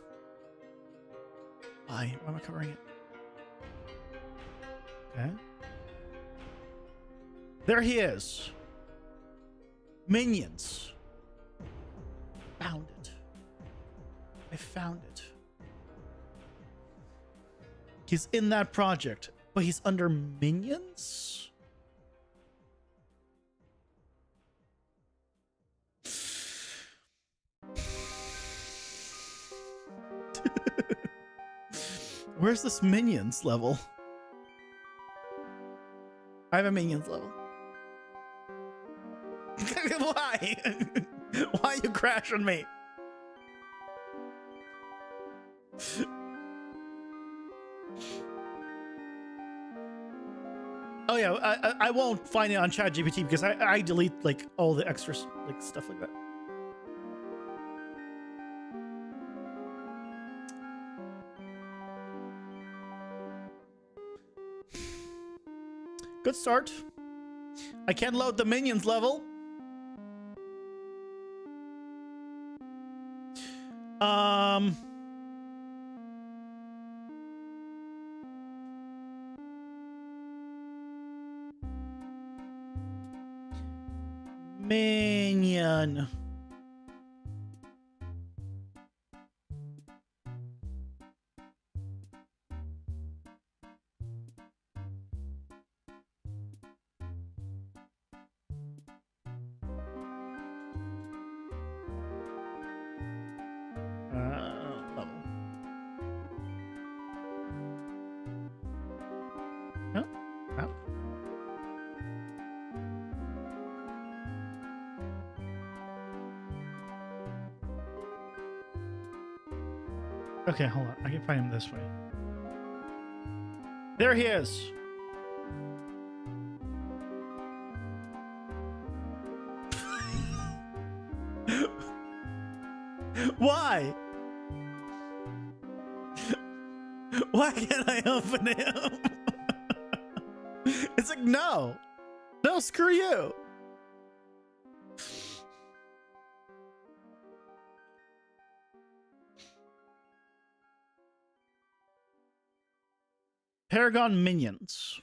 am I covering it? Okay. There he is. Minions. Found it. I found it. He's in that project, but he's under Minions? Where's this Minions level? I have a Minions level. Why? Why you crash on me? Oh yeah, I won't find it on ChatGPT because I delete like all the extra like stuff like that. Good start. I can load the Minions level. Minion. Level. No? No. Okay, hold on. I can find him this way. There he is. Why? Why can't I open him? It's like, no. No, screw you. Paragon minions.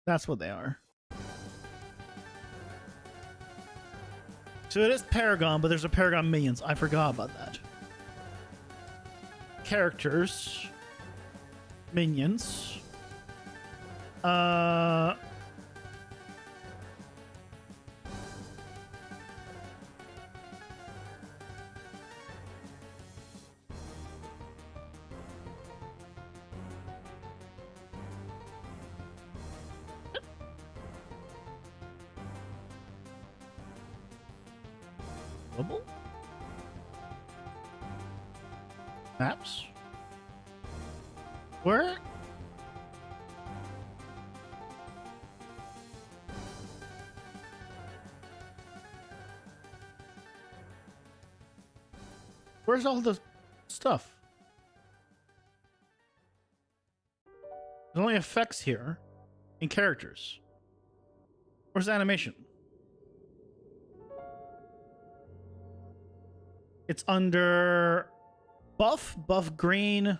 That's what they are. So it is Paragon, but there's a Paragon minions. I forgot about that. Characters. Minions. Global? Maps? Where? Where's all the stuff? There's only effects here and characters. Where's the animation? It's under buff green.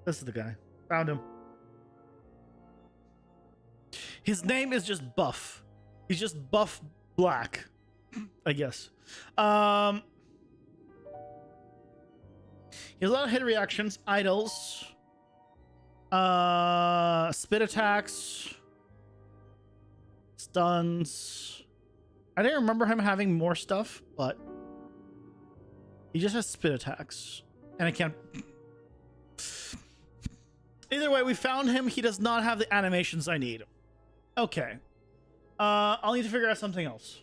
This is the guy. Found him. His name is just Buff. He's just Buff Black, I guess. He has a lot of hit reactions, idols, spit attacks, stuns. I didn't remember him having more stuff, but he just has spit attacks, and I can't. Either way, we found him. He does not have the animations I need. Okay. I'll need to figure out something else.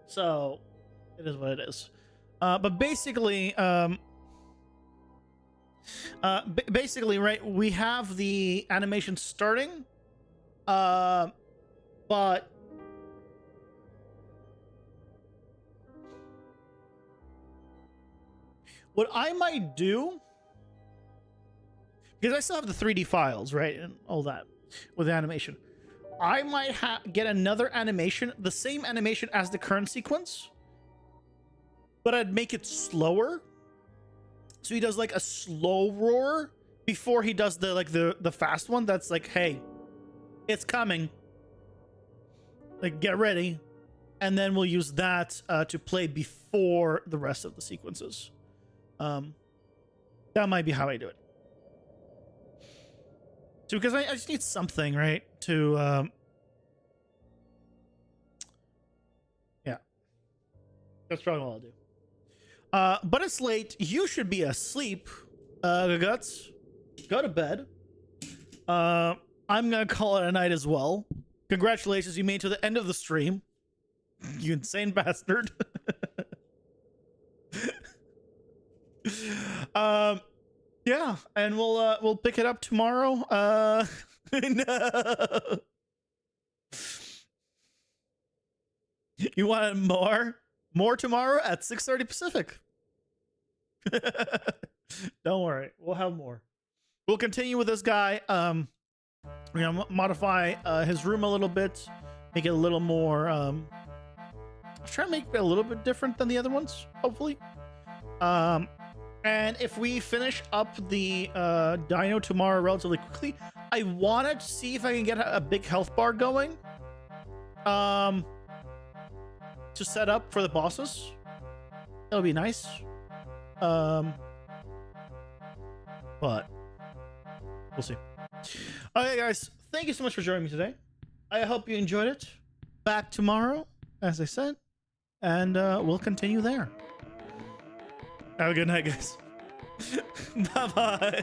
So, it is what it is. But basically, basically, right, we have the animation starting, but what I might do, because I still have the 3D files, right, and all that with animation, I might get another animation, the same animation as the current sequence, but I'd make it slower. So he does like a slow roar before he does the fast one. That's like, hey, it's coming. Like, get ready. And then we'll use that to play before the rest of the sequences. That might be how I do it. So because I just need something, right, to yeah, that's probably what I'll do. But it's late. You should be asleep. Guts, go to bed. I'm gonna call it a night as well. Congratulations, you made it to the end of the stream. You insane bastard. Yeah, and we'll pick it up tomorrow. No. You want more tomorrow at 6:30 Pacific. Don't worry, we'll have more. We'll continue with this guy. We're gonna modify his room a little bit, make it a little more. Try to make it a little bit different than the other ones, hopefully. And if we finish up the dino tomorrow relatively quickly, I want to see if I can get a big health bar going. To set up for the bosses. That would be nice. but we'll see. Okay, guys, thank you so much for joining me today. I hope you enjoyed it. Back tomorrow, as I said, and we'll continue there. Have a good night, guys. Bye-bye.